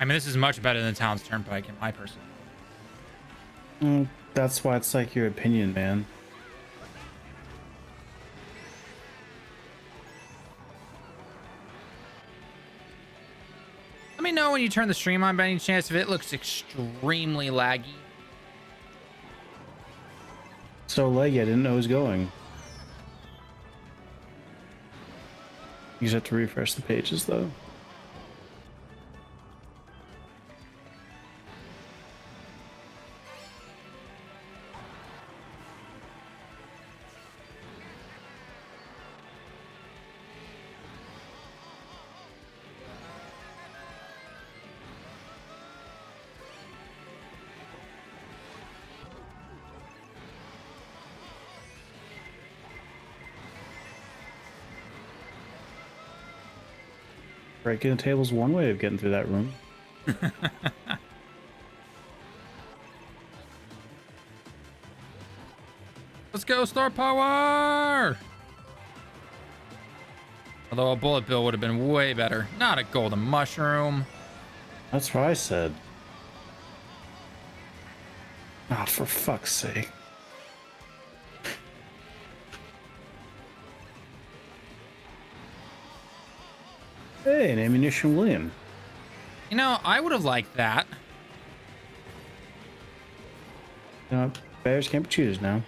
I mean, this is much better than Talon's Turnpike in my personal. That's why it's like your opinion, man. Let me know when you turn the stream on by any chance if it looks extremely laggy. So laggy, I didn't know it was going. You just have to refresh the pages, though. Breaking the table's one way of getting through that room. Let's go, star power! Although a bullet bill would have been way better. Not a golden mushroom. That's what I said. Ah, for fuck's sake. Hey, an ammunition William. You know, I would have liked that. You know, bears can't be choosers now.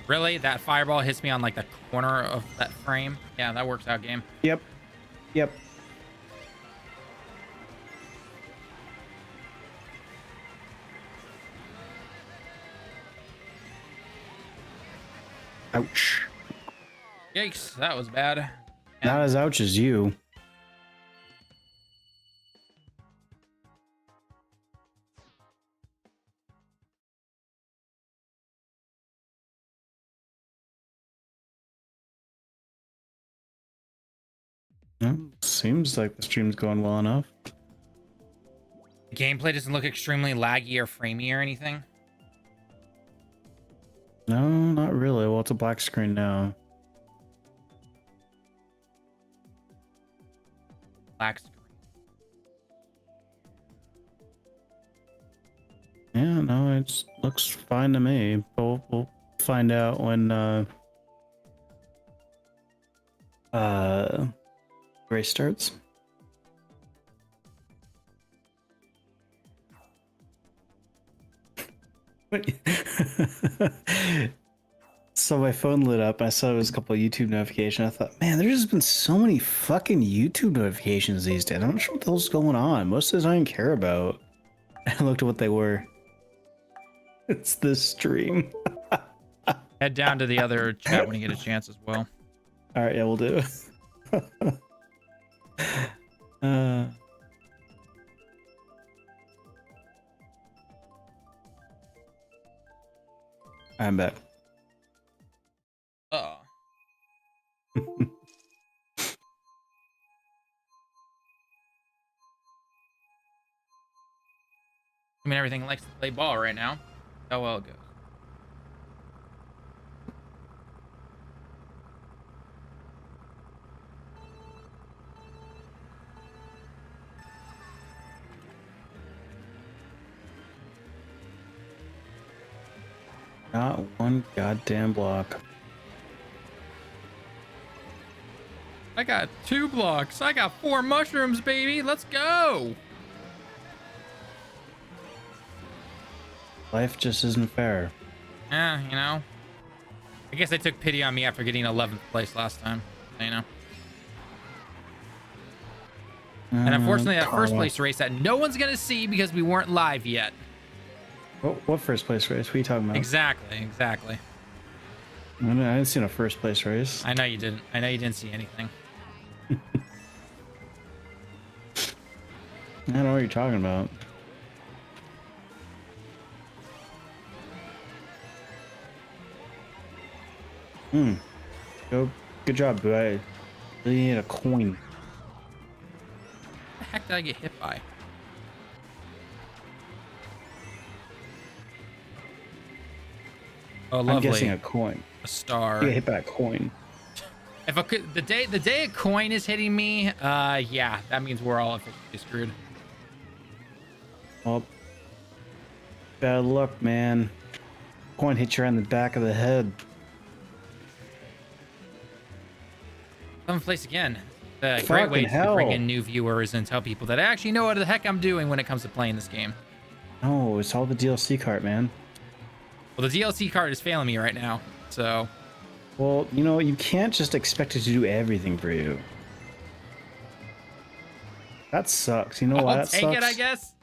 Really? That fireball hits me on like the corner of that frame? Yeah, that works out, game. Yep. Yep. Ouch. Yikes, that was bad. Not as ouch as you. Seems like the stream's going well enough. The gameplay doesn't look extremely laggy or framey or anything. No, not really. Well, it's a black screen now. Black screen. Yeah, no, it looks fine to me. But we'll find out when race starts. So my phone lit up. I saw it was a couple of YouTube notifications. I thought, man, there's just been so many fucking YouTube notifications these days. I'm not sure what the hell's going on. Most of those I don't care about. I looked at what they were. It's this stream. Head down to the other chat when you get a chance as well. All right, yeah, we'll do. I'm back. Oh. I mean, everything likes to play ball right now. How well it goes. Not one goddamn block. I got 2 blocks. I got 4 mushrooms, baby. Let's go. Life just isn't fair. Yeah, you know. I guess they took pity on me after getting 11th place last time. You know. And unfortunately, that first place race that no one's going to see because we weren't live yet. What first place race? What are you talking about? Exactly. I didn't see no first place race. I know you didn't. I know you didn't see anything. I don't know what you're talking about. Good job, boo. I really need a coin. What the heck did I get hit by? Oh, lovely. I'm guessing a coin. A star. You get hit by a coin. If I could, the day a coin is hitting me, yeah, that means we're all officially screwed. Well, bad luck, man. Coin hit you around the back of the head. 7th place again. A great Fucking way to hell. bring in new viewers and tell people that I actually know what the heck I'm doing when it comes to playing this game. No, it's all the DLC cart, man. Well, the DLC card is failing me right now, so. Well, you know, you can't just expect it to do everything for you. That sucks. You know why I'll that take sucks? it, I guess.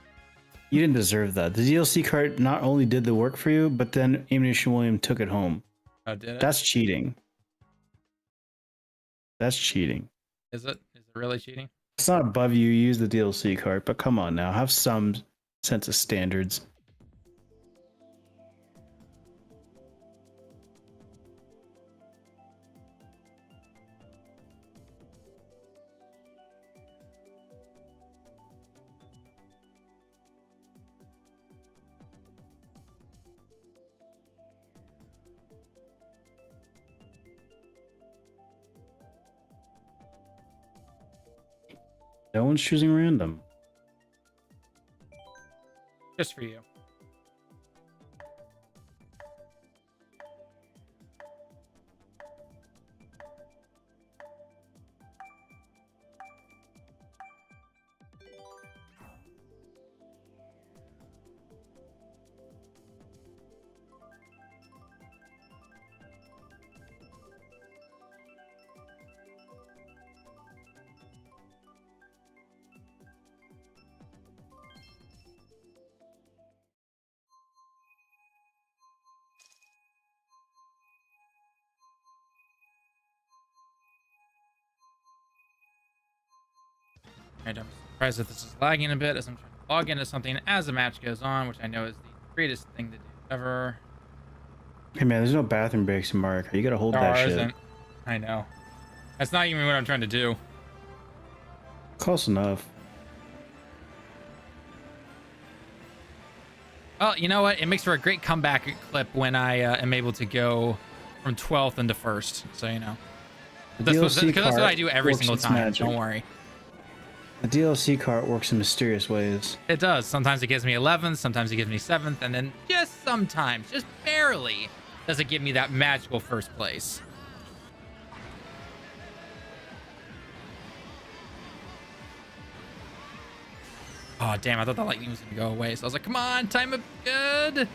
You didn't deserve that. The DLC cart not only did the work for you, but then Ammunition William took it home. Oh, did it? That's cheating. That's cheating. Is it? Is it really cheating? It's not above you. Use the DLC cart, but come on now, have some sense of standards. No one's choosing random. Just for you. Alright, I'm surprised that this is lagging a bit as I'm trying to log into something as the match goes on, which I know is the greatest thing to do ever. Hey man, there's no bathroom breaks in Mario Kart. You gotta hold that shit. Isn't. I know. That's not even what I'm trying to do. Close enough. Well, you know what? It makes for a great comeback clip when I am able to go from 12th into 1st. So, you know. That's what I do every single time. Magic. Don't worry. The DLC cart works in mysterious ways. It does. Sometimes it gives me 11th, sometimes it gives me 7th, and then just sometimes, just barely, does it give me that magical 1st place. Oh, damn, I thought the lightning was going to go away, so I was like, come on, time it good.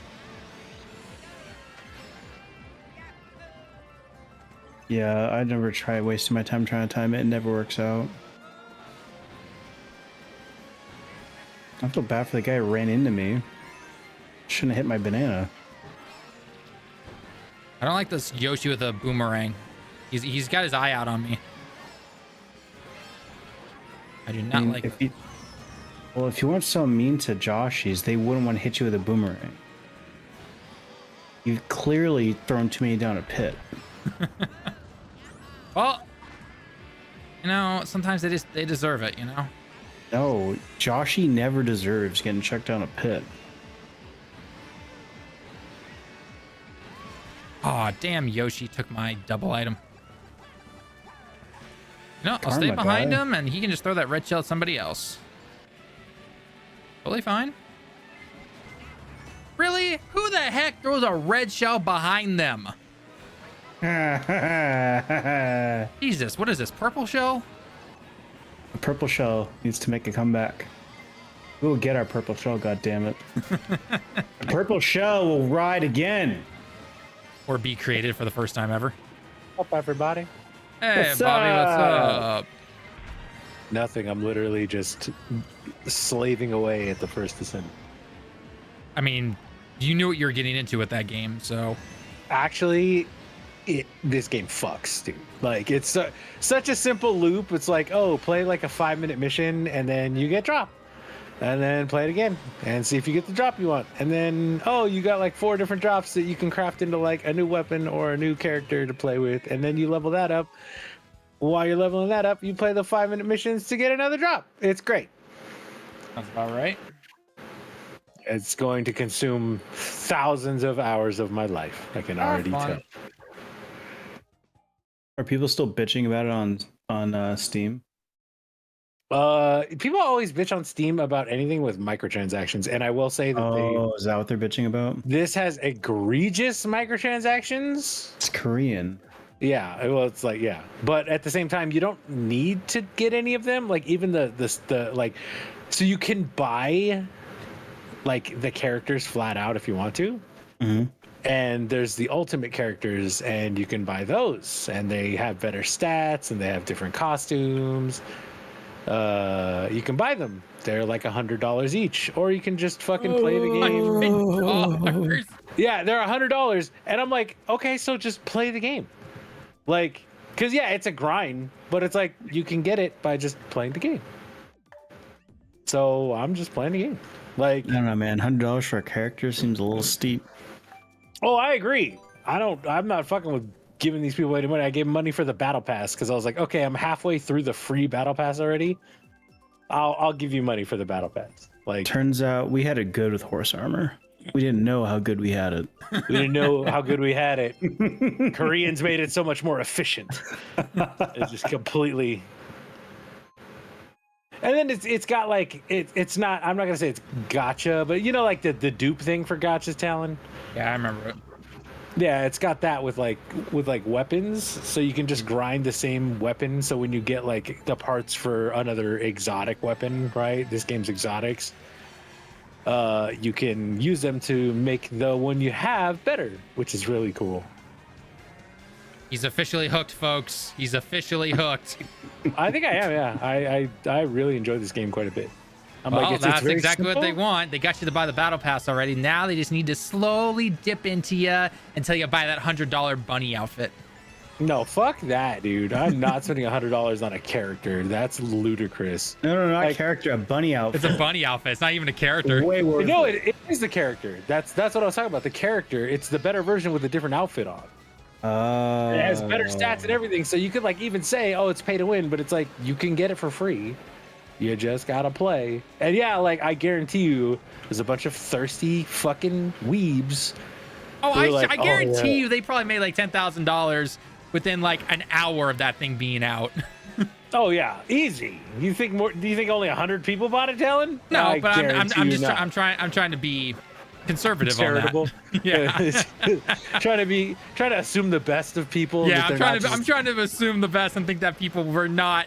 Yeah, I never try wasting my time trying to time it. It never works out. I feel bad for the guy who ran into me. Shouldn't have hit my banana. I don't like this Yoshi with a boomerang. He's got his eye out on me. I do not like it. Well, if you weren't so mean to Joshies, they wouldn't want to hit you with a boomerang. You've clearly thrown too many down a pit. Well, you know, sometimes they deserve it, you know? No, Joshi never deserves getting chucked down a pit. Aw, oh, damn, Yoshi took my double item. You know, I'll Karma, stay behind guy. him, and he can just throw that red shell at somebody else. Totally fine. Really? Who the heck throws a red shell behind them? Jesus, what is this, purple shell? The purple shell needs to make a comeback. We will get our purple shell, goddammit. The purple shell will ride again. Or be created for the first time ever. Up, everybody. Hey, What's Bobby, what's up? up? Nothing. I'm literally just slaving away at the first ascent. I mean, you knew what you were getting into with that game, so... Actually, this game fucks, dude. Like, it's such a simple loop. It's like, oh, play like a 5-minute mission, and then you get dropped. And then play it again and see if you get the drop you want. And then, oh, you got like 4 different drops that you can craft into like a new weapon or a new character to play with. And then you level that up. While you're leveling that up, you play the 5-minute missions to get another drop. It's great. That's about right. It's going to consume thousands of hours of my life. I can already fun. tell. Are people still bitching about it on Steam? People always bitch on Steam about anything with microtransactions, and I will say that is that what they're bitching about? this has egregious microtransactions. It's Korean. Yeah, well, it's like, yeah, but at the same time, you don't need to get any of them. Like even the like, so you can buy like the characters flat out if you want to. Mm-hmm. And there's the ultimate characters, and you can buy those, and they have better stats, and they have different costumes. You can buy them. They're like $100 each, or you can just fucking play the game. Yeah, they're $100, and I'm like, okay, so just play the game. Like, because yeah, it's a grind, but it's like you can get it by just playing the game. So I'm just playing the game. Like, I don't know, man. $100 for a character seems a little steep. oh, I agree. I'm not fucking with giving these people any money. I gave money for the battle pass because I was like, okay, I'm halfway through the free battle pass already. I'll give you money for the battle pass. Like, turns out we had it good with horse armor. We didn't know how good we had it. We didn't know how good we had it. Koreans made it so much more efficient. It's just completely. And then it's got like it's not. I'm not gonna say it's gotcha, but you know, like the dupe thing for gotcha's Talon. Yeah, I remember it. Yeah, it's got that with like weapons, so you can just grind the same weapon. So when you get like the parts for another exotic weapon, right? This game's exotics. You can use them to make the one you have better, which is really cool. He's officially hooked, folks. He's officially hooked. I think I am. Yeah, I really enjoy this game quite a bit. That's exactly what they want. They got you to buy the battle pass already. Now they just need to slowly dip into you until you buy that $100 bunny outfit. No, fuck that, dude. I'm not spending $100 on a character. That's ludicrous. No, not a character, a bunny outfit. It's a bunny outfit. It's not even a character. Way worth no, it is the character. That's what I was talking about. The character. It's the better version with a different outfit on. It has better stats and everything. So you could like even say, oh, it's pay to win, but it's like you can get it for free. You just gotta play. And yeah, like I guarantee you, there's a bunch of thirsty fucking weebs. Oh, I guarantee you they probably made like $10,000 within like an hour of that thing being out. Oh yeah, easy. Do you think only 100 people bought it, Talon? No, but I'm trying to be conservative charitable. On that. Yeah. trying to assume the best of people. Yeah, I'm trying to assume the best and think that people were not,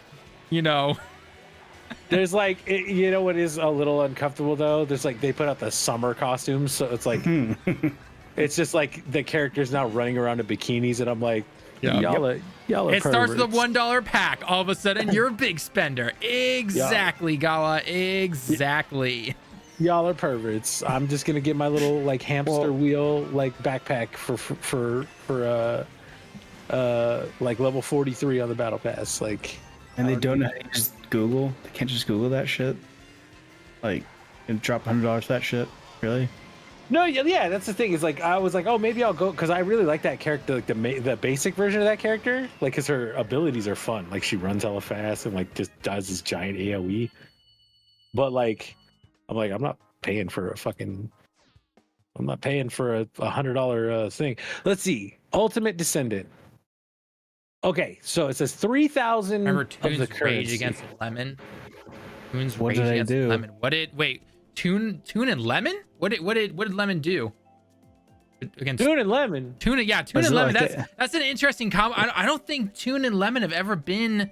you know. There's like, you know what is a little uncomfortable though? There's like, they put out the summer costumes. So it's like, it's just like the characters now running around in bikinis. And I'm like, y'all are it perverts. starts with a $1 pack. All of a sudden you're a big spender. Exactly, Gala. Exactly. Y'all are perverts. I'm just going to get my little like hamster wheel, like backpack for like level 43 on the battle pass. Like, and they don't know how to just Google. They can't just Google that shit. Like, and drop $100 for that shit. Really? No, yeah, that's the thing. Is like I was like, oh, maybe I'll go because I really like that character, like the basic version of that character, like because her abilities are fun. Like she runs hella fast and like just does this giant AOE. But like, I'm like, I'm not paying for a $100 thing. Let's see, Ultimate Descendant. Okay, so it says 3,000. Remember of Toon's the currency. Rage Against Lemon? Toon's What Rage did I Against do? Lemon. Toon and Lemon? What did Lemon do? Against Toon and Lemon. Toon and Lemon. That's an interesting combo. I don't think Toon and Lemon have ever been.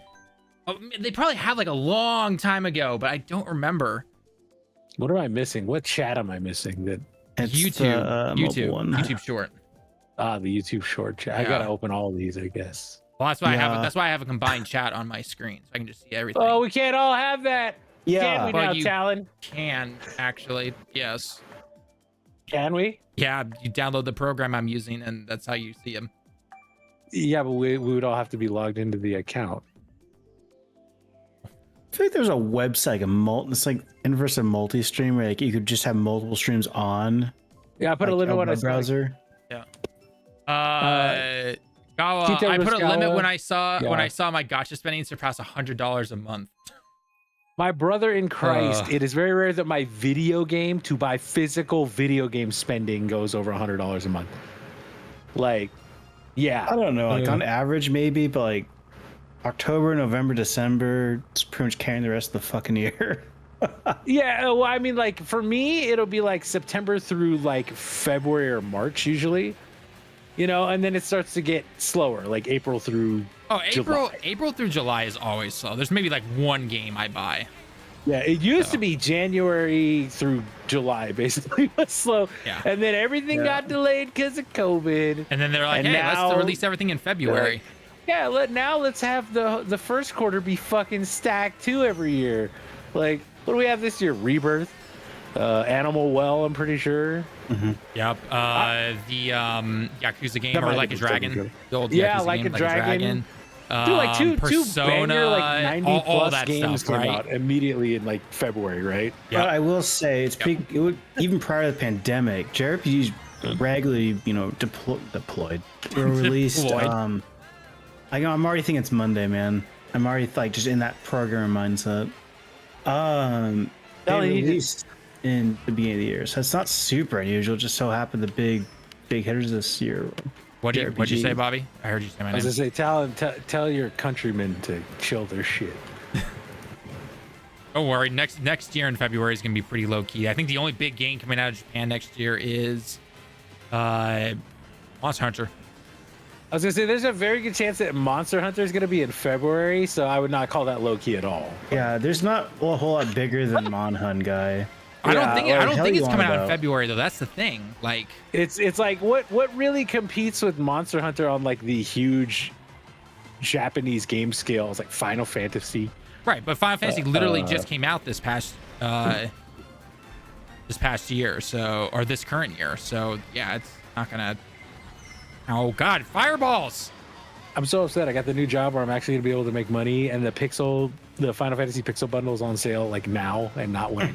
Oh, they probably have like a long time ago, but I don't remember. What am I missing? What chat am I missing? That It's YouTube Short. the YouTube Short chat. I Yeah. gotta open all of these, I guess. Well, that's why I have a combined chat on my screen, so I can just see everything. Oh, we can't all have that. Yeah. Can we Well, now, you- Talon? Can actually, yes. Can we? Yeah, you download the program I'm using, and that's how you see them. Yeah, but we would all have to be logged into the account. I feel like there's a website, it's like inverse of multi-stream where like you could just have multiple streams on. Yeah, I put a like, limit when I web browser. Gawa, Tito I put a Gawa. limit when I saw Yeah. my gotcha spending surpass $100 a month. My brother in Christ, it is very rare that my video game to buy physical video game spending goes over $100 a month. Like, Yeah. I don't know, like on average maybe, but like October, November, December, it's pretty much carrying the rest of the fucking year. Yeah, well, I mean, like for me, it'll be like September through like February or March usually, and then it starts to get slower, like April through. Oh, July. April through July is always slow. There's maybe like one game I buy. Yeah, it used to be January through July basically was slow. Yeah. And then everything got delayed because of COVID. And then they're like, hey, let's release everything in February. Yeah, let's have the first quarter be fucking stacked too every year. Like, what do we have this year? Rebirth, Animal Well, I'm pretty sure. Mm-hmm. Yep. The Yakuza game, or Like a Dragon. The old yeah, Yakuza Like game, a Dragon. Dude, like two banger, like 90 plus that games stuff, came out immediately in like February, right? Yeah, I will say it's pretty. Even prior to the pandemic, JRPGs regularly, deployed or released. I'm already thinking it's Monday, man. I'm already like just in that programmer mindset. They released in the beginning of the year, so it's not super unusual. Just so happened the big hitters this year. What'd you say, Bobby? I heard you say my name. I was gonna say, tell your countrymen to chill their shit. Don't worry. Next year in February is gonna be pretty low key. I think the only big game coming out of Japan next year is Monster Hunter. I was gonna say there's a very good chance that Monster Hunter is gonna be in February, so I would not call that low key at all. Yeah, there's not a whole lot bigger than Monhun guy. I don't think it's coming out in February though. That's the thing. Like it's like what really competes with Monster Hunter on like the huge Japanese game scale is like Final Fantasy. Right, but Final Fantasy literally just came out this past year, or this current year. So yeah, it's not gonna. Oh God, fireballs! I'm so upset. I got the new job where I'm actually gonna be able to make money, and the Final Fantasy Pixel bundle is on sale like now and not when.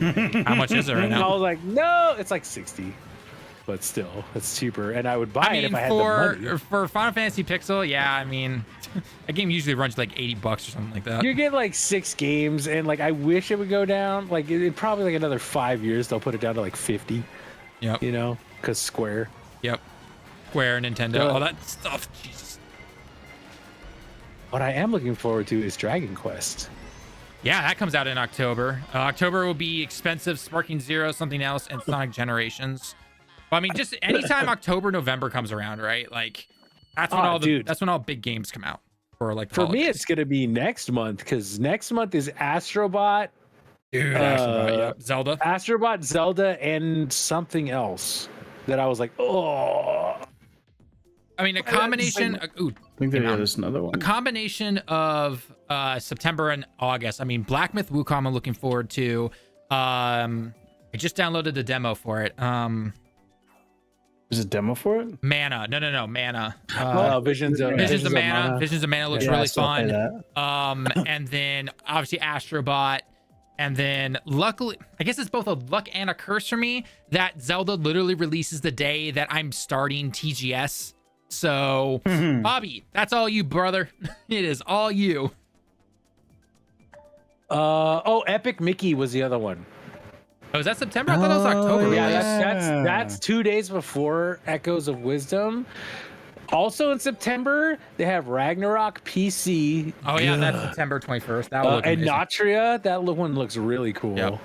How much is it right now? I was like, no, it's like 60, but still, it's cheaper, and I would buy it if I had the money. For Final Fantasy Pixel, yeah, I mean, a game usually runs like $80 or something like that. You get like 6 games, and like I wish it would go down. Like it probably like another 5 years they'll put it down to like 50. Yep. Because Square. Yep. Square, Nintendo, all that stuff. Jesus. What I am looking forward to is Dragon Quest. Yeah, that comes out in October. October will be Expensive, Sparking Zero, something else, and Sonic Generations. Well, I mean, just anytime October, November comes around, right? Like that's when that's when all big games come out for like. For me, it's gonna be next month because next month is Astro Bot. Dude, Astro Bot, yeah. Zelda. Astro Bot, Zelda, and something else that I was like, oh. I mean, a combination. I think there's another one. A combination of September and August. I mean, Black Myth Wukong I'm looking forward to. I just downloaded the demo for it. There's a demo for it? Mana. No, Mana. Visions of Mana. Visions of Mana looks really fun. And then obviously Astro Bot. And then luckily, I guess it's both a luck and a curse for me that Zelda literally releases the day that I'm starting TGS. So, Bobby, that's all you, brother. It is all you. Epic Mickey was the other one. Oh, is that September? I thought it was October. Yeah, that's 2 days before Echoes of Wisdom. Also in September, they have Ragnarok PC. Oh yeah, that's September 21st. That will look amazing. And Natria, that one looks really cool. Yep.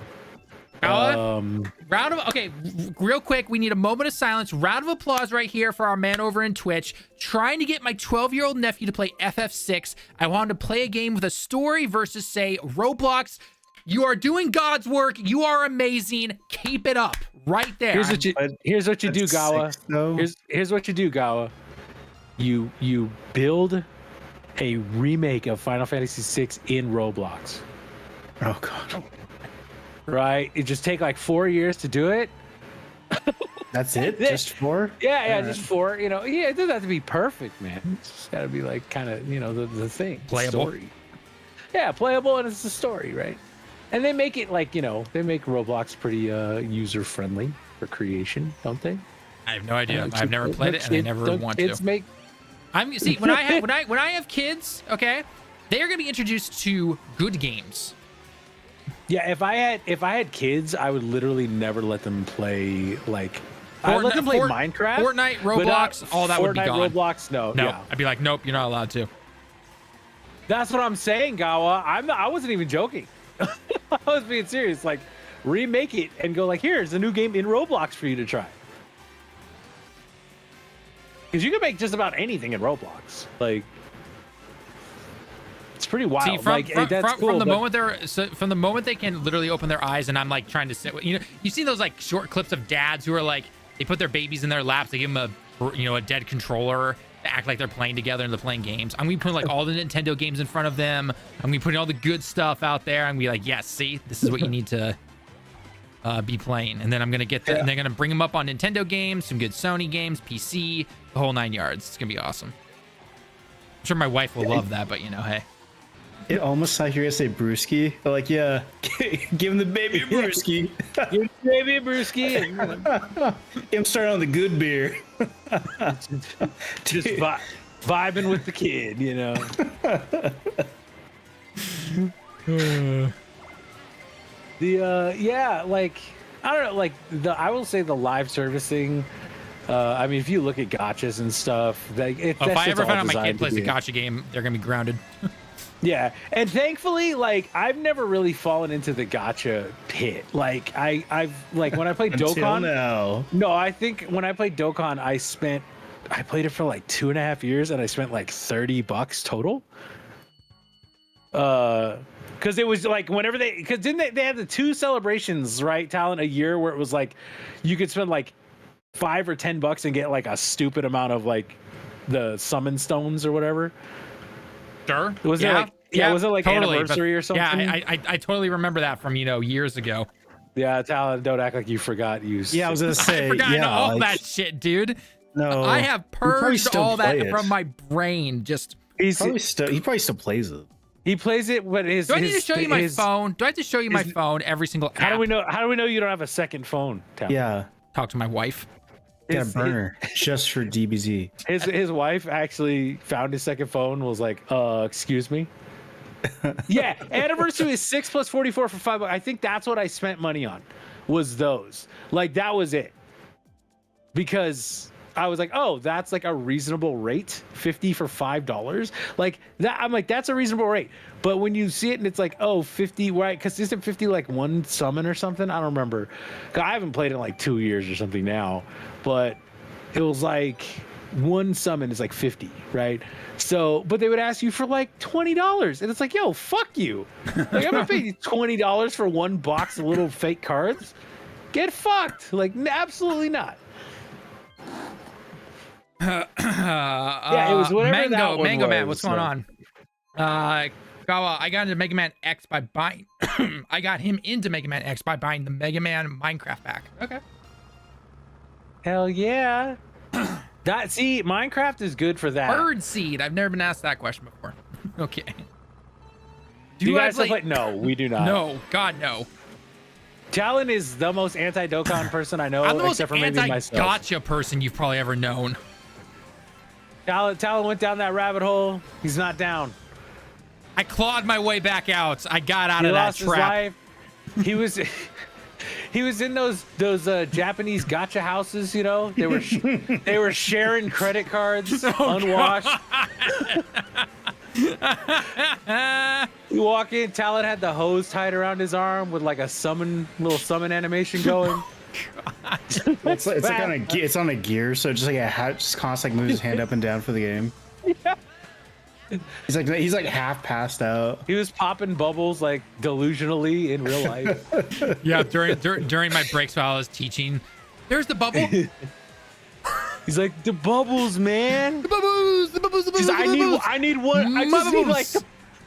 Okay, real quick, we need a moment of silence. Round of applause right here for our man over in Twitch, trying to get my 12-year-old nephew to play FF6. I wanted to play a game with a story versus, say, Roblox. You are doing God's work. You are amazing. Keep it up right there. Here's what you do, Gawa. Here's what you do, Gawa. You build a remake of Final Fantasy VI in Roblox. Oh God. Right? It just take like 4 years to do it. That's it? Just 4? Yeah, just 4. Yeah, it doesn't have to be perfect, man. It's just gotta be like kind of, the thing. Playable. The story. Yeah, playable, and it's the story, right? And they make it like, they make Roblox pretty user friendly for creation, don't they? I have no idea. I've never played it, and I never want to. When I have kids, okay, they are gonna be introduced to good games. Yeah, if I had kids, I would literally never let them play like I'd let them play Minecraft, Fortnite, Roblox, all that would be gone. Roblox, no. Yeah. I'd be like, nope, you're not allowed to. That's what I'm saying, Gawa. I wasn't even joking. I was being serious. Like, remake it and go like, here's a new game in Roblox for you to try. Because you can make just about anything in Roblox. Like, it's pretty wild. See, that's cool, from the moment they can literally open their eyes, and I'm like trying to sit with, you see those like short clips of dads who are like, they put their babies in their laps, they give them a dead controller, to act like they're playing together and they're playing games. I'm gonna be putting like all the Nintendo games in front of them. I'm gonna be putting all the good stuff out there. I'm gonna be like, yes, see, this is what you need to be playing. And then I'm gonna get and they're gonna bring them up on Nintendo games, some good Sony games, PC, the whole 9 yards. It's gonna be awesome. I'm sure my wife will love that, but hey. It almost sounds like you're gonna say brewski. Like, yeah, give him the baby a brewski. Give the baby a brewski. I'm starting on the good beer. Just vibing with the kid, like, I don't know, like I will say the live servicing. I mean, if you look at gotchas and stuff, if I ever find out my kid plays a gotcha game, they're gonna be grounded. Yeah, and thankfully, like, I've never really fallen into the gotcha pit. Like, I've like when I played Dokkan. Now. No, I think when I played Dokkan, I played it for like 2.5 years, and I spent like $30 total. Because it was like whenever because didn't they had the 2 celebrations, right, Talon, a year where it was like you could spend like $5 or $10 and get like a stupid amount of like the summon stones or whatever. Sure. Was it like totally, anniversary or something? Yeah, I totally remember that from years ago. Yeah, Talon, don't act like you forgot. I was gonna say, I forgot all that shit, dude. No, I have purged all that from my brain. Just he probably still plays it. He plays it, but do I need to show you my phone? Do I have to show you my phone every single app? How do we know you don't have a second phone, Talon? Yeah, talk to my wife. Got a burner just for DBZ. His wife actually found his second phone. Was like, excuse me. Yeah, anniversary is 6 plus 44 for $5. I think that's what I spent money on. Was those like that was it? Because I was like, oh, that's like a reasonable rate, 50 for $5. Like that, I'm like, that's a reasonable rate. But when you see it and it's like, oh, 50, right? Because isn't 50 like one summon or something? I don't remember. I haven't played it in like 2 years or something now. But it was like one summon is like 50, right? So, but they would ask you for like $20, and it's like, yo, fuck you. Like, I'm gonna pay you $20 for one box of little fake cards. Get fucked. Like, absolutely not. Yeah, it was whatever that one Mango was, Man, what's going on? Gawa, I got into Mega Man X by buying. I got him into Mega Man X by buying the Mega Man Minecraft pack. Okay. Hell yeah. See, Minecraft is good for that. Bird seed. I've never been asked that question before. Okay. Do you guys play? No, we do not. No, God, no. Talon is the most anti-Dokkan person I know, I'm the most except for maybe myself. Gotcha person you've probably ever known. Talon went down that rabbit hole. He's not down. I clawed my way back out. I got out of that trap. He was he was in those Japanese gotcha houses, you know. They were sharing credit cards, unwashed. You walk in, Talon had the hose tied around his arm with like a little summon animation going. It's on a gear, so just like just constantly moves his hand up and down for the game. Yeah. He's like half passed out. He was popping bubbles like delusionally in real life. Yeah, during my breaks while I was teaching, there's the bubble. He's like, the bubbles, man. The bubbles. I need one.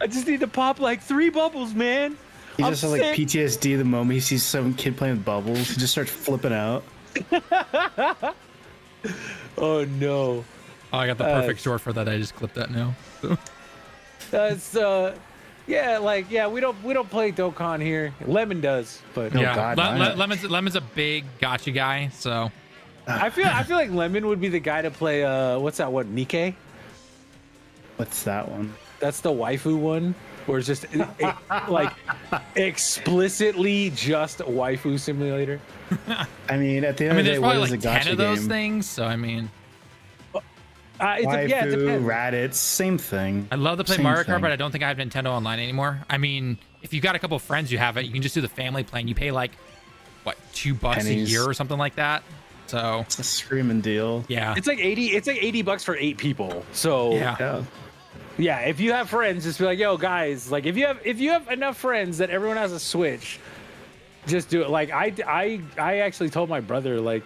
I just need to pop like 3 bubbles, man. He just has like PTSD the moment he sees some kid playing with bubbles. He just starts flipping out. Oh no. Oh, I got the perfect short for that. I just clipped that now. So. We don't play Dokkan here. Lemon does, but yeah, Lemon's a big gotcha guy. So I feel like Lemon would be the guy to play. What's that one? Nikkei. What's that one? That's the waifu one, where it's just like explicitly just waifu simulator. I mean, at the end I mean, of the there's day, what probably is a like 10 gacha of those game? things. So, I mean, Waifu, Yeah, it depends. Raditz, same thing. I'd love to play Same Mario Kart, thing. but I don't think I have Nintendo Online anymore. I mean, if you got a couple friends, you have it. You can just do the family plan. You pay like, what, $2 a Pennies. year or something like that. So, It's a screaming deal. yeah. It's like $80 for 8 people. So Yeah. yeah, if you have friends, just be like, yo, guys, like if you have enough friends that everyone has a Switch, just do it. Like I actually told my brother, like,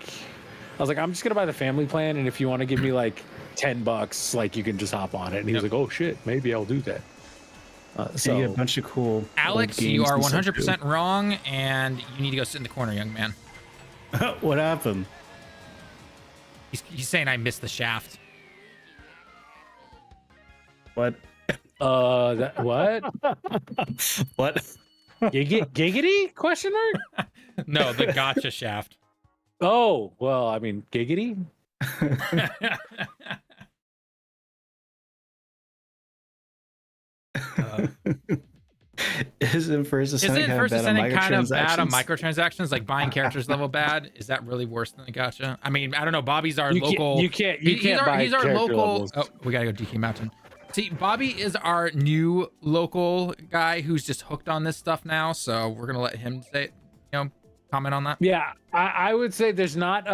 I was like, I'm just gonna buy the family plan, and if you want to give me like $10, like you can just hop on it. And he was like, oh shit, maybe I'll do that. So you get a bunch of cool old Alex, games you are and stuff, 100% wrong, and you need to go sit in the corner, young man. too. What happened? He's saying I missed the shaft. What? What? What? Giggity? Question mark? No, the gotcha shaft. Oh, well, I mean, giggity? Isn't First Ascendant Isn't First Ascendant kind of bad on microtransactions? microtransactions, like buying characters level bad? Is that really worse than the gotcha? I mean, I don't know. Bobby's our You local. can't he's buy our character local. levels. Oh, we gotta go DK Mountain. See, Bobby is our new local guy who's just hooked on this stuff now. So we're gonna let him say, comment on that. Yeah, I would say there's not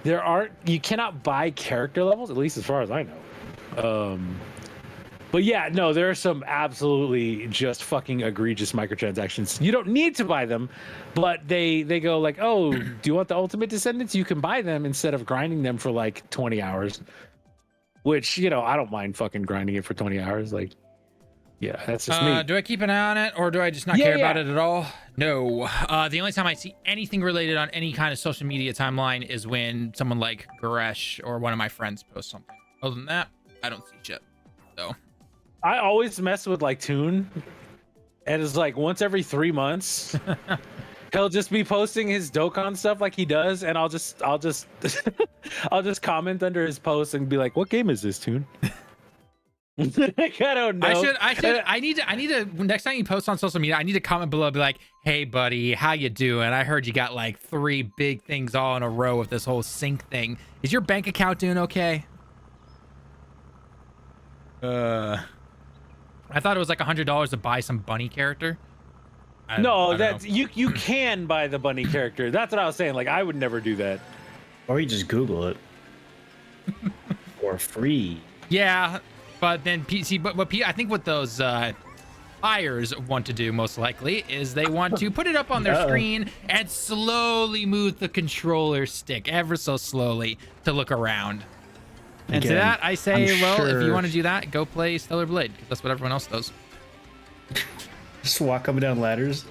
you cannot buy character levels, at least as far as I know. But yeah, no, there are some absolutely just fucking egregious microtransactions. You don't need to buy them, but they go like, oh, do you want the Ultimate Descendants? You can buy them instead of grinding them for like 20 hours. Which, I don't mind fucking grinding it for 20 hours. Like, yeah, that's just me. Do I keep an eye on it, or do I just not care about it at all? No. The only time I see anything related on any kind of social media timeline is when someone like Goresh or one of my friends posts something. Other than that, I don't see shit. So I always mess with like Toon, and it's like once every 3 months. He'll just be posting his Dokkan stuff like he does, and I'll just I'll just comment under his post and be like, "What game is this, Toon?" I don't know. I need to next time you post on social media, I need to comment below, be like, hey buddy, how you doing? I heard you got like 3 big things all in a row with this whole sync thing. Is your bank account doing okay? I thought it was like $100 to buy some bunny character. No, that's you can buy the bunny character. That's what I was saying. Like, I would never do that. Or you just Google it. For free. Yeah, but then I think what those buyers want to do most likely is they want to put it up on their screen and slowly move the controller stick ever so slowly to look around. And to that I say, if you want to do that, go play Stellar Blade, because that's what everyone else does. Just walk up and down ladders.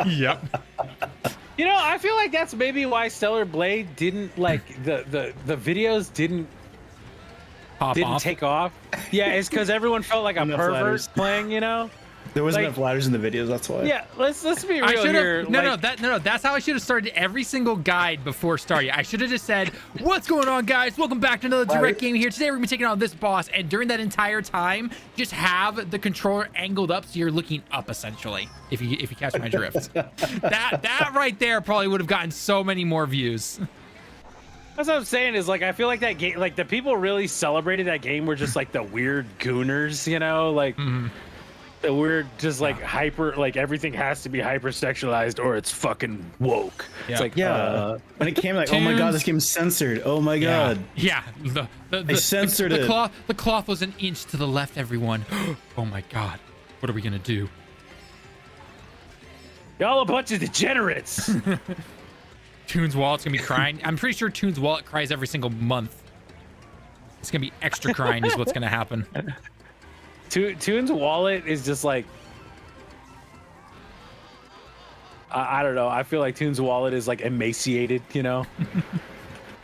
Yep. I feel like that's maybe why Stellar Blade didn't like the videos didn't take off. Yeah, it's because everyone felt like a pervert ladders. playing, There wasn't Like- enough ladders in the videos, that's why. Yeah, let's be real here. No, that's how I should have started every single guide before starting. I should have just said, what's going on, guys? Welcome back to another direct game here. Today we're gonna be taking on this boss, and during that entire time, just have the controller angled up so you're looking up, essentially. If you catch my drift. that right there probably would have gotten so many more views. That's what I'm saying is, like, I feel like that game, like, the people really celebrated that game were just like the weird gooners, like. The weird, just like hyper, like everything has to be hyper sexualized or it's fucking woke. Yeah. It's like, When it came like, oh my god, this game's censored. Oh my god. Yeah. They censored it. The cloth was an inch to the left, everyone. Oh my god. What are we gonna do? y'all a bunch of degenerates. Toon's wallet's gonna be crying. I'm pretty sure Toon's wallet cries every single month. It's gonna be extra crying is what's gonna happen. Toon's wallet is just like, I don't know. I feel like Toon's wallet is like emaciated,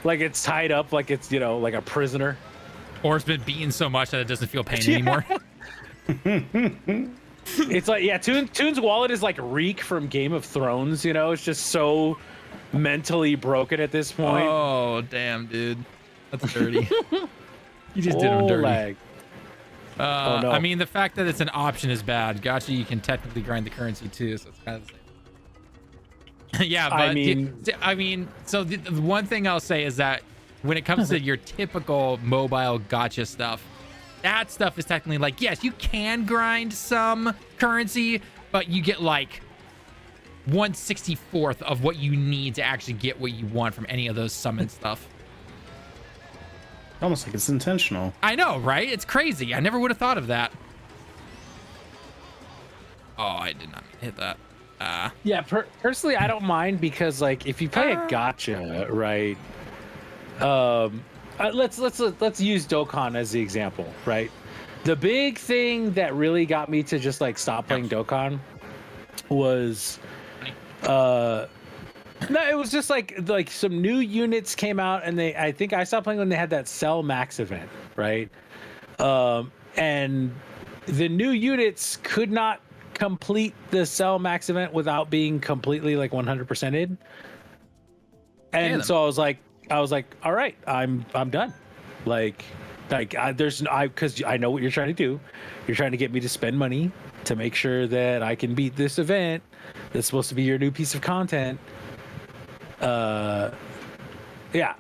like it's tied up, like it's, like a prisoner. Or it's been beaten so much that it doesn't feel pain anymore. It's like, yeah, Toon's wallet is like Reek from Game of Thrones, it's just so mentally broken at this point. Oh, damn, dude. That's dirty. You just did him dirty. Lag. no. I mean, the fact that it's an option is bad. Gotcha, you can technically grind the currency too, so it's kind of the same. Yeah, but I mean, so the one thing I'll say is that when it comes to your typical mobile gotcha stuff, that stuff is technically like, yes, you can grind some currency, but you get like 1/64th of what you need to actually get what you want from any of those summon stuff. Almost like it's intentional. I know, right? It's crazy. I never would have thought of that. Oh, I did not hit that. Yeah, personally, I don't mind because like if you play a gotcha, right? Let's use Dokkan as the example, right? The big thing that really got me to just like stop playing Dokkan was no, it was just like some new units came out, and I think I stopped playing when they had that Cell Max event, right? And the new units could not complete the Cell Max event without being completely like 100%ed. And so I was like, all right, I'm done. Because I know what you're trying to do. You're trying to get me to spend money to make sure that I can beat this event. That's supposed to be your new piece of content. Yeah.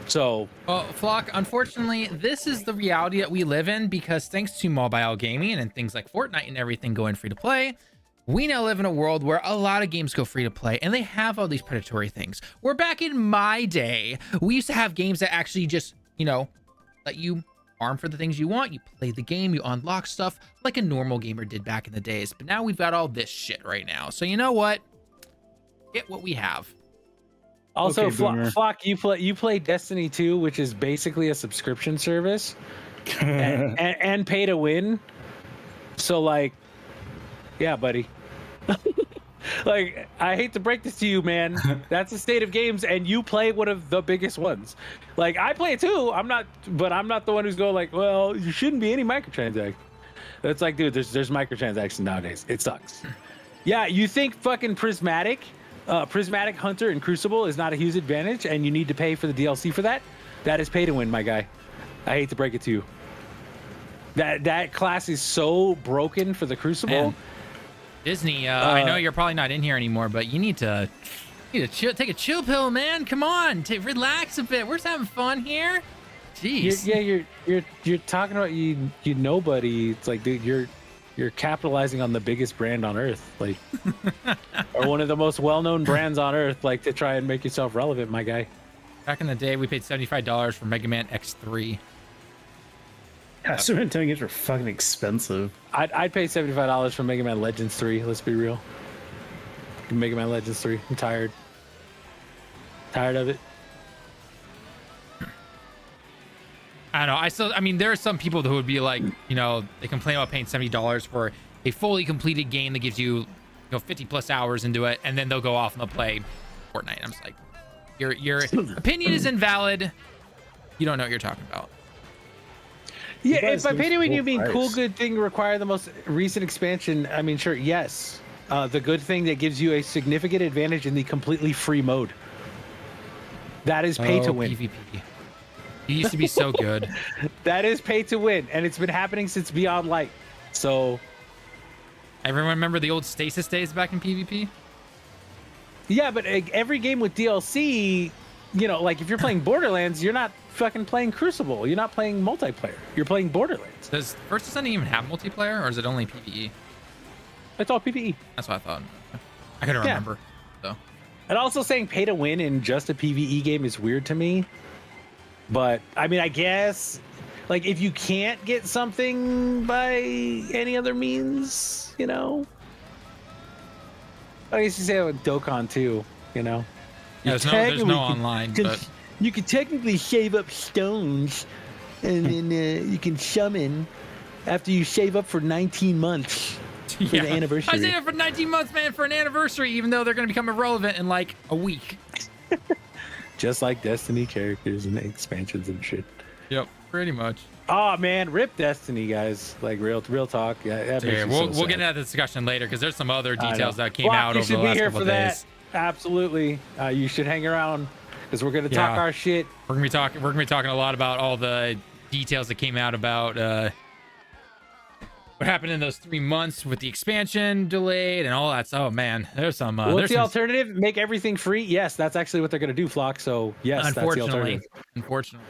So, well, Flock, unfortunately, this is the reality that we live in because thanks to mobile gaming and things like Fortnite and everything going free to play, we now live in a world where a lot of games go free to play and they have all these predatory things. Where back in my day, we used to have games that actually just, let you farm for the things you want. You play the game, you unlock stuff like a normal gamer did back in the days. But now we've got all this shit right now. So you know what? Get what we have. Also, Okay, Flock, you play Destiny 2, which is basically a subscription service and pay to win. So, like, yeah, buddy. Like, I hate to break this to you, man. That's the state of games, and you play one of the biggest ones. Like, I play it too. I'm not the one who's going like, well, you shouldn't be any microtransactions. It's like, dude, there's microtransactions nowadays. It sucks. Yeah, you think fucking Prismatic Hunter and Crucible is not a huge advantage, and you need to pay for the DLC for that? That is pay to win, my guy. I hate to break it to you. That class is so broken for the Crucible. Man. Disney, I know you're probably not in here anymore, but you need to chill, take a chill pill, man. Come on, relax a bit. We're just having fun here. Jeez. You're talking about you nobody. It's like, dude, you're capitalizing on the biggest brand on earth, like, or one of the most well-known brands on earth, like, to try and make yourself relevant, my guy. Back in the day, we paid $75 for Mega Man X3. Yeah, Super Nintendo games are fucking expensive. I'd pay $75 for Mega Man Legends 3. Let's be real. Mega Man Legends 3. I'm tired of it. I don't know. I mean, there are some people who would be like, they complain about paying $70 for a fully completed game that gives you, 50 plus hours into it, and then they'll go off and they'll play Fortnite. I'm just like, your opinion is invalid. You don't know what you're talking about. Yeah, if by pay to win you mean cool, good thing require the most recent expansion, I mean, sure, yes. The good thing that gives you a significant advantage in the completely free mode. That is pay to win. PvP. You used to be so good. That is pay to win, and it's been happening since Beyond Light. So, everyone remember the old stasis days back in PvP? Yeah, but every game with DLC, like if you're playing Borderlands, you're not fucking playing Crucible. You're not playing multiplayer. You're playing Borderlands. Does First Descendant even have multiplayer, or is it only PvE? It's all PvE. That's what I thought. I couldn't remember. So. And also saying pay to win in just a PvE game is weird to me. But I mean, I guess, like, if you can't get something by any other means, I guess you say that with Dokkan too, Yeah, there's no online, but you can technically save up stones, and then you can summon after you save up for 19 months for the anniversary. I saved up for 19 months, man, for an anniversary, even though they're going to become irrelevant in like a week. Just like Destiny characters and expansions and shit. Yep, pretty much. Oh man, rip Destiny, guys! Like real talk. Yeah, we'll get into that discussion later because there's some other details that came out over the last couple of days. Absolutely, you should hang around because we're gonna talk our shit. We're gonna be talking a lot about all the details that came out about what happened in those 3 months with the expansion delayed and all that. So, oh man, there's some. What's the alternative? Make everything free? Yes, that's actually what they're going to do, Flock. So, yes, that's the alternative. Unfortunately.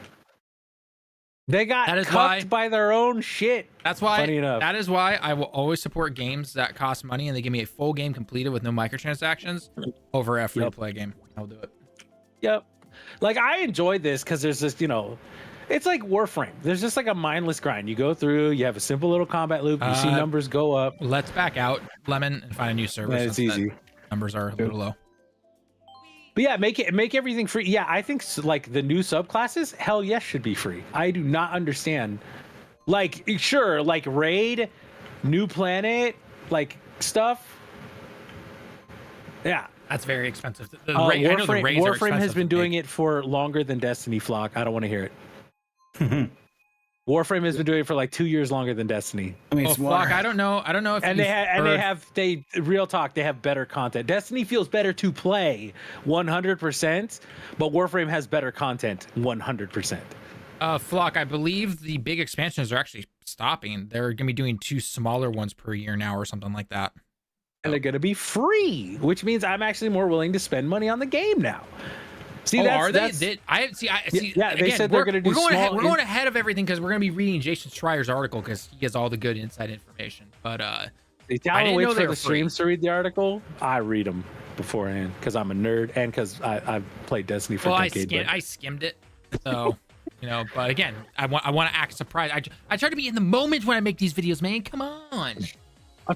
They got cucked by their own shit. That's why. Funny enough. That is why I will always support games that cost money and they give me a full game completed with no microtransactions over a free-to-play game. I'll do it. Yep. Like, I enjoyed this because there's this, it's like Warframe. There's just like a mindless grind. You go through, you have a simple little combat loop, you see numbers go up. Let's back out, Lemon, and find a new server. It's easy. Numbers are a little low. But yeah, make everything free. Yeah, I think like the new subclasses, hell yes, should be free. I do not understand. Like, sure, like raid, new planet, like stuff. Yeah. That's very expensive. Warframe has been doing it for longer than Destiny, Flock. I don't want to hear it. Warframe has been doing it for like 2 years longer than Destiny. I mean, Flock, I don't know if they real talk, they have better content. Destiny feels better to play 100%, but Warframe has better content 100%. Flock, I believe the big expansions are actually stopping. They're going to be doing 2 smaller ones per year now or something like that. And they're going to be free, which means I'm actually more willing to spend money on the game now. See, are they? I see. Yeah, they said they're going to do. We're going ahead of everything because we're going to be reading Jason Schreier's article because he has all the good inside information. But I didn't know for the streams to read the article. I read them beforehand because I'm a nerd and because I've played Destiny for a decade. I skimmed it, so But again, I want to act surprised. I try to be in the moment when I make these videos, man. Come on.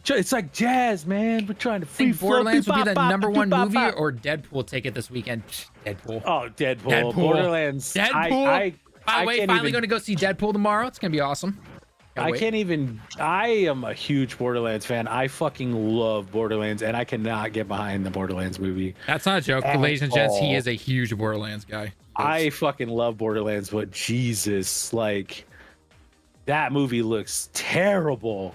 It's like jazz, man. We're trying to free flow. Borderlands would be the number one movie, or Deadpool take it this weekend. Deadpool. Oh, Deadpool. Borderlands. Deadpool. By the way, finally going to go see Deadpool tomorrow. It's going to be awesome. I am a huge Borderlands fan. I fucking love Borderlands, and I cannot get behind the Borderlands movie. That's not a joke. Ladies and gents, he is a huge Borderlands guy. I fucking love Borderlands, but Jesus, like, that movie looks terrible.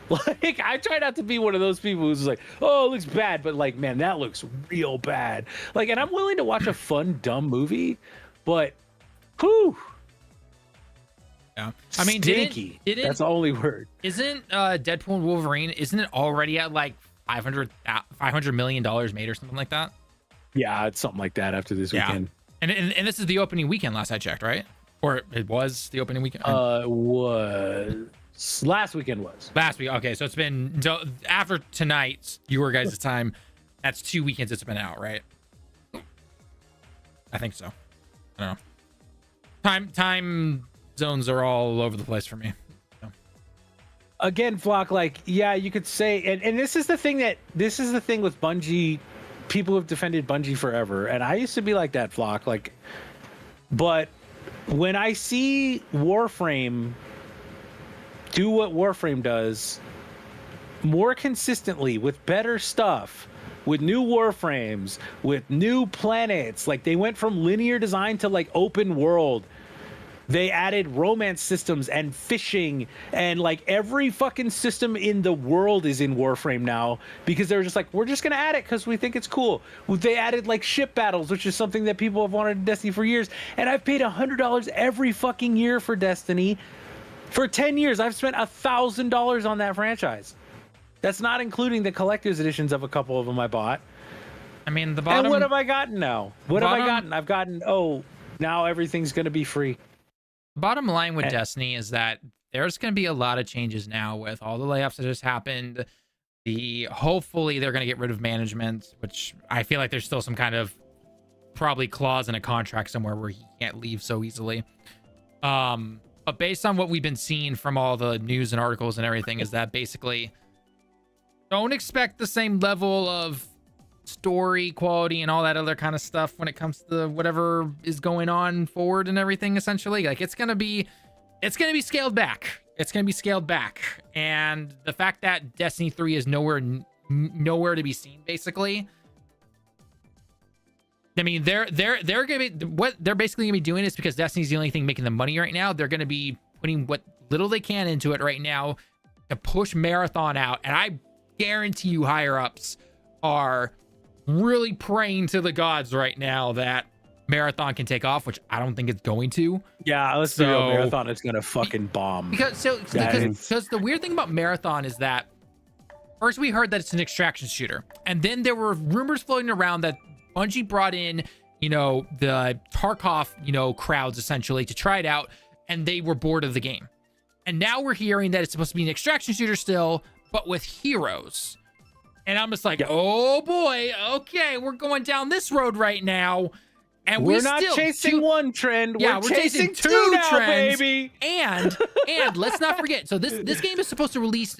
Like, I try not to be one of those people who's like, oh, it looks bad, but like, man, that looks real bad. Like, and I'm willing to watch a fun, dumb movie, but whew. Yeah. I mean, stinky. That's the only word. Isn't Deadpool and Wolverine, isn't it already at like $500 million made or something like that? Yeah, it's something like that after this weekend. And this is the opening weekend last I checked, right? Or it was the opening weekend? Last weekend was. Last week. Okay, so it's been after tonight, your guys' time. That's 2 weekends it's been out, right? I think so. I don't know. Time zones are all over the place for me. So. Again, Flock, like, yeah, you could say, and this is the thing with Bungie. People have defended Bungie forever, and I used to be like that, Flock. Like, but when I see Warframe do what Warframe does more consistently with better stuff, with new Warframes, with new planets, like they went from linear design to like open world. They added romance systems and fishing, and like every fucking system in the world is in Warframe now because they're just like, we're just gonna add it because we think it's cool. They added like ship battles, which is something that people have wanted in Destiny for years, and I've paid $100 every fucking year for Destiny. For 10 years, I've spent $1,000 on that franchise. That's not including the collector's editions of a couple of them I bought. I mean, the bottom. And what have I gotten now? What have I gotten? I've gotten, now everything's going to be free. Bottom line with Destiny is that there's going to be a lot of changes now with all the layoffs that just happened. Hopefully they're going to get rid of management, which I feel like there's still some kind of probably clause in a contract somewhere where he can't leave so easily. But based on what we've been seeing from all the news and articles and everything is that basically don't expect the same level of story quality and all that other kind of stuff when it comes to whatever is going on forward and everything. Essentially, like it's gonna be scaled back. It's gonna be scaled back, and the fact that Destiny 3 is nowhere to be seen, basically. I mean, they're gonna be, what they're basically gonna be doing is because Destiny's the only thing making the money right now. They're gonna be putting what little they can into it right now to push Marathon out, and I guarantee you higher ups are really praying to the gods right now that Marathon can take off, which I don't think it's going to. Yeah, let's be real. Marathon is gonna fucking bomb. Because the weird thing about Marathon is that first we heard that it's an extraction shooter, and then there were rumors floating around that Bungie brought in, the Tarkov, crowds essentially to try it out, and they were bored of the game. And now we're hearing that it's supposed to be an extraction shooter still, but with heroes. And I'm just like, oh boy, okay, we're going down this road right now. And we're not chasing one trend. Yeah, we're chasing two now, trends, baby. And let's not forget. So this game is supposed to release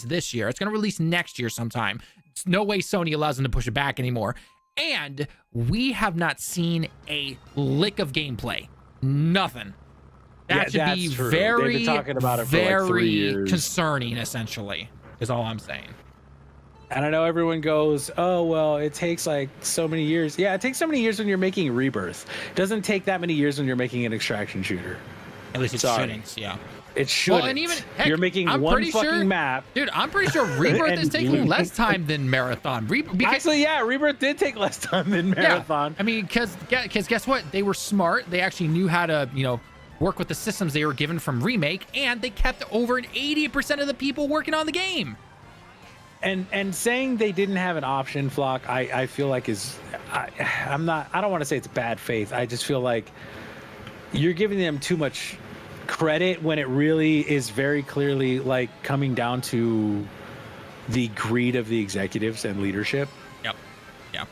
this year. It's going to release next year sometime. It's no way Sony allows them to push it back anymore. And we have not seen a lick of gameplay. Nothing. That should be true. very, They've been talking about it for like 3 years. Concerning. Essentially, is all I'm saying. And I know everyone goes, oh, well, it takes like so many years. Yeah, it takes so many years when you're making Rebirth. It doesn't take that many years when you're making an extraction shooter. At least it shouldn't, yeah. It shouldn't. Well, and even, heck, you're making one fucking map. Dude, I'm pretty sure Rebirth is taking less time than Marathon. Actually, yeah, Rebirth did take less time than Marathon. Yeah. I mean, because guess what? They were smart. They actually knew how to, work with the systems they were given from Remake, and they kept over 80% of the people working on the game. And saying they didn't have an option, Flock, I feel like I don't want to say it's bad faith. I just feel like you're giving them too much credit when it really is very clearly like coming down to the greed of the executives and leadership. Yep. Yeah.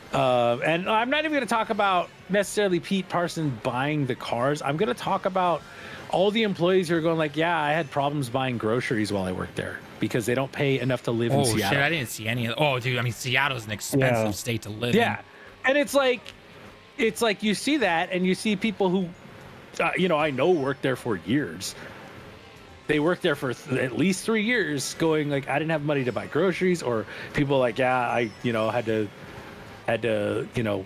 And I'm not even going to talk about necessarily Pete Parsons buying the cars. I'm going to talk about all the employees who are going like, yeah, I had problems buying groceries while I worked there because they don't pay enough to live in Seattle. Oh, shit, I didn't see any of Oh, dude, I mean, Seattle's an expensive state to live in. Yeah. And it's like you see that and you see people who, I know worked there for years. They worked there for at least 3 years going like, I didn't have money to buy groceries, or people like, yeah, I, had to,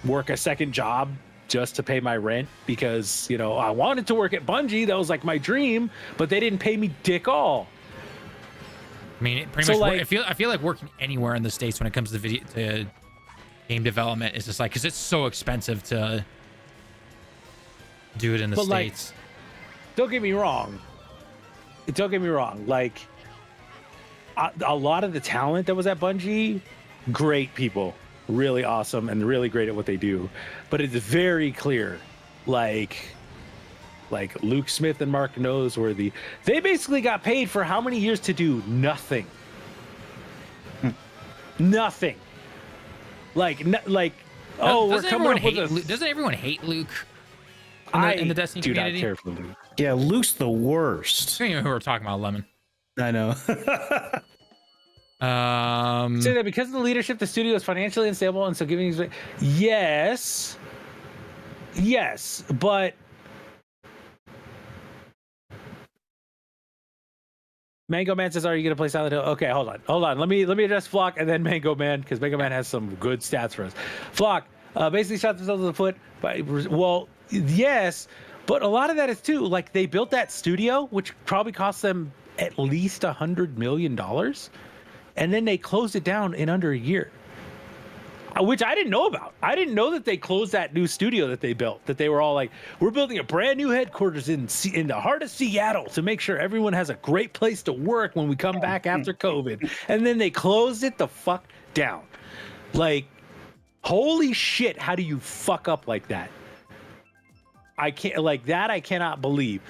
work a second job just to pay my rent because, I wanted to work at Bungie. That was like my dream, but they didn't pay me dick all. I mean, pretty much. Like, I feel like working anywhere in the States when it comes to game development is just like, because it's so expensive to do it in the States. Don't get me wrong. Like, a lot of the talent that was at Bungie, great people, really awesome and really great at what they do. But it's very clear, like Luke Smith and Mark Noseworthy, they basically got paid for how many years to do nothing. Nothing. Doesn't everyone hate Luke in the Destiny community? I do not care for Luke. Yeah, Luke's the worst. I don't even know who we're talking about, Lemon. I know. Say that because of the leadership, the studio is financially unstable, and so giving yes, but Mango Man says, "Are you gonna play Silent Hill?" Okay, hold on. Let me address Flock and then Mango Man, because Mango Man has some good stats for us. Flock basically shot themselves in the foot. Well, yes, but a lot of that is too like they built that studio, which probably cost them at least $100 million, and then they closed it down in under a year, which I didn't know about. I didn't know that they closed that new studio that they built, that they were all like, we're building a brand new headquarters in the heart of Seattle to make sure everyone has a great place to work when we come back after COVID. And then they closed it the fuck down. Like, holy shit, how do you fuck up like that? I cannot believe.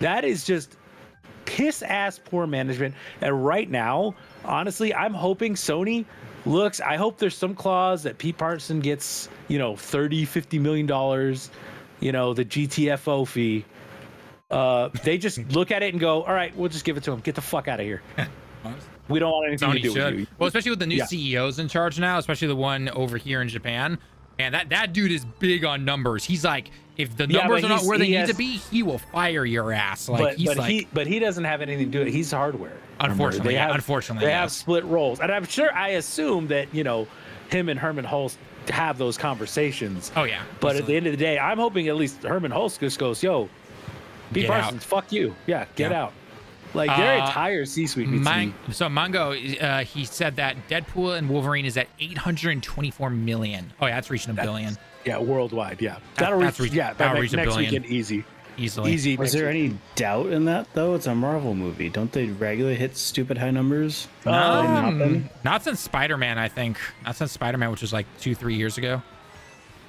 That is just piss ass poor management. And right now, honestly, I'm hoping Sony looks, I hope there's some clause that Pete Parsons gets, $30-50 million, the GTFO fee. They just look at it and go, all right, we'll just give it to him. Get the fuck out of here. We don't want anything to do with you. Well, especially with the new CEOs in charge now, especially the one over here in Japan. And that dude is big on numbers. He's like, if the numbers are not where they need to be, he will fire your ass. Like, but he doesn't have anything to do with it. He's hardware. Unfortunately, they have split roles, and I assume that him and Herman Hulst have those conversations. Oh yeah. But at the end of the day, I'm hoping at least Herman Hulst just goes, "Yo, Pete Parsons, fuck you. Yeah, get out." Like their entire C-suite needs to be. So Mango, he said that Deadpool and Wolverine is at 824 million. Oh yeah, that's reaching $1 billion. Yeah, worldwide. Yeah, That'll reach next $1 billion. weekend, easily. Easy. Was there any doubt in that though? It's a Marvel movie. Don't they regularly hit stupid high numbers? Not since Spider-Man, I think. Not since Spider-Man, which was like 2-3 years ago.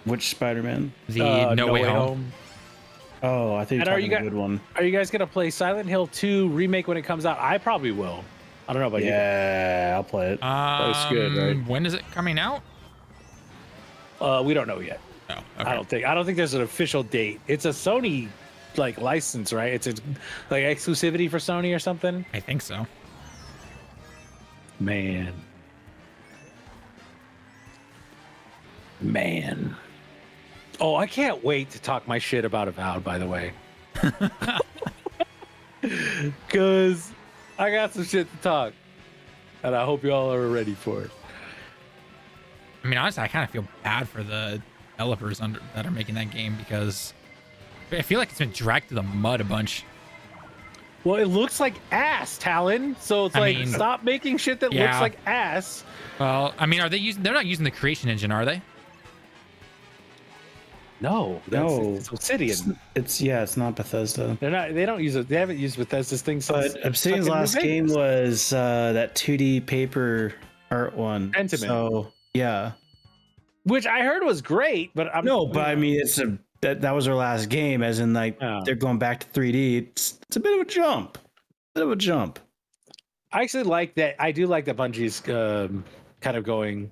Which Spider-Man? The No Way Home. Oh, I think you're talking a good one. Are you guys gonna play Silent Hill 2 remake when it comes out? I probably will. I don't know about you. Yeah, I'll play it. It's good, right? When is it coming out? We don't know yet. Oh, okay. I don't think there's an official date. It's a Sony like license, right? It's a like exclusivity for Sony or something. I think so. Man. Oh, I can't wait to talk my shit about Avowed, by the way. Because I got some shit to talk. And I hope y'all are ready for it. I mean, honestly, I kind of feel bad for the developers that are making that game because I feel like it's been dragged through the mud a bunch. Well, it looks like ass, Talon. So it's I mean, stop making shit that looks like ass. Well, I mean, they're not using the creation engine, are they? No, it's Obsidian. It's not Bethesda. They don't use it. They haven't used Bethesda's thing since. But Obsidian's last game was that 2D paper art one. Pentiment. So yeah, which I heard was great, but I mean, that was their last game, as in like they're going back to 3D. It's a bit of a jump. I actually like that. I do like that Bungie's kind of going.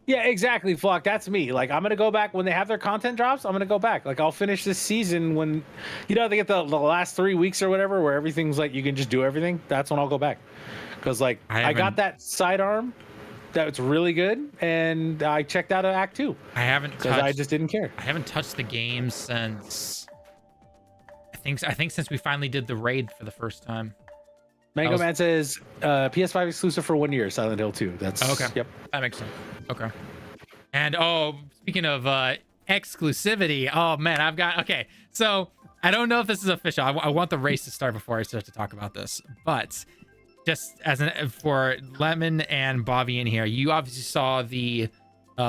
Yeah, exactly, Flock. That's me. Like, I'm gonna go back when they have their content drops. I'm gonna go back. Like, I'll finish this season when, they get the last 3 weeks or whatever, where everything's like you can just do everything. That's when I'll go back, because like I got that sidearm that's really good, and I checked out of Act 2. I just didn't care. I haven't touched the game since I think since we finally did the raid for the first time. Mango Man says PS5 exclusive for 1 year. Silent Hill 2. That's okay. Yep, that makes sense. Okay. And speaking of exclusivity, oh man, okay. So I don't know if this is official. I want the race to start before I start to talk about this, but just for Lemon and Bobby in here, you obviously saw the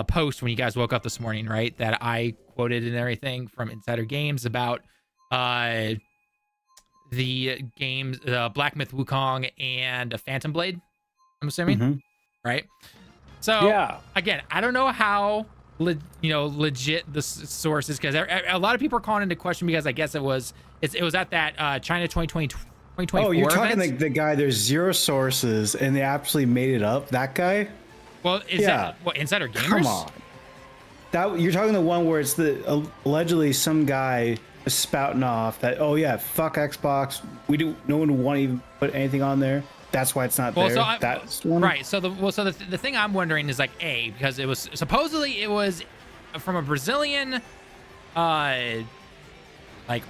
post when you guys woke up this morning, right? That I quoted and everything from Insider Games about the games, Black Myth Wukong and a Phantom Blade, I'm assuming, right? So yeah, again, I don't know how legit the source is, because a lot of people are calling into question, because I guess it was at that China 2024. Oh, you're talking event. the guy, there's zero sources and they absolutely made it up, that guy? Well, is that what, Insider Gamers? Come on. That you're talking the one where it's allegedly some guy spouting off that, oh yeah, fuck Xbox, no one would want to even put anything on there, that's why it's not there. So that's one. Right. So the thing I'm wondering is, like, because it was supposedly from a Brazilian like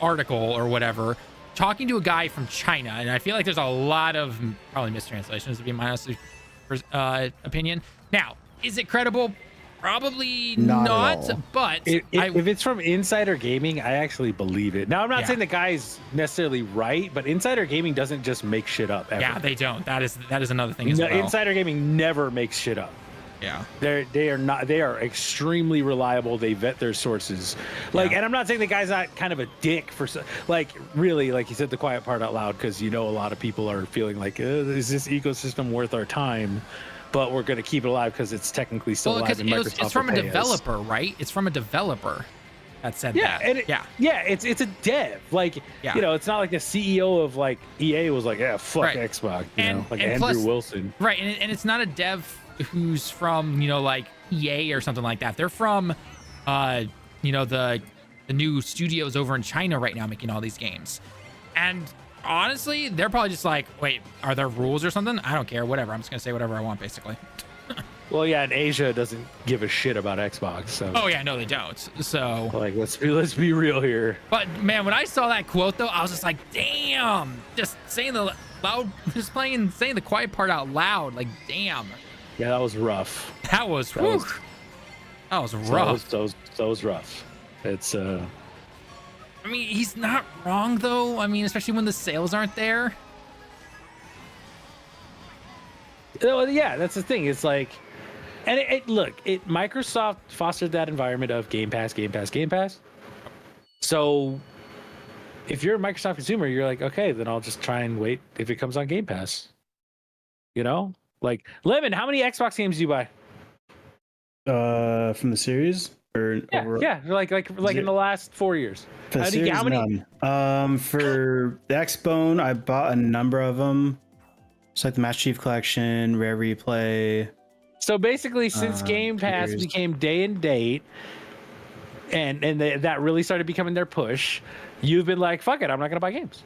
article or whatever, talking to a guy from China, and I feel like there's a lot of probably mistranslations, to be my honest opinion. Now, is it credible? Probably not, but if it's from Insider Gaming, I actually believe it. Now, I'm not saying the guy's necessarily right, but Insider Gaming doesn't just make shit up ever. Yeah, they don't. That is another thing as well. Insider Gaming never makes shit up. Yeah, they are extremely reliable. They vet their sources. And I'm not saying the guy's not kind of a dick for, like, really, like he said the quiet part out loud, because a lot of people are feeling like, is this ecosystem worth our time? But we're going to keep it alive because it's technically still alive. And it's from a developer, right? It's from a developer that said that. It's a dev. Like, it's not like the CEO of like EA was like, yeah, fuck Xbox, like Andrew Wilson. Right, and it's not a dev who's from, like EA or something like that. They're from, the new studios over in China right now making all these games. And honestly, they're probably just like, wait, are there rules or something? I don't care, whatever. I'm just gonna say whatever I want, basically. Well, yeah, and Asia doesn't give a shit about Xbox, so. Oh yeah, no, they don't. So like, let's be real here. But man, when I saw that quote though, I was just like, damn, just saying the quiet part out loud, like, damn. Yeah, that was rough. That was rough. That was rough. It's I mean, he's not wrong though. I mean, especially when the sales aren't there. Yeah, that's the thing. It's like, And Microsoft fostered that environment of Game Pass, Game Pass, Game Pass. So if you're a Microsoft consumer, you're like, okay, then I'll just try and wait if it comes on Game Pass. You know, like Lemon, how many Xbox games do you buy? From the series or yeah, like in the last 4 years. How many? For the Xbone, I bought a number of them. It's like the Master Chief Collection, Rare Replay. So basically, since Game Pass became day and date, and that really started becoming their push, you've been like, fuck it, I'm not gonna buy games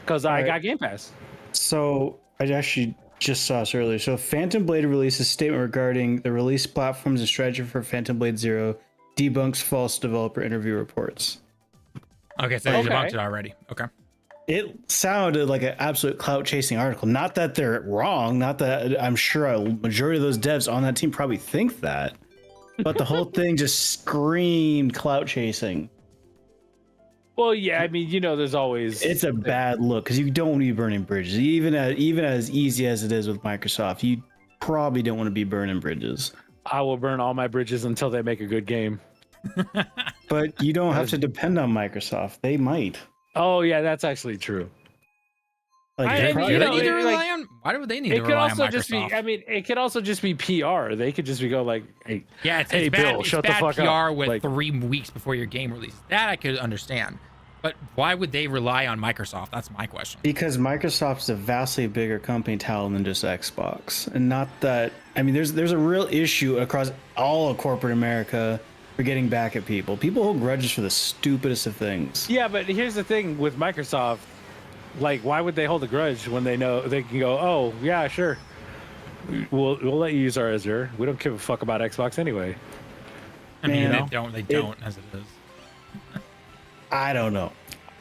because I got Game Pass. So I actually just saw this earlier. So Phantom Blade released a statement regarding the release platforms and strategy for Phantom Blade Zero, debunks false developer interview reports. Okay, so they debunked it already. Okay. It sounded like an absolute clout chasing article. Not that they're wrong. Not that I'm sure a majority of those devs on that team probably think that, but the whole thing just screamed clout chasing. Well, yeah, I mean, there's always... It's a bad look because you don't want to be burning bridges. Even as easy as it is with Microsoft, you probably don't want to be burning bridges. I will burn all my bridges until they make a good game. But you don't have to depend on Microsoft. They might. Oh, yeah, that's actually true. Like, why would they need to rely on Microsoft? It could also just be PR. They could just be like, hey, it's Bill, bad, shut the fuck PR up. with 3 weeks before your game releases. That I could understand. But why would they rely on Microsoft? That's my question. Because Microsoft's a vastly bigger company talent than just Xbox. And not that, I mean, there's a real issue across all of corporate America for getting back at people. People hold grudges for the stupidest of things. Yeah, but here's the thing with Microsoft. Like, why would they hold a grudge when they know they can go, oh, yeah, sure. We'll let you use our Azure. We don't give a fuck about Xbox anyway. I mean, they don't as it is. I don't know.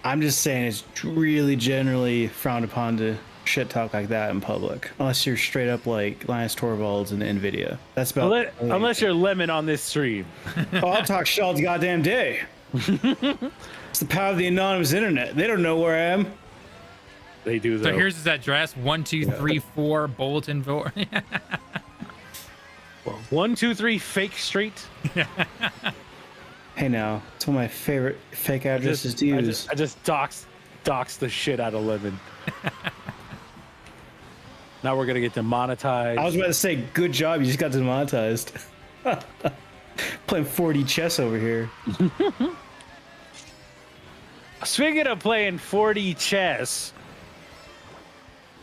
I'm just saying it's really generally frowned upon to shit talk like that in public. Unless you're straight up like Linus Torvalds and NVIDIA. That's about unless you're Lemon on this stream. Oh, I'll talk shit all the goddamn day. It's the power of the anonymous internet. They don't know where I am. They do, though. So here's his address: 1234 Bulletin Board. 123 Fake Street. Hey, now it's one of my favorite fake addresses to use. I just dox the shit out of Lemon. Now we're gonna get demonetized. I was about to say, good job, you just got demonetized. Playing 4D chess over here. Speaking of playing 4D chess,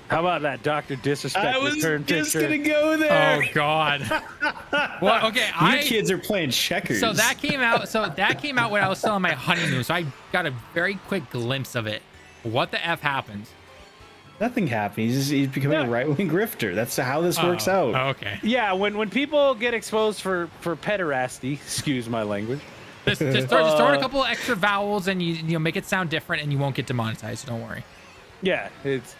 how about that Dr. Disrespect return picture? I was just gonna go there. Oh God. Well, okay. You kids are playing checkers. So that came out when I was still on my honeymoon. So I got a very quick glimpse of it. What the F happened? Nothing happened. He's becoming a right-wing grifter. That's how this works out. Okay. Yeah, when people get exposed for pederasty, excuse my language. Just throw in a couple of extra vowels and you make it sound different and you won't get demonetized. So don't worry. Yeah, it's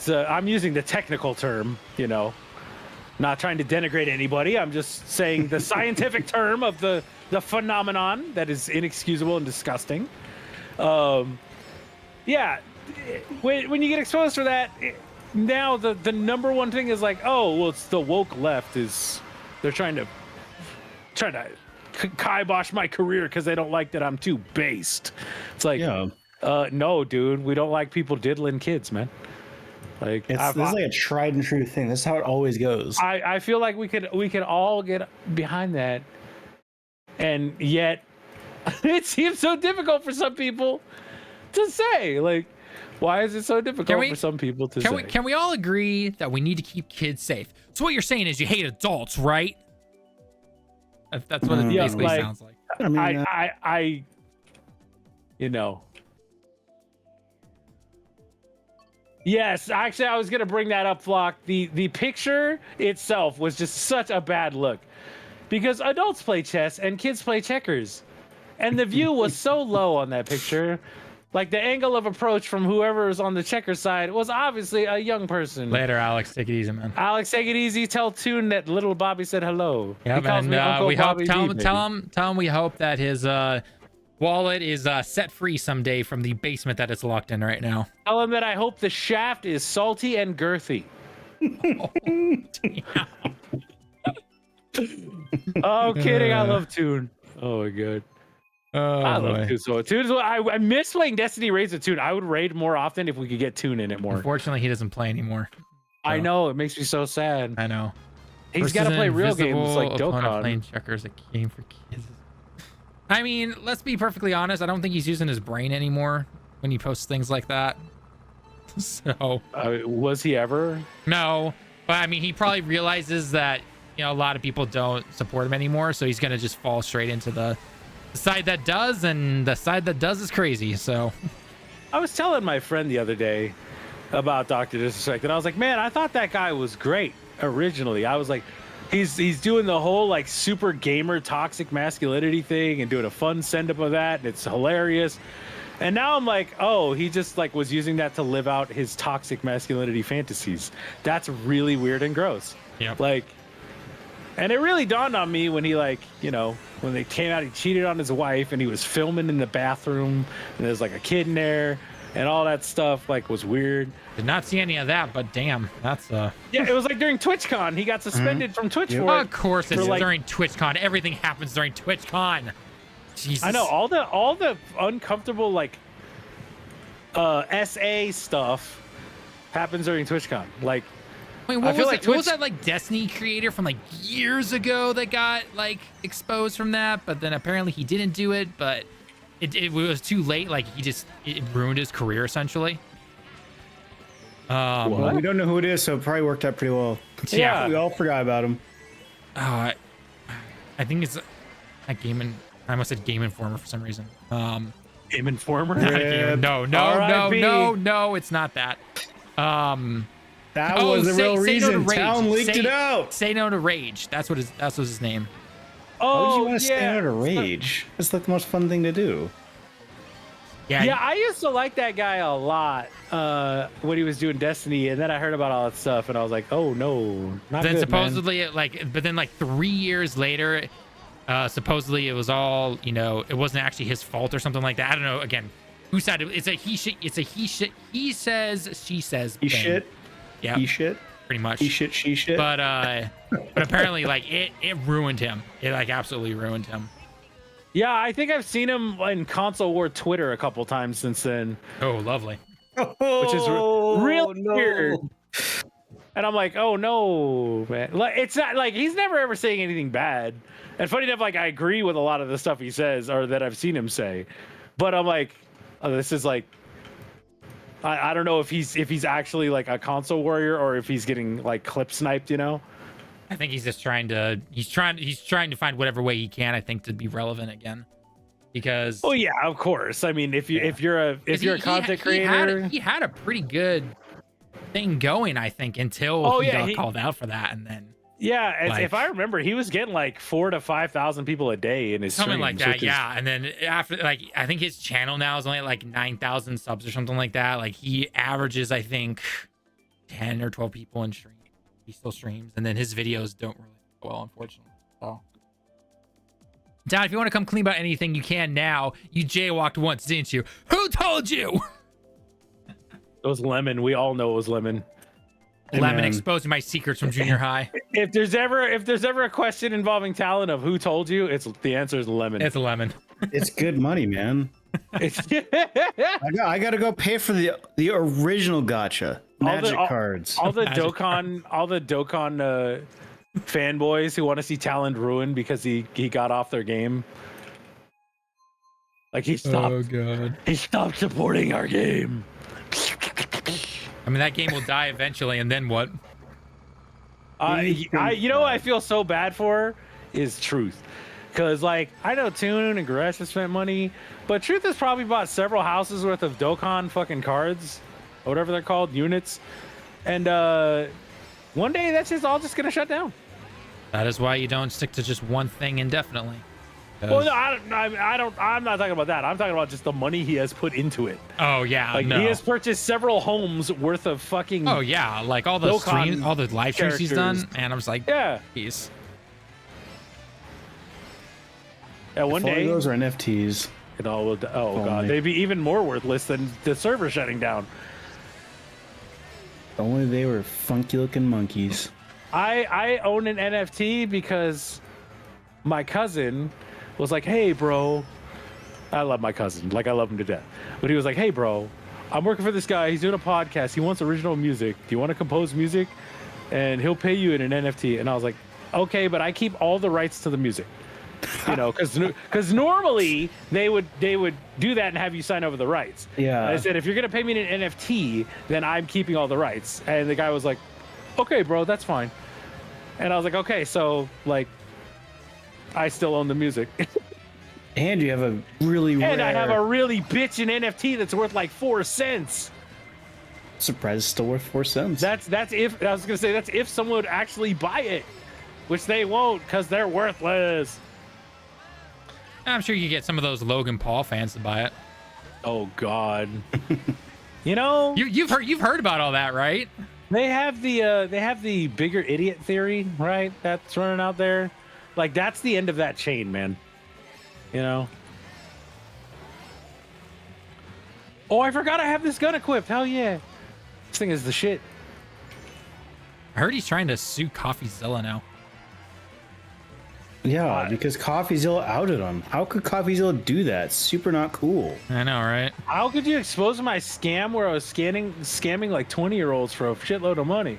I'm using the technical term, not trying to denigrate anybody. I'm just saying the scientific term of the phenomenon that is inexcusable and disgusting. Yeah, when you get exposed for that, now the number one thing is like, oh, well, it's the woke left they're trying to kibosh my career because they don't like that I'm too based. It's like, no, dude, we don't like people diddling kids, man. Like, this is like a tried and true thing. This is how it always goes. I feel like we could all get behind that, and yet it seems so difficult for some people to say. Like, why is it so difficult for some people to say? Can we all agree that we need to keep kids safe? So what you're saying is you hate adults, right? That's what it basically sounds like. I mean, I Yes, actually, I was gonna bring that up, Flock. The picture itself was just such a bad look, because adults play chess and kids play checkers, and the view was so low on that picture. Like, the angle of approach from whoever was on the checker side was obviously a young person. Later, Alex. Take it easy, man. Alex, take it easy. Tell Toon that little Bobby said hello. Yeah, man. We hope. Tell him we hope that his wallet is set free someday from the basement that it's locked in right now. Tell him that I hope the shaft is salty and girthy. Oh, damn. Oh, kidding. I love Toon. Oh my god. I love Toon. So Toon is what I miss playing Destiny raids with Toon. I would raid more often if we could get Toon in it more. Unfortunately, he doesn't play anymore. So. I know, it makes me so sad. I know. He's got to play real games like Dokkan. Playing checkers, a game for kids. I mean, let's be perfectly honest. I don't think he's using his brain anymore when he posts things like that. So was he ever? No, but I mean, he probably realizes that a lot of people don't support him anymore, so he's gonna just fall straight into the side that does, and the side that does is crazy. So I was telling my friend the other day about Dr. Disrespect, and I was like, man, I thought that guy was great originally. I was like, he's doing the whole like super gamer toxic masculinity thing and doing a fun send up of that, and it's hilarious. And now I'm like, oh, he just like was using that to live out his toxic masculinity fantasies. That's really weird and gross. Yeah. Like, and it really dawned on me when he like, when they came out, he cheated on his wife and he was filming in the bathroom and there's like a kid in there and all that stuff like was weird. Did not see any of that, but damn, that's Yeah, it was like during TwitchCon. He got suspended from Twitch for it. Of course it's during TwitchCon. Everything happens during TwitchCon. Jesus. I know all the uncomfortable like SA stuff happens during TwitchCon. Like, wait, what was that like Destiny creator from like years ago that got like exposed from that? But then apparently he didn't do it, but it was too late. Like it ruined his career essentially. Well, we don't know who it is, so it probably worked out pretty well. Yeah, we all forgot about him. I think it's a Game I almost said Game Informer for some reason. Game Informer? No, it's not that. That was the real reason. Town leaked it out. Say no to Rage. That was his name. Why would you want to say no to Rage? It's like the most fun thing to do. Yeah, I used to like that guy a lot when he was doing Destiny, and then I heard about all that stuff, and I was like, oh no, not then good, supposedly, but then 3 years later, supposedly it was all, it wasn't actually his fault or something like that. I don't know. Again, who said it? It's a he says, she says. He shit. Yeah. He shit. Pretty much. He shit, she shit. But apparently, it ruined him. It absolutely ruined him. Yeah, I think I've seen him in Console War Twitter a couple times since then. Oh, lovely. Which is real weird. And I'm like, oh no, man. Like, it's not like he's never ever saying anything bad. And funny enough, like I agree with a lot of the stuff he says or that I've seen him say. But I'm like, oh, this is like, I don't know if he's actually like a console warrior or if he's getting like clip sniped, I think he's just trying to find whatever way he can, I think, to be relevant again. Because oh yeah, of course. I mean, if you're a content creator, he had a pretty good thing going, I think, until he got called out for that, and then if I remember, he was getting like 4,000 to 5,000 people a day in his something streams, like that. Yeah, and then after, like, I think his channel now is only like 9,000 subs or something like that. Like he averages, I think, 10 or 12 people in stream. He still streams, and then his videos don't really go well, unfortunately. So, Dad, if you want to come clean about anything, you can now. You jaywalked once, didn't you? Who told you? It was Lemon. We all know it was Lemon. Lemon exposing my secrets from junior high. If there's ever a question involving talent of who told you, the answer is Lemon. It's a Lemon. It's good money, man. I gotta go pay for the original gacha magic cards. All the Dokkan fanboys who want to see Talon ruin because he got off their game. Like he stopped. Oh god. He stopped supporting our game. I mean, that game will die eventually, and then what? What I feel so bad for is Truth. Because, like, I know Toon and Gresh have spent money, but Truth has probably bought several houses worth of Dokkan fucking cards, or whatever they're called, units. And one day that's all just going to shut down. That is why you don't stick to just one thing indefinitely. Well, no, I'm not talking about that. I'm talking about just the money he has put into it. Oh yeah, like he has purchased several homes worth of fucking. Oh yeah, like all the streams, all the live streams he's done, and I was like, yeah, jeez. Yeah, one day those are NFTs. It all will. Oh god, they'd be even more worthless than the server shutting down. Only they were funky looking monkeys. I own an NFT because my cousin was like, "Hey, bro," I love my cousin, like I love him to death. But he was like, "Hey, bro, I'm working for this guy. He's doing a podcast. He wants original music. Do you want to compose music? And he'll pay you in an NFT." And I was like, "Okay, but I keep all the rights to the music." You know, because normally they would do that and have you sign over the rights. Yeah. I said, if you're gonna pay me in an NFT, then I'm keeping all the rights. And the guy was like, "Okay, bro, that's fine." And I was like, "Okay, so like, I still own the music." And you have a really And rare... I have a really bitchin' NFT that's worth like 4 cents. Surprise, it's still worth 4 cents. That's if I was gonna say that's if someone would actually buy it, which they won't because they're worthless. I'm sure you get some of those Logan Paul fans to buy it. Oh God. You know, You've heard about all that, right? they have the bigger idiot theory, right? That's running out there. Like that's the end of that chain, man. You know. Oh, I forgot I have this gun equipped. Hell yeah. This thing is the shit. I heard he's trying to sue CoffeeZilla now. Yeah, because CoffeeZilla outed him. How could CoffeeZilla do that? Super not cool. I know, right? How could you expose my scam where I was scamming like 20-year-olds for a shitload of money?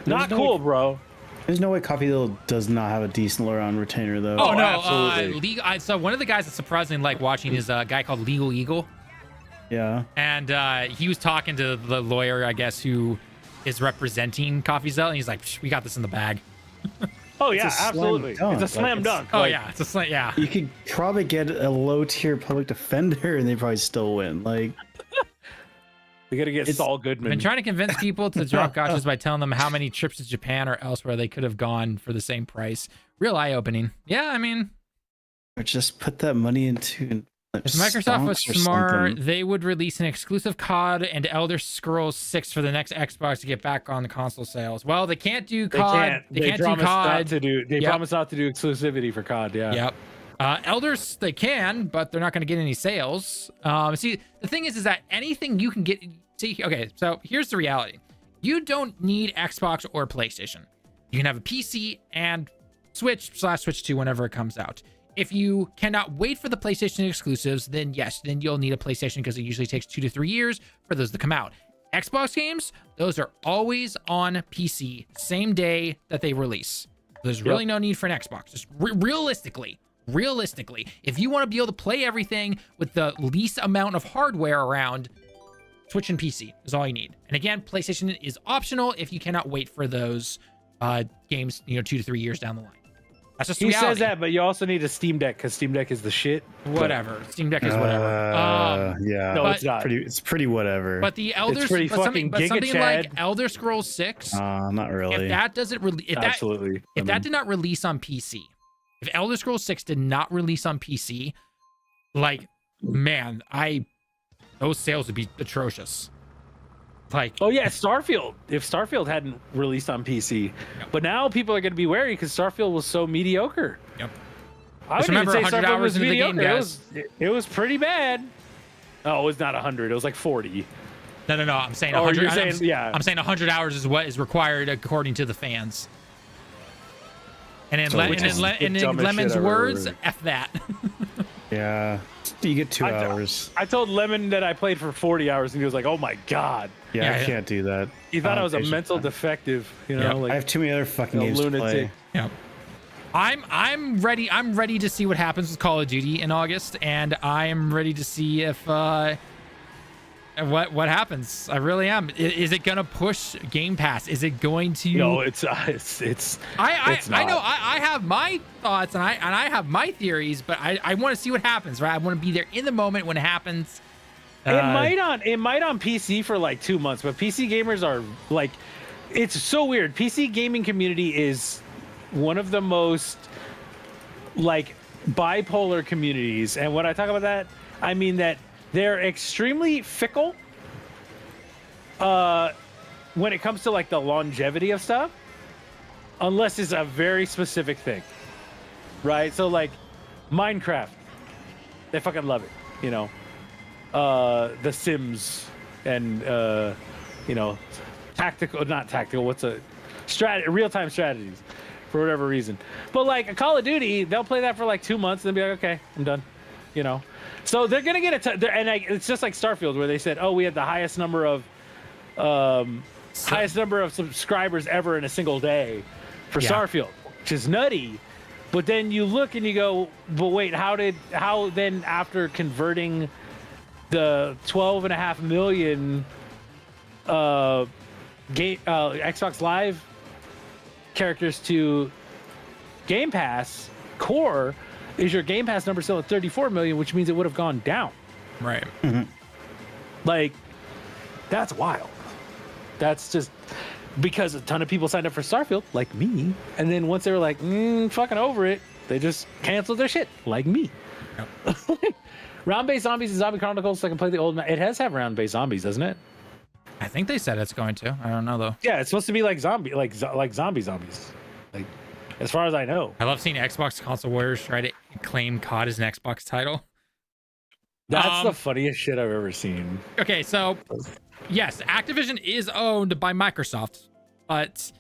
Not cool, bro. There's no way CoffeeZilla does not have a decent lure on retainer, though. Oh, no. absolutely. So one of the guys that surprisingly like watching is a guy called Legal Eagle. Yeah. And he was talking to the lawyer, I guess, who is representing CoffeeZilla. And he's like, "We got this in the bag." Oh, yeah, a slam absolutely. dunk. It's a slam dunk. Oh, Like, yeah. It's a slam. Yeah. You could probably get a low-tier public defender, and they probably still win. Like, We got to get Saul Goodman. Been trying to convince people to drop gotchas by telling them how many trips to Japan or elsewhere they could have gone for the same price. Real eye-opening. Yeah, I mean, or just put that money into... Like, if Microsoft was stonks or smart, something. they would release an exclusive COD and Elder Scrolls 6 for the next Xbox to get back on the console sales. Well, they can't do COD. They can't do promised COD. not to do. They Yep. promised not to do exclusivity for COD. Yeah. Yep. Elders, they can, but they're not going to get any sales. See, the thing is that anything you can get... See, okay, so here's the reality. You don't need Xbox or PlayStation. You can have a PC and Switch/Switch 2 whenever it comes out. If you cannot wait for the PlayStation exclusives, then yes, then you'll need a PlayStation because it usually takes 2 to 3 years for those to come out. Xbox games, those are always on PC, same day that they release. There's really no need for an Xbox. Just realistically, if you want to be able to play everything with the least amount of hardware around, Switch and PC is all you need. And again, PlayStation is optional if you cannot wait for those games, 2 to 3 years down the line. That's just He reality. says that, but you also need a Steam Deck because Steam Deck is the shit. Whatever. Steam Deck is whatever. Yeah. No, but- it's not. It's pretty whatever. But the Elder, pretty fucking something Giga like Chad. Elder Scrolls 6, not really. if that doesn't release, Absolutely. if that did not release on PC, if Elder Scrolls 6 did not release on PC, like, man, those sales would be atrocious. Like, Oh yeah, Starfield. If Starfield hadn't released on PC, but now people are going to be wary because Starfield was so mediocre. Yep. I Just would even remember say 100 Starfield hours was into the game, mediocre. guys. It was pretty bad. Oh, it was not 100. It was like 40. no. I'm saying Oh, 100. you're saying, yeah. I'm saying 100 hours is what is required according to the fans. And in, Which is the in dumbest Lemon's shit I've ever words, heard. F that. Yeah. You get 2 hours. I told Lemon that I played for 40 hours, and he was like, "Oh my god." Yeah, Yeah. I can't do that. He thought I was a Patient mental time. defective. You know, Yep. like I have too many other fucking a games to lunatic. play. Yep. I'm ready. I'm ready to see what happens with Call of Duty in August, and I'm ready to see if what happens. I really am. Is it gonna push Game Pass? Is it going to? No, it's I not. know. I have my thoughts and I have my theories, but I want to see what happens. Right. I want to be there in the moment when it happens. It might on PC for like 2 months, but PC gamers are like, it's so weird. PC gaming community is one of the most like bipolar communities, and when I talk about that, I mean that they're extremely fickle when it comes to like the longevity of stuff, unless it's a very specific thing, right? So like Minecraft, they fucking love it, The Sims and not tactical. What's real-time strategies for whatever reason. But like a Call of Duty, they'll play that for like 2 months and then be like, okay, I'm done. You know, so they're gonna get it's just like Starfield, where they said, oh, we had the highest number of subscribers ever in a single day for Starfield, which is nutty. But then you look and you go, but wait, how then after converting the 12.5 million Xbox Live characters to Game Pass core, is your Game Pass number still at 34 million, which means it would have gone down. Right. Mm-hmm. Like, that's wild. That's just because a ton of people signed up for Starfield, like me, and then once they were like, fucking over it, they just canceled their shit, like me. Yep. Round-based zombies and Zombie Chronicles, so I can play the old. It has have round-based zombies, doesn't it? I think they said it's going to. I don't know though. Yeah, it's supposed to be like zombie, like zombies. Like, as far as I know. I love seeing Xbox console warriors try to claim COD as an Xbox title. That's the funniest shit I've ever seen. Okay, so yes, Activision is owned by Microsoft, but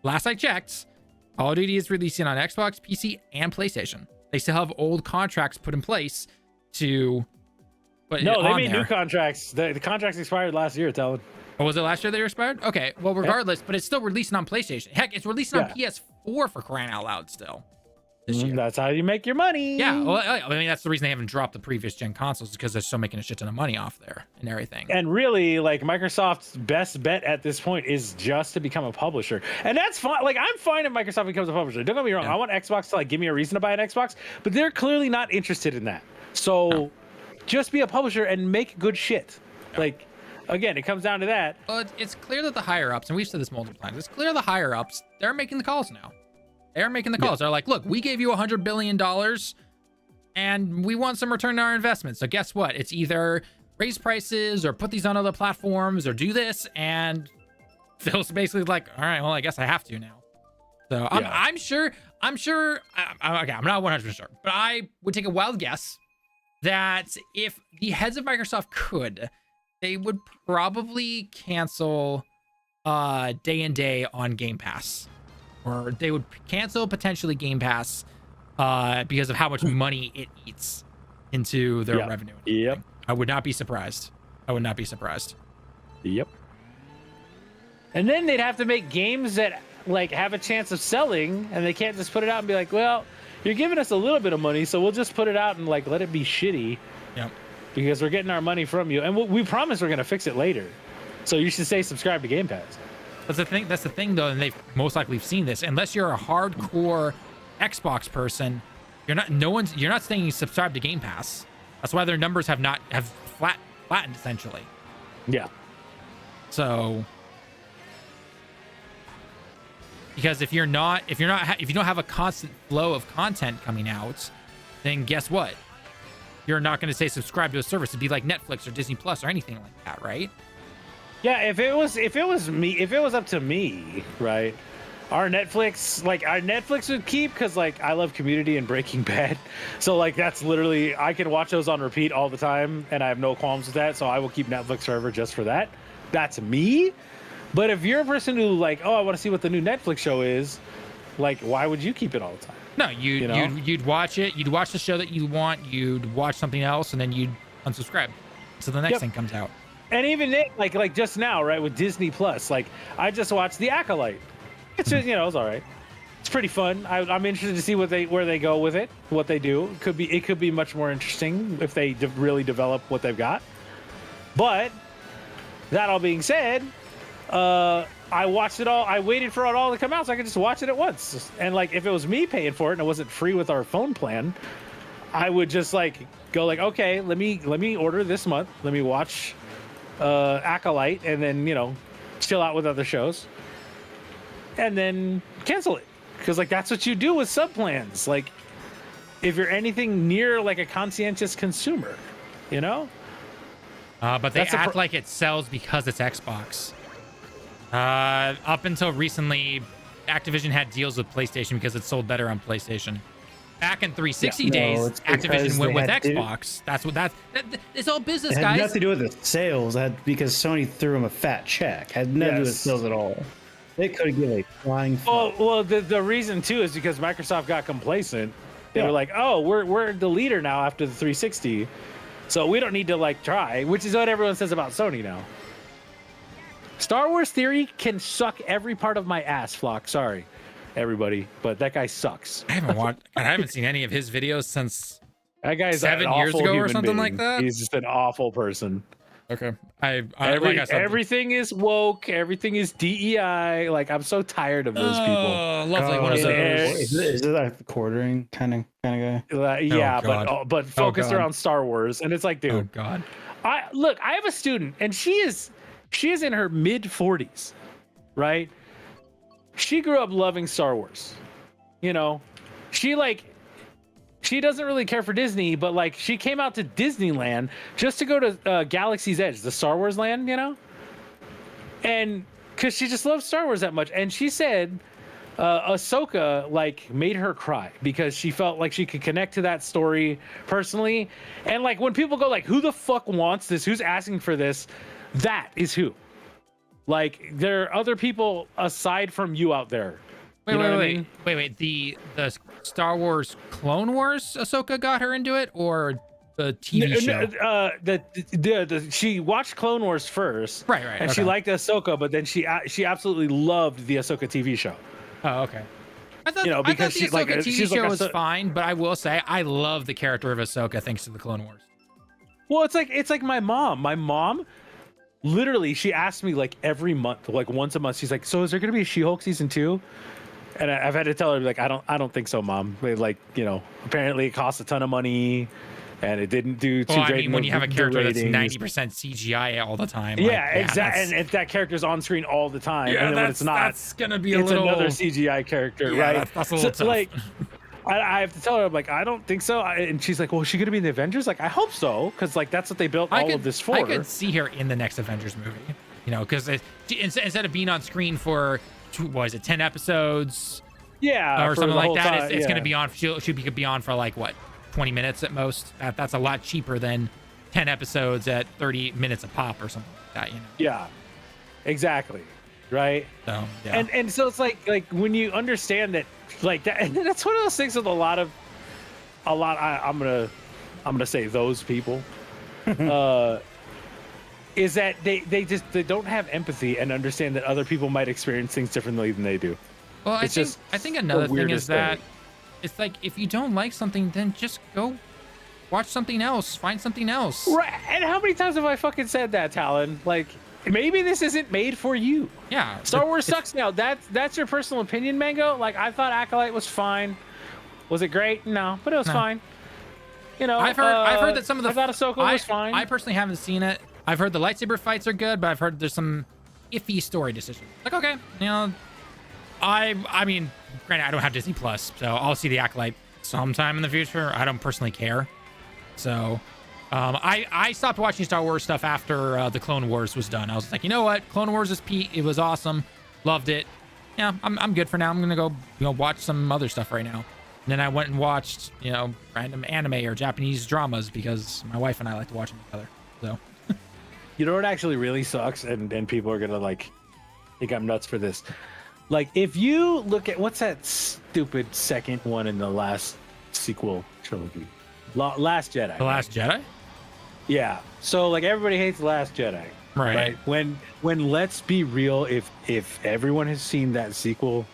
last I checked, Call of Duty is releasing on Xbox, PC, and PlayStation. They still have old contracts put in place to put No, it they on made there. new contracts. The contracts expired last year, Talon. Oh, was it last year they expired? Okay, well, regardless, but it's still releasing on PlayStation. Heck, it's releasing on PS4 for crying out loud still. This year. That's how you make your money. Yeah, well, I mean, that's the reason they haven't dropped the previous gen consoles, because they're still making a shit ton of money off there and everything. And really, like, Microsoft's best bet at this point is just to become a publisher. And that's fine. Like, I'm fine if Microsoft becomes a publisher. Don't get me wrong. I want Xbox to, like, give me a reason to buy an Xbox, but they're clearly not interested in that. So just be a publisher and make good shit. Like, again, it comes down to that. Well, it's clear that the higher-ups, and we've said this multiple times, it's clear the higher-ups, they're making the calls now. They're making the calls. They're like, look, we gave you $100 billion and we want some return on our investment. So guess what? It's either raise prices or put these on other platforms or do this. And Phil's basically like, all right, well, I guess I have to now. So I'm sure, okay, I'm not 100% sure, but I would take a wild guess that if the heads of Microsoft could, they would probably cancel day and day on Game Pass. Or they would cancel potentially Game Pass because of how much money it eats into their revenue. Yep. I would not be surprised. Yep. And then they'd have to make games that like have a chance of selling, and they can't just put it out and be like, well, you're giving us a little bit of money, so we'll just put it out and like let it be shitty. Yep. Because we're getting our money from you, and we promise we're going to fix it later. So you should say subscribe to Game Pass. That's the thing though, and they've most likely seen this. Unless you're a hardcore Xbox person, you're not saying subscribe to Game Pass. That's why their numbers have flattened essentially. Yeah. So because if you don't have a constant flow of content coming out, then guess what? You're not going to say subscribe to a service. It'd be like Netflix or Disney Plus or anything like that, right? Yeah, if it was up to me, right? Our Netflix would keep, because like I love Community and Breaking Bad, so like that's literally, I can watch those on repeat all the time, and I have no qualms with that. So I will keep Netflix forever just for that. That's me. But if you're a person who like, oh, I want to see what the new Netflix show is, like, why would you keep it all the time? No, you'd watch it. You'd watch the show that you want. You'd watch something else, and then you'd unsubscribe. So the next thing comes out. And even then, like just now, right, with Disney Plus, like I just watched The Acolyte. It's just, it's all right. It's pretty fun. I'm interested to see where they go with it, what they do. It could be much more interesting if they really develop what they've got. But that all being said, I watched it all. I waited for it all to come out so I could just watch it at once. And like, if it was me paying for it and it wasn't free with our phone plan, I would just like go like, okay, let me order this month. Let me watch Acolyte, and then chill out with other shows, and then cancel it, because like that's what you do with sub plans. Like if you're anything near like a conscientious consumer, but they act like it sells because it's Xbox. Up until recently, Activision had deals with PlayStation because it sold better on PlayStation. Back in 360 days, Activision went with Xbox. It's all business, guys. It had nothing to do with the sales. Because Sony threw them a fat check. Had nothing to do with sales at all. They could give a flying fuck. Well, the reason too is because Microsoft got complacent. They were like, "Oh, we're the leader now after the 360, so we don't need to like try," which is what everyone says about Sony now. Star Wars Theory can suck every part of my ass, Flock. Sorry, everybody, but that guy sucks. I haven't seen any of his videos since That guy's 7 years ago or something like that. He's just an awful person. Okay. Everything is woke. Everything is DEI. Like, I'm so tired of those people. Lovely. One of those. Is it like the quartering kind of guy? Yeah, God. but focused around Star Wars, and it's like, dude. Oh God. I have a student, and she is in her mid 40s, right? She grew up loving Star Wars. You know, she doesn't really care for Disney, but like she came out to Disneyland just to go to Galaxy's Edge, the Star Wars land, you know? And because she just loves Star Wars that much. And she said Ahsoka like made her cry because she felt like she could connect to that story personally. And like when people go like, who the fuck wants this? Who's asking for this? That is who. Like there are other people aside from you out there. Wait. The Star Wars Clone Wars Ahsoka got her into it, or the TV show? She watched Clone Wars first, right, and she liked Ahsoka, but then she absolutely loved the Ahsoka TV show. Oh, okay. I thought, because the Ahsoka TV show was fine, but I will say I love the character of Ahsoka thanks to the Clone Wars. Well, it's like my mom. My mom, literally, she asked me like every month, like once a month. She's like, "So is there going to be a She-Hulk season 2?" And I've had to tell her like, I don't think so, Mom. Like, you know, apparently it costs a ton of money, and it didn't do too great. I mean, when you have a character that's 90% CGI all the time. Yeah, exactly. And if that character's on screen all the time, yeah, and then when it's not, that's gonna be it's another CGI character, right? That's a little tough. Like, I have to tell her, I'm like, I don't think so. And she's like, well, is she gonna be in the Avengers? Like, I hope so, because like that's what they built all of this for. I could see her in the next Avengers movie, you know, because instead of being on screen for 10 episodes. Yeah, or something like that. It's yeah. going to be on. She could be on for like what, 20 minutes at most. That's a lot cheaper than 10 episodes at 30 minutes a pop or something like that. You know. Yeah, exactly. Right. So yeah. And so it's like when you understand that, like that, and that's one of those things with I'm gonna say those people. Is that they don't have empathy and understand that other people might experience things differently than they do. Well, I think another thing is that it's like if you don't like something, then just go watch something else, find something else. Right. And how many times have I fucking said that, Talon? Like maybe this isn't made for you. Yeah. Star Wars sucks now. That's your personal opinion, Mango. Like I thought Acolyte was fine. Was it great? No, but it was fine. You know, I've heard that some of the I thought Ahsoka was fine. I personally haven't seen it. I've heard the lightsaber fights are good, but I've heard there's some iffy story decisions. Like, okay, you know, I mean, granted, I don't have Disney Plus, so I'll see the Acolyte sometime in the future. I don't personally care. So, I stopped watching Star Wars stuff after the Clone Wars was done. I was like, you know what, Clone Wars is peak. It was awesome, loved it. Yeah, I'm good for now. I'm gonna go, watch some other stuff right now. And then I went and watched, random anime or Japanese dramas because my wife and I like to watch them together. So. You know what actually really sucks, and people are gonna like think I'm nuts for this. Like, if you look at what's that stupid second one in the last sequel trilogy, Last Jedi. The Last Jedi? Yeah. So like everybody hates The Last Jedi, right? When let's be real, if everyone has seen that sequel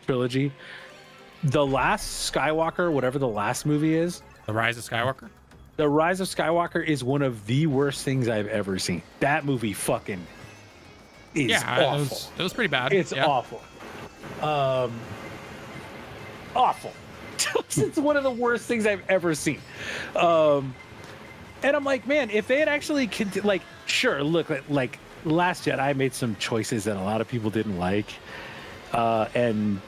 trilogy, The Last Skywalker, whatever the last movie is, The Rise of Skywalker. The Rise of Skywalker is one of the worst things I've ever seen. That movie fucking is awful. It was pretty bad. It's awful. Awful. It's one of the worst things I've ever seen. And I'm like, man, if they had actually sure, look, like Last Jedi made some choices that a lot of people didn't like. And,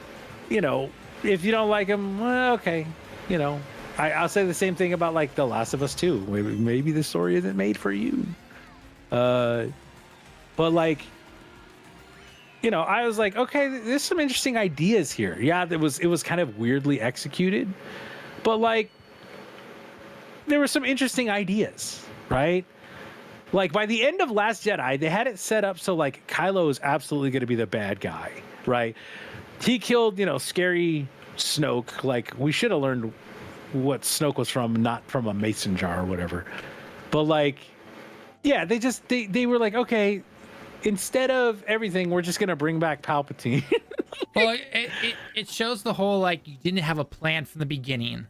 if you don't like them, well, okay, I'll say the same thing about like The Last of Us 2. Maybe the story isn't made for you. But like, I was like, okay, there's some interesting ideas here. Yeah, it was kind of weirdly executed, but like, there were some interesting ideas, right? Like by the end of Last Jedi, they had it set up so like Kylo is absolutely going to be the bad guy, right? He killed, scary Snoke. Like we should have learned what Snoke was from, not from a mason jar or whatever. But like, yeah, they were like, okay, instead of everything, we're just going to bring back Palpatine. Well, it shows the whole like you didn't have a plan from the beginning,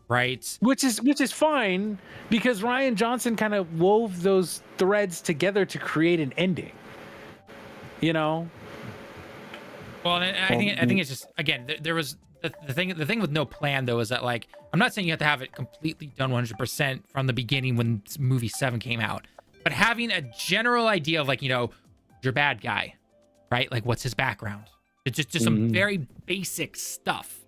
right? Which is fine because Rian Johnson kind of wove those threads together to create an ending. Well, and I think it's just again there was the thing with no plan though is that like I'm not saying you have to have it completely done 100% from the beginning when movie 7 came out, but having a general idea of like your bad guy, right? Like what's his background? It's just some very basic stuff,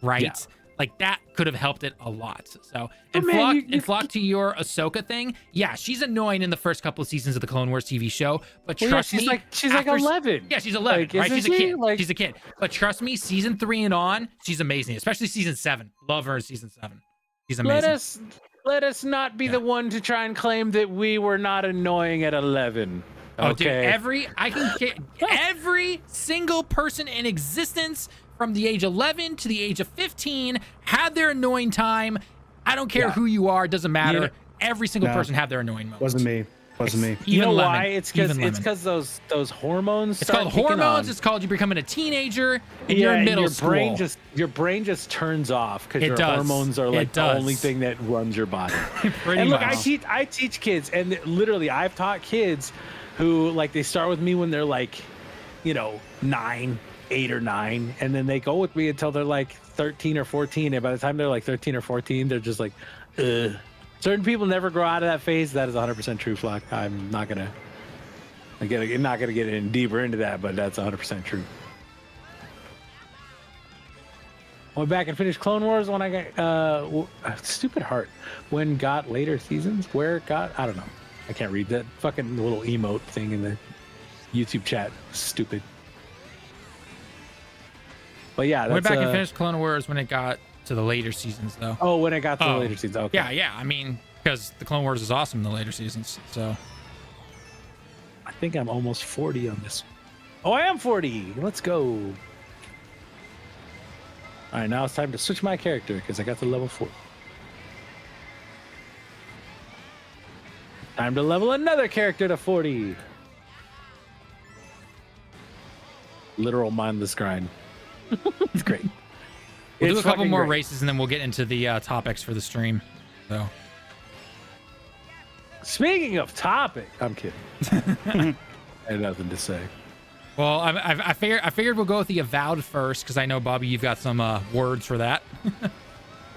right? Yeah. Like that could have helped it a lot. So, and flock to your Ahsoka thing. Yeah, she's annoying in the first couple of seasons of the Clone Wars TV show, but trust me, she's like 11. Yeah, she's 11, right? She's a kid. She's a kid. But trust me, season 3 and on, she's amazing. Especially season 7. Love her in season 7. She's amazing. Let us not be the one to try and claim that we were not annoying at 11. Oh, dude, every single person in existence from the age 11 to the age of 15 had their annoying time. I don't care who you are, it doesn't matter. Every single person had their annoying moment. Wasn't me. You know why? It's because those hormones. It's called hormones. It's called you becoming a teenager and you're in middle school. Your brain just turns off because your hormones are like the only thing that runs your body. And look, I teach kids, and literally I've taught kids who like they start with me when they're like, 8 or 9, and then they go with me until they're like 13 or 14, and by the time they're like 13 or 14, they're just like, ugh. Certain people never grow out of that phase. That is 100% true, Flock. I'm not gonna get in deeper into that, but that's 100% true. I went back and finished Clone Wars when I got stupid heart. When got later seasons, where it got, I don't know. I can't read that fucking little emote thing in the YouTube chat. Stupid. But yeah, went back and finished Clone Wars when it got to the later seasons, though. Oh, when it got to the later seasons. Okay. Yeah. I mean, because the Clone Wars is awesome in the later seasons. So I think I'm almost 40 on this. Oh, I am 40. Let's go. All right, now it's time to switch my character because I got to level 4. Time to level another character to 40. Literal mindless grind. It's great. We'll do a couple more races and then we'll get into the topics for the stream. So, speaking of topic, I'm kidding. I had nothing to say. Well, I figured we'll go with the Avowed first because I know, Bobby, you've got some words for that.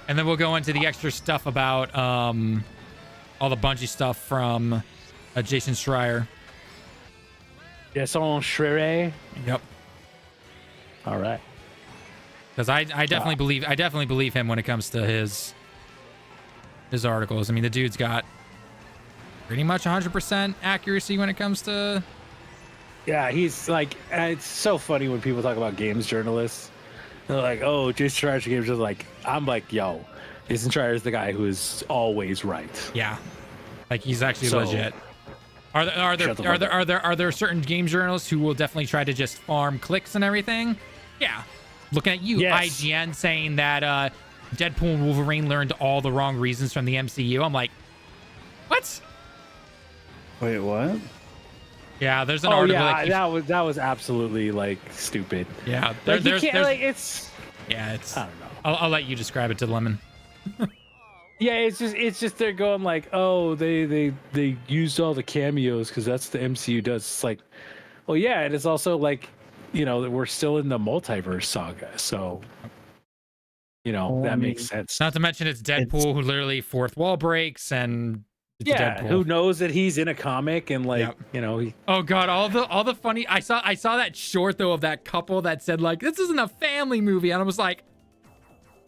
And then we'll go into the extra stuff about all the Bungie stuff from Jason Schreier. Jason Schreier? Yep. All right. Because I definitely believe him when it comes to his articles. I mean, the dude's got pretty much 100% accuracy when it comes to. Yeah, he's like, it's so funny when people talk about games journalists. They're like, "Oh, Jason Schreier's games." Just like, I'm like, "Yo, Jason Schreier is the guy who is always right." Yeah, like he's actually legit. Are there certain game journalists who will definitely try to just farm clicks and everything? Yeah. Looking at you, yes. IGN saying that Deadpool and Wolverine learned all the wrong reasons from the MCU. I'm like, what? Wait, what? Yeah, there's an article. Yeah, that was absolutely like stupid. Yeah, it's. Yeah, it's. I don't know. I'll let you describe it to Lemon. Yeah, it's just they're going like, oh, they used all the cameos because that's the MCU does. It's like, well, yeah, and it's also like, we're still in the multiverse saga, so that makes sense. Not to mention it's Deadpool who literally fourth wall breaks, and it's Deadpool. Who knows that he's in a comic and like Oh god, all the funny. I saw that short though of that couple that said like this isn't a family movie, and I was like,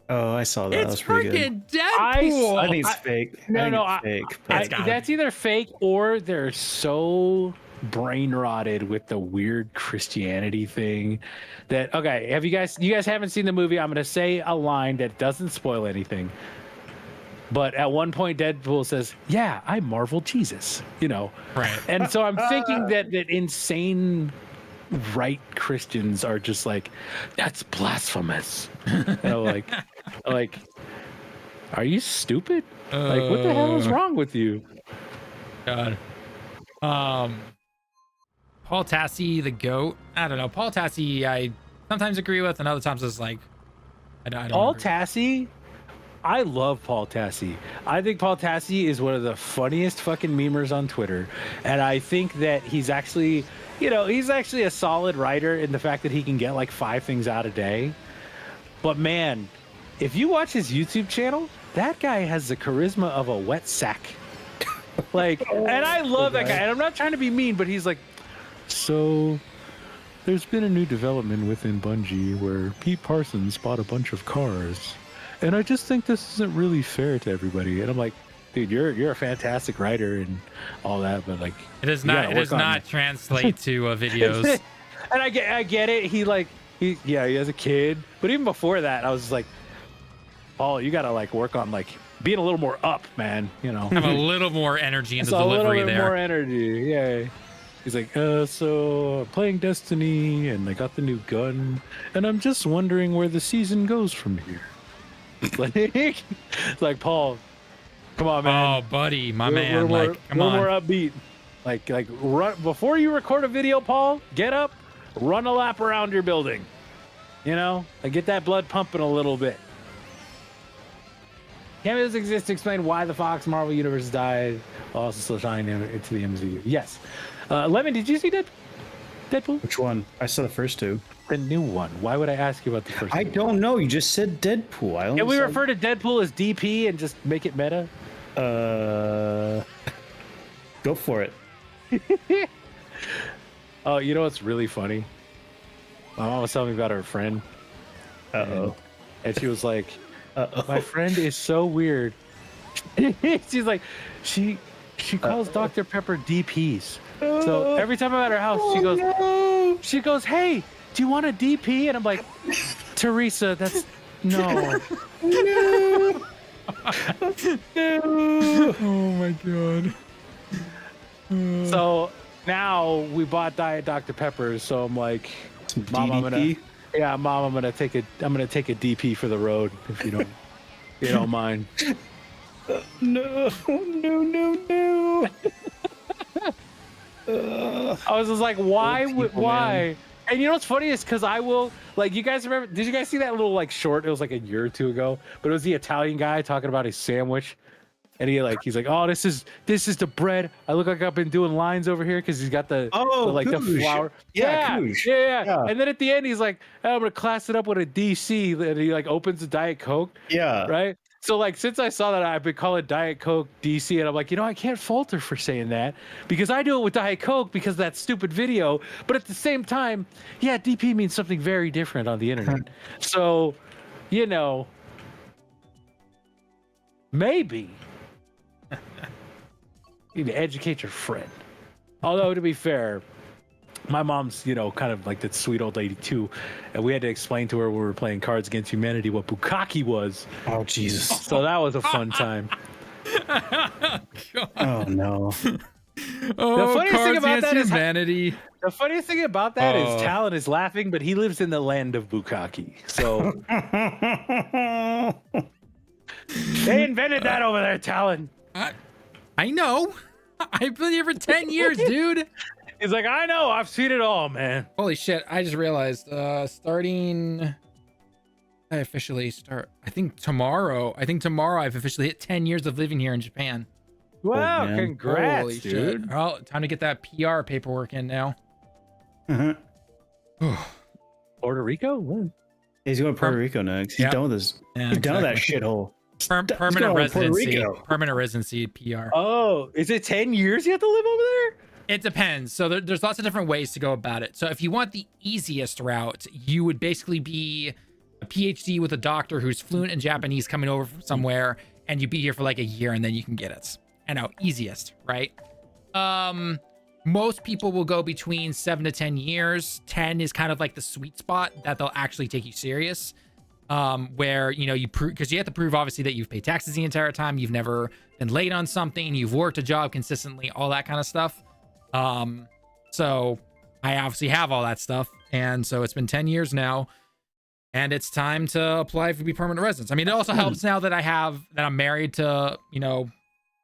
oh, I saw that. It's that was pretty freaking good. Deadpool. I think it's fake. No, fake. That's either fake or they're so brain rotted with the weird Christianity thing that you guys haven't seen the movie. I'm gonna say a line that doesn't spoil anything. But at one point, Deadpool says, "Yeah, I marvel Jesus," you know. Right. And so I'm thinking that insane right Christians are just like, "That's blasphemous." And I'm like, are you stupid? Like, what the hell is wrong with you? God. Paul Tassi, the GOAT. I don't know. Paul Tassi, I sometimes agree with, and other times it's like, I don't Paul agree. Tassi, I love Paul Tassi. I think Paul Tassi is one of the funniest fucking memers on Twitter. And I think that he's actually, he's actually a solid writer in the fact that he can get like 5 things out a day. But man, if you watch his YouTube channel, that guy has the charisma of a wet sack. Like, and I love that guy. And I'm not trying to be mean, but he's like, so there's been a new development within Bungie where Pete Parsons bought a bunch of cars. And I just think this isn't really fair to everybody. And I'm like, dude, you're a fantastic writer and all that, but like, it does not translate to videos. And I get it. He has a kid, but even before that, I was just like, Paul, you gotta like work on like being a little more up, man. Have a little more energy in the delivery a little bit there. more energy, yeah. He's like, so I'm playing Destiny, and I got the new gun, and I'm just wondering where the season goes from here. Like Paul, come on, man. Oh, buddy, my man. Come on. More upbeat. Like run before you record a video, Paul. Get up, run a lap around your building. Like get that blood pumping a little bit. Cameos exist to explain why the Fox Marvel universe died, also still shining into the MCU. Yes. Lemon, did you see Deadpool? Which one? I saw the first 2. The new one. Why would I ask you about the first one? I don't know. You just said Deadpool. Can we refer to Deadpool as DP and just make it meta? Go for it. Oh, you know what's really funny? My mom was telling me about her friend. Uh-oh. And she was like, my friend is so weird. She's like, she calls Dr. Pepper DPs. So every time I'm at her house, she goes, hey, do you want a DP? And I'm like, Teresa, that's no. No. Oh my God. So now we bought Diet Dr. Pepper. So I'm like, Mom, I'm gonna take a DP for the road if you don't mind. No. I was just like, why? Man. And you know what's funny is because I will, like, you guys remember, did you guys see that little like short? It was like a year or 2 ago, but it was the Italian guy talking about his sandwich. And he's like, oh, this is the bread. I look like I've been doing lines over here because he's got the flour. Yeah. And then at the end, he's like, oh, I'm gonna class it up with a DC, and he like opens a Diet Coke. Yeah. Right. So like, since I saw that, I've been calling Diet Coke DC, and I'm like, I can't fault her for saying that because I do it with Diet Coke because of that stupid video. But at the same time, yeah, DP means something very different on the internet. So, maybe. You need to educate your friend. Although, to be fair, my mom's, kind of like that sweet old lady too. And we had to explain to her when we were playing Cards Against Humanity what bukkake was. Oh, Jesus. So that was a fun time. Oh, no. The funniest thing about that is humanity. The funniest thing about that is Talon is laughing, but he lives in the land of bukkake. So they invented that over there, Talon. I know. I've been here for 10 years, dude. He's like, I know. I've seen it all, man. Holy shit. I just realized starting... I officially start... I think tomorrow I've officially hit 10 years of living here in Japan. Wow, congrats, Holy dude. Shit. Well, time to get that PR paperwork in now. Puerto Rico? What? He's going to Puerto Rico next. He's done with this. Yeah, he's done with that shithole. Permanent residency PR. Oh, is it 10 years you have to live over there? It depends. So there's lots of different ways to go about it. So if you want the easiest route, you would basically be a PhD with a doctor who's fluent in Japanese coming over from somewhere, and you'd be here for like a year and then you can get it. I know, easiest, right? Most people will go between 7 to 10 years. 10 is kind of like the sweet spot that they'll actually take you serious. where you prove, because you have to prove obviously that you've paid taxes the entire time, you've never been late on something, you've worked a job consistently, all that kind of stuff. So I obviously have all that stuff, and so it's been 10 years now, and it's time to apply for be permanent residence. I mean, it also helps now that I'm married to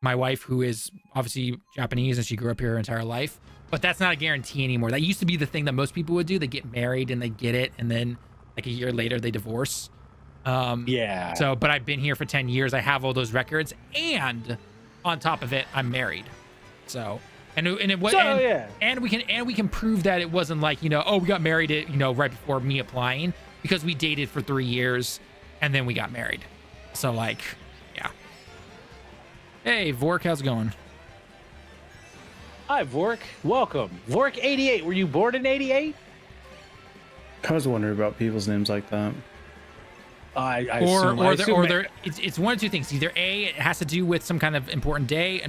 my wife, who is obviously Japanese and she grew up here her entire life. But that's not a guarantee anymore. That used to be the thing that most people would do. They get married and they get it, and then like a year later they divorce. Yeah. So, but I've been here for 10 years. I have all those records, and on top of it, I'm married. So, and we can prove that it wasn't like we got married right before me applying, because we dated for 3 years and then we got married. So like, yeah. Hey, Vork, how's it going? Hi, Vork. Welcome. Vork88. Were you born in 88? I was wondering about people's names like that. It's one of two things. Either A, it has to do with some kind of important day,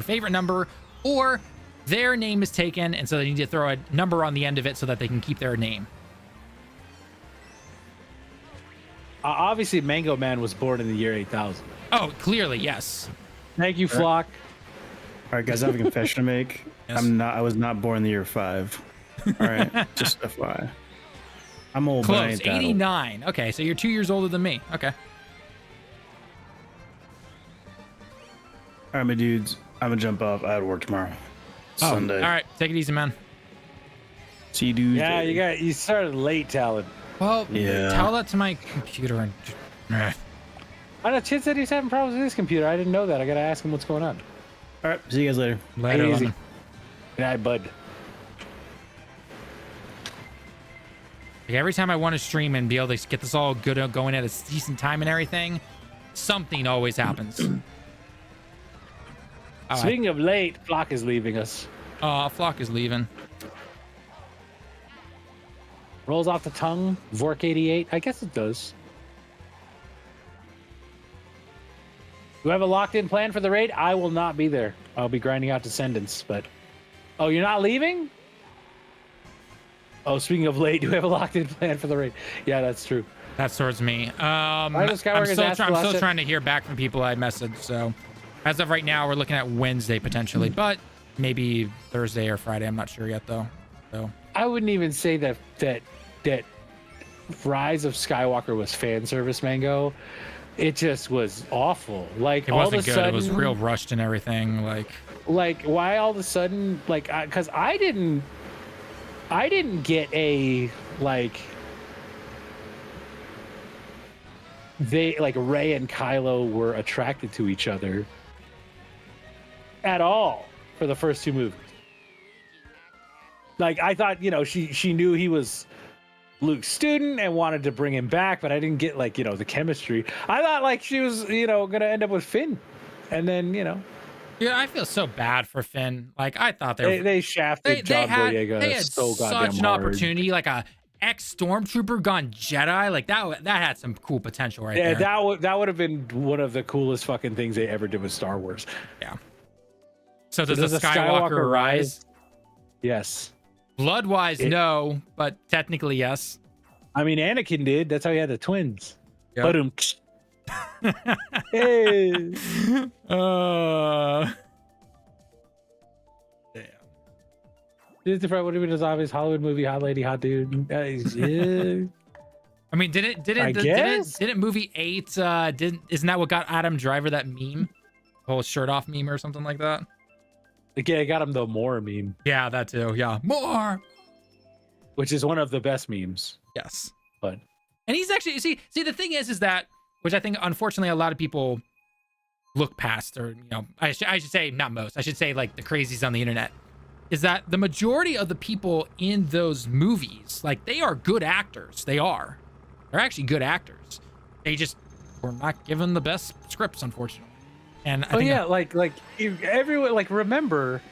favorite number, or their name is taken, and so they need to throw a number on the end of it so that they can keep their name. Obviously, Mango Man was born in the year 8000. Oh, clearly, yes. Thank you, Flock. All right, guys, I have a confession to make. Yes. I was not born in the year 5. All right, just FYI. I'm old. Close. But I ain't that 89. Okay, so you're 2 years older than me. Okay. All right, my dudes. I'm gonna jump off. I have work tomorrow. Sunday. All right, take it easy, man. See you dudes. Yeah, you started late, Talon. Well, Yeah. tell that to my computer. And I know Chid said he's having problems with his computer. I didn't know that. I gotta ask him what's going on. All right, see you guys later. later, Easy. Lemon. Good night, bud. Like, every time I want to stream and be able to get this all good going at a decent time and everything, something always happens. All right. Speaking of late, Flock is leaving us. Flock is leaving. Rolls off the tongue. Vork88. I guess it does. Do you have a locked-in plan for the raid? I will not be there. I'll be grinding out Descendants, but... Oh, you're not leaving? Oh, speaking of late, do you have a locked-in plan for the raid? Yeah, that's true. That's towards me. I'm still trying to hear back from people I messaged, so... As of right now, we're looking at Wednesday, potentially, but maybe Thursday or Friday. I'm not sure yet, though. So I wouldn't even say that Rise of Skywalker was fan service, Mango. It just was awful. Like, it wasn't good. It was real rushed and everything. Like why all of a sudden? Like, because I didn't get a they like Rey and Kylo were attracted to each other at all for the first two movies. Like, I thought, she knew he was Luke's student and wanted to bring him back, but I didn't get the chemistry. I thought she was gonna end up with Finn, and then yeah, I feel so bad for Finn. Like, I thought they shafted John Boyega. They had so such goddamn an hard. opportunity, like a ex-stormtrooper gone Jedi. Like, that had some cool potential right there. Yeah, that would have been one of the coolest fucking things they ever did with Star Wars. Yeah. So does the Skywalker rise? Yes. Blood-wise, no, but technically, yes. I mean, Anakin did. That's how he had the twins. Yep. Hey. Damn. Disney Friend would have been his obvious Hollywood movie, Hot Lady, Hot Dude. Yeah. I mean, didn't movie 8 isn't that what got Adam Driver that meme? The whole shirt off meme or something like that? Yeah, I got him the more meme. Yeah, that too. Yeah. More. Which is one of the best memes. Yes. But and he's actually see the thing is that, which I think unfortunately a lot of people look past, or I should say not most. I should say like the crazies on the internet, is that the majority of the people in those movies, like, they are good actors. They're actually good actors. They just were not given the best scripts, unfortunately. And I think everyone remember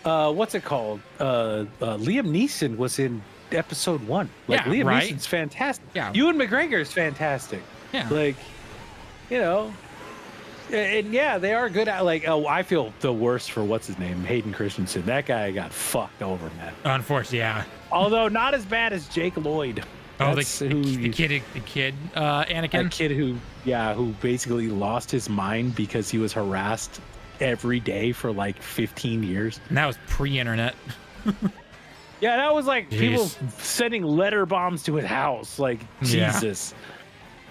what's it called? Liam Neeson was in episode 1. Like, yeah, Liam right? Neeson's fantastic. Yeah. Ewan McGregor is fantastic. Yeah. And yeah, they are good at I feel the worst for what's his name, Hayden Christensen. That guy got fucked over, man. Unfortunately, yeah. Although not as bad as Jake Lloyd. Oh, That's the kid, Anakin. A kid who basically lost his mind because he was harassed every day for like 15 years. And that was pre-internet. Yeah, that was like Jeez. people sending letter bombs to his house. Like, Jesus.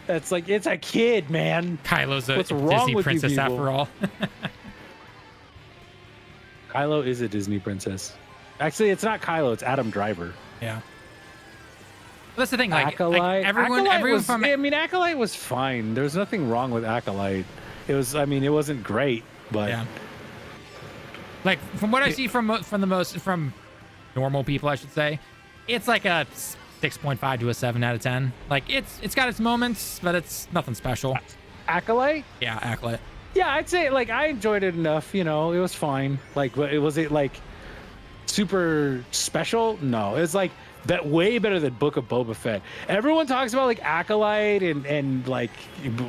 That's like, it's a kid, man. Kylo's a What's wrong Disney with you princess people? after all. Kylo is a Disney princess. Actually, it's not Kylo, it's Adam Driver. Yeah. That's the thing, like Acolyte. everyone Acolyte was fine. There was nothing wrong with Acolyte. It wasn't great, but yeah. Like from what I see from normal people, I should say, it's like a 6.5 to a 7 out of 10. Like it's got its moments, but it's nothing special. Acolyte? Yeah, Acolyte. Yeah, I'd say like I enjoyed it enough. It was fine. Like, was it like super special? No, it's like that way better than Book of Boba Fett. Everyone talks about like Acolyte and like,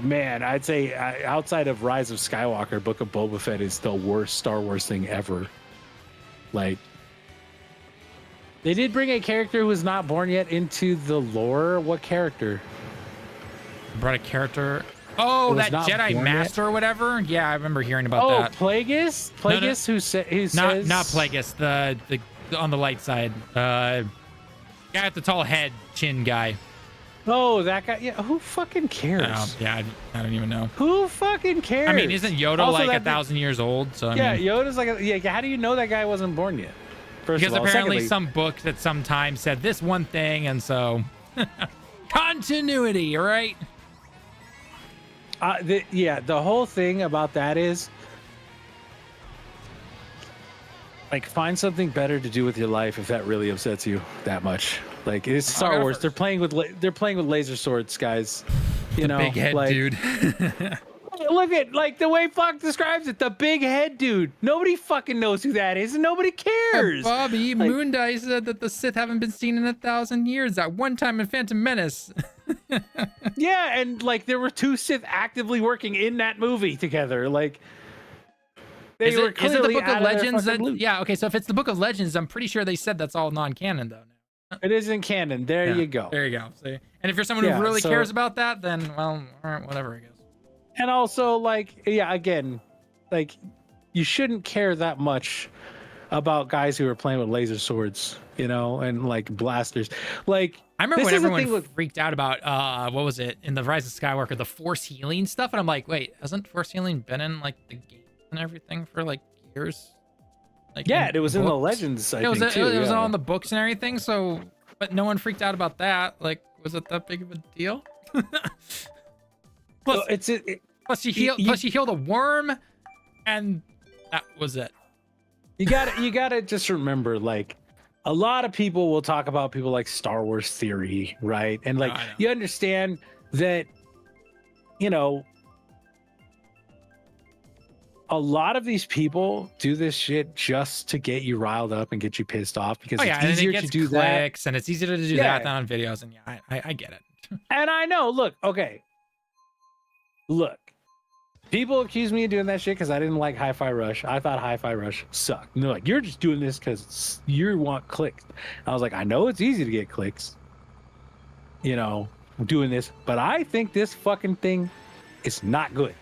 man, I'd say outside of Rise of Skywalker, Book of Boba Fett is the worst Star Wars thing ever. Like, they did bring a character who was not born yet into the lore. What character? Brought a character. Oh, that Jedi Master or whatever. Yeah, I remember hearing about that. Oh, Plagueis? Plagueis, no. who says... Not Plagueis, the on the light side. Guy with the tall head, chin guy. Oh, that guy. Yeah, who fucking cares? I don't even know. Who fucking cares? I mean, isn't Yoda also, like 1,000 years old? So Yoda's like, how do you know that guy wasn't born yet? Because apparently some book that sometime said this one thing, and so continuity, right? The whole thing about that is like, find something better to do with your life if that really upsets you that much. Like, it's Star Wars. They're playing with laser swords, guys. The big head dude. Look at like the way Fox describes it. The big head dude. Nobody fucking knows who that is, and nobody cares. Bobby Moondie said that the Sith haven't been seen in 1,000 years. That one time in Phantom Menace. Yeah, and like there were 2 Sith actively working in that movie together. Like, is it the Book of Legends? Yeah, okay. So if it's the Book of Legends, I'm pretty sure they said that's all non-canon though. It isn't canon. There you go. There you go. See? And if you're someone who really cares about that, then well, all right, whatever, I guess. And also, like, again, like, you shouldn't care that much about guys who are playing with laser swords, and like blasters. Like, I remember when everyone freaked out about what was it in the Rise of Skywalker, the Force healing stuff, and I'm like, wait, hasn't Force healing been in like the game and everything for like years? Like, it was in the Legends. It was on the books and everything. So, but no one freaked out about that. Like, was it that big of a deal? Plus, you heal the worm, and that was it. You gotta just remember, like, a lot of people will talk about people like Star Wars theory, right? And like, you understand that, a lot of these people do this shit just to get you riled up and get you pissed off because it's easier to do that. And it's easier to do that than on videos. And I get it. And I know, look, people accuse me of doing that shit because I didn't like Hi-Fi Rush. I thought Hi-Fi Rush sucked. And they're like, you're just doing this because you want clicks. I was like, I know it's easy to get clicks, doing this, but I think this fucking thing is not good.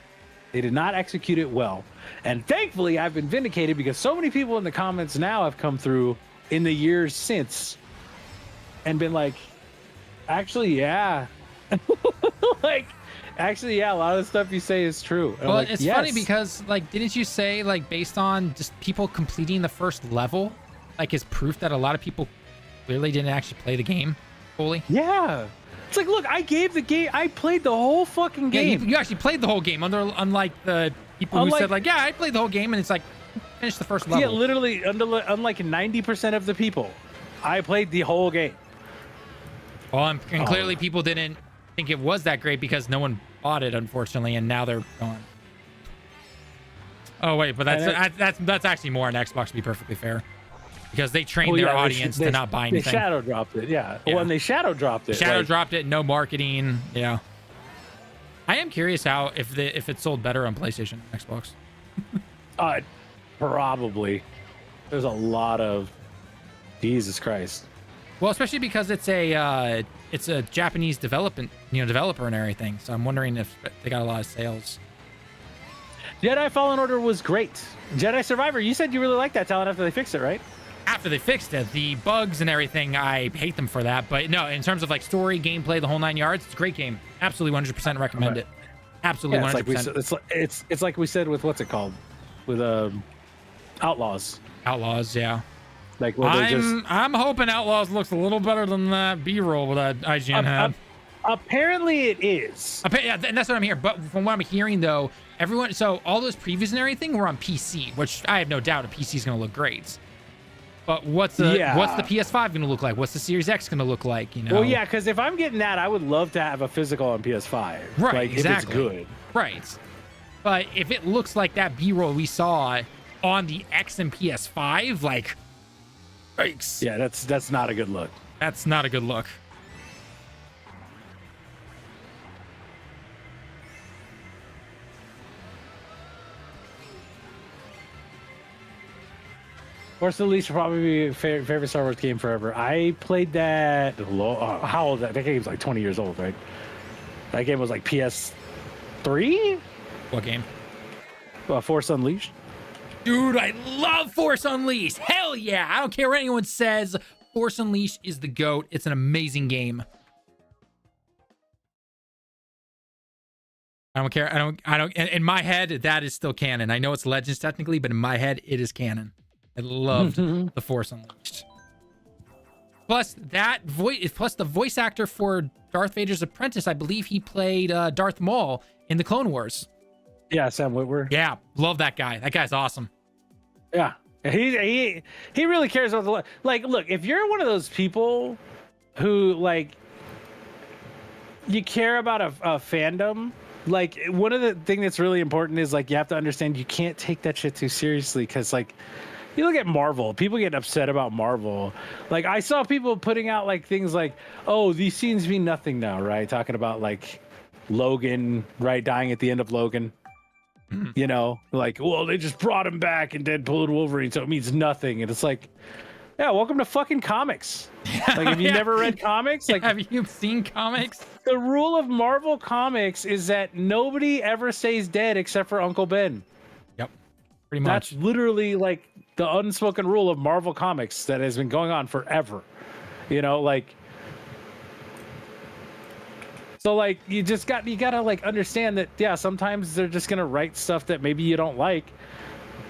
They did not execute it well. And thankfully, I've been vindicated because so many people in the comments now have come through in the years since and been like, actually, yeah. Actually, yeah, a lot of the stuff you say is true. And well, it's funny because, like, didn't you say, like, based on just people completing the first level, like, is proof that a lot of people clearly didn't actually play the game fully? Yeah. It's like, look, I played the whole fucking game. Yeah, you actually played the whole game, unlike the people who said, like, yeah, I played the whole game, and it's like, finish the first level. Yeah, literally, unlike 90% of the people, I played the whole game. Well, and clearly people didn't think it was that great because no one bought it, unfortunately, and now they're gone. Oh wait, but that's actually more on Xbox, to be perfectly fair, because they trained their audience to not buy anything. They shadow dropped it, yeah. Well, and they shadow dropped it. Dropped it, no marketing, yeah. I am curious how if it sold better on PlayStation and Xbox. Probably. There's a lot of Jesus Christ. Well, especially because it's a Japanese developer and everything. So I'm wondering if they got a lot of sales. Jedi Fallen Order was great. Jedi Survivor, you said you really liked that talent after they fixed it, right? After they fixed it, the bugs and everything, I hate them for that. But no, in terms of like story, gameplay, the whole 9 yards, it's a great game. Absolutely 100% recommend it. Absolutely 100%. It's like we said with what's it called? With Outlaws. Outlaws, yeah. Like I'm hoping Outlaws looks a little better than that B-roll that IGN had. Apparently it is. Yeah, and that's what I'm hearing. But from what I'm hearing, though, so all those previews and everything were on PC, which I have no doubt a PC is going to look great. But what's the PS5 going to look like? What's the Series X going to look like? You know? Well, yeah, because if I'm getting that, I would love to have a physical on PS5. Right, like, exactly. If it's good. Right. But if it looks like that B-roll we saw on the X and PS5, like, yikes. Yeah, that's not a good look. That's not a good look. Force Unleashed will probably be favorite Star Wars game forever. I played that. How old is that? That game's like 20 years old, right? That game was like PS3? What game? Force Unleashed. Dude, I love Force Unleashed. Hell yeah. I don't care what anyone says. Force Unleashed is the GOAT. It's an amazing game. I don't care. I don't. In my head, that is still canon. I know it's Legends technically, but in my head, it is canon. I loved the Force Unleashed. Plus the voice actor for Darth Vader's apprentice, I believe he played Darth Maul in the Clone Wars. Yeah, Sam Witwer. Yeah, love that guy. That guy's awesome. Yeah, he really cares about the like. Look, if you're one of those people who like you care about a fandom, like one of the thing that's really important is like you have to understand you can't take that shit too seriously because like. You look at Marvel, people get upset about Marvel. Like I saw people putting out like things like, oh, these scenes mean nothing now, right? Talking about like Logan, right? Dying at the end of Logan. You know, like, well, they just brought him back in Deadpool and Wolverine, so it means nothing. And it's like, yeah, welcome to fucking comics. Like, have you never read comics? Like, have you seen comics? The rule of Marvel Comics is that nobody ever stays dead except for Uncle Ben. Yep, pretty much. That's literally like the unspoken rule of Marvel Comics that has been going on forever. You know, like, so like you gotta like understand that, yeah, sometimes they're just gonna write stuff that maybe you don't like.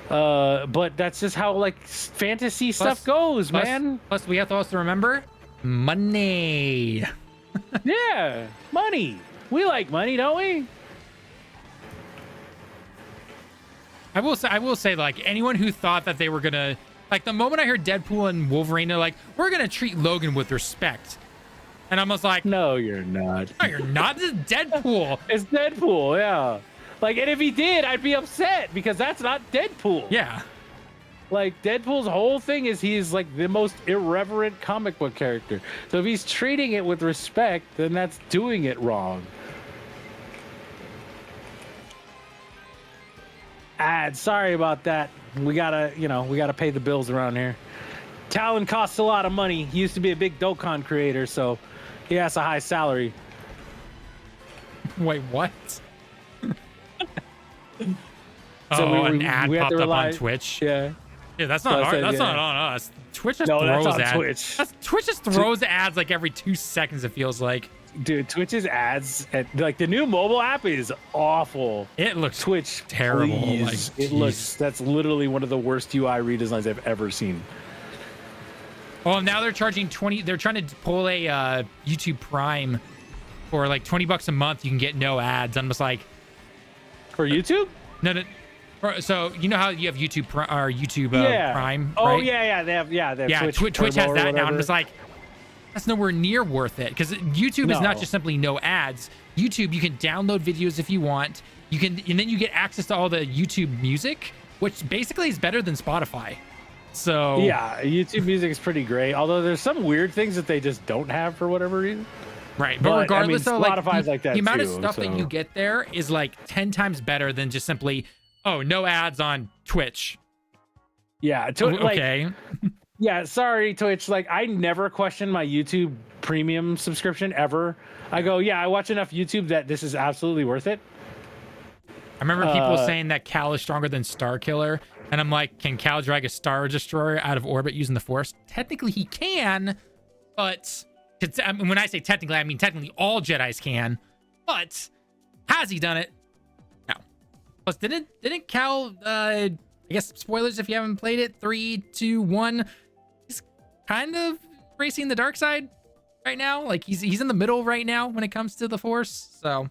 But that's just how like fantasy stuff goes, man. Plus we have to also remember money. Yeah, money. We like money, don't we? I will say, like, anyone who thought that they were gonna, like, the moment I heard Deadpool and Wolverine, they're like, we're gonna treat Logan with respect, and I was like, no, you're not. No, you're not. This is Deadpool. It's Deadpool, yeah. Like, and if he did, I'd be upset because that's not Deadpool. Yeah. Like, Deadpool's whole thing is he's like the most irreverent comic book character. So if he's treating it with respect, then that's doing it wrong. Sorry about that. We gotta pay the bills around here. Talon costs a lot of money. He used to be a big Dokkan creator, so he has a high salary. Wait, what? An ad popped up on Twitch. Yeah. Yeah, that's not that's not on us. Twitch just throws that's on ads. Twitch. Twitch just throws ads like every 2 seconds, it feels like. Dude, Twitch's ads, like the new mobile app is awful. It looks Twitch terrible. Like, it looks, that's literally one of the worst UI redesigns I've ever seen. Well, now they're charging 20. They're trying to pull a YouTube Prime for like $20 a month. You can get no ads. I'm just like, for YouTube? No. So you know how you have YouTube Prime? Oh right? yeah. They have Twitch has that now. I'm just like, that's nowhere near worth it, because YouTube is not just simply no ads. YouTube, you can download videos if you want. You can, and then you get access to all the YouTube music, which basically is better than Spotify. So yeah, YouTube music is pretty great. Although there's some weird things that they just don't have for whatever reason. Right, but regardless, though, Spotify's like that the amount of too, stuff that you get there is like 10 times better than just simply, oh, no ads on Twitch. Yeah, okay. Yeah, sorry, Twitch. Like, I never question my YouTube premium subscription ever. I go, yeah, I watch enough YouTube that this is absolutely worth it. I remember people saying that Cal is stronger than Star Killer, and I'm like, can Cal drag a Star Destroyer out of orbit using the Force? Technically, he can, but I mean, when I say technically, I mean technically all Jedis can. But has he done it? No. Plus, didn't Cal? I guess spoilers if you haven't played it. 3, 2, 1. He's kind of racing the dark side right now. Like he's in the middle right now when it comes to the Force. So.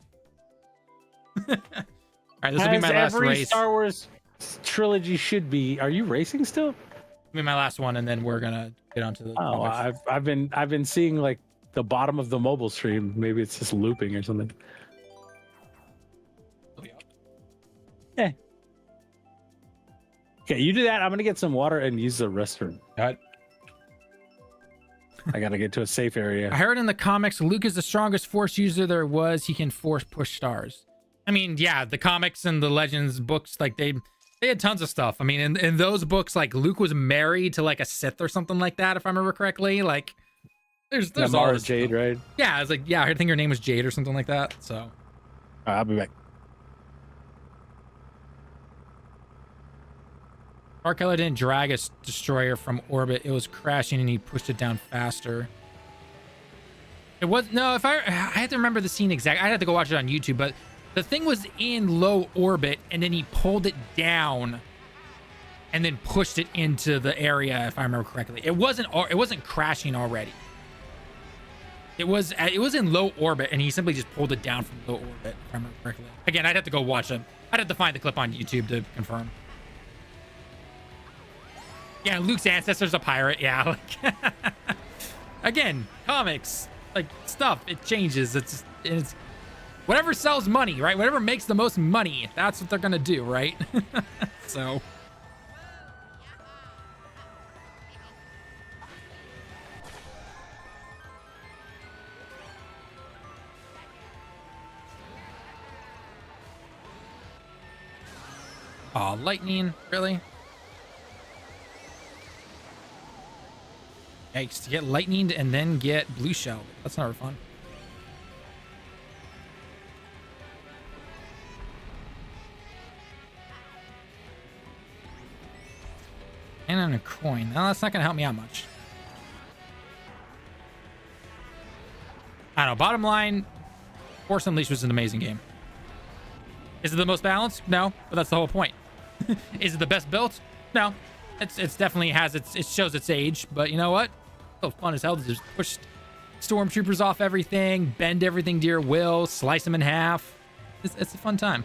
All right, this will be my last every race. Star Wars trilogy should be. Are you racing still? This will be my last one, and then we're gonna get onto the. Oh, I've been seeing like the bottom of the mobile stream. Maybe it's just looping or something. Yeah. Okay, you do that. I'm gonna get some water and use the restroom. Got. I gotta get to a safe area. I heard in the comics, Luke is the strongest Force user there was. He can Force push stars. I mean, yeah, the comics and the Legends books, like they had tons of stuff. I mean, in those books, like Luke was married to like a Sith or something like that, if I remember correctly. Like, there's all this Jade, stuff. right? Yeah, I was like, yeah, I think her name was Jade or something like that. So, all right, I'll be back. Star Killer didn't drag a destroyer from orbit. It was crashing, and he pushed it down faster. It was no. If I had to remember the scene exactly, I'd have to go watch it on YouTube, but. The thing was in low orbit, and then he pulled it down, and then pushed it into the area. If I remember correctly, it wasn't crashing already. It was in low orbit, and he simply just pulled it down from low orbit. If I remember correctly. Again, I'd have to go watch it. I'd have to find the clip on YouTube to confirm. Yeah, Luke's ancestor's a pirate. Yeah. Like, again, comics, like stuff, it changes. It's whatever sells money, right? Whatever makes the most money, that's what they're gonna do, right? So. Aw, lightning, really? Yikes, to get lightninged and then get blue shell. That's never fun. And on a coin. Now that's not gonna help me out much. I don't know. Bottom line, Force Unleashed was an amazing game. Is it the most balanced? No, but that's the whole point. Is it the best built? No. It's definitely it shows its age, but you know what? So fun as hell to just push stormtroopers off everything, bend everything to your will, slice them in half. It's a fun time.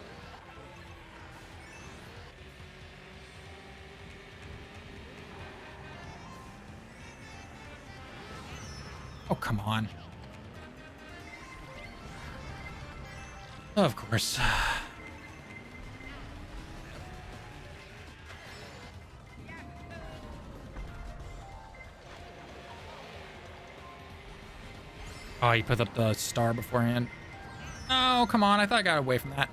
Oh, come on. Oh, of course. Oh, he put up the star beforehand. Oh, come on. I thought I got away from that.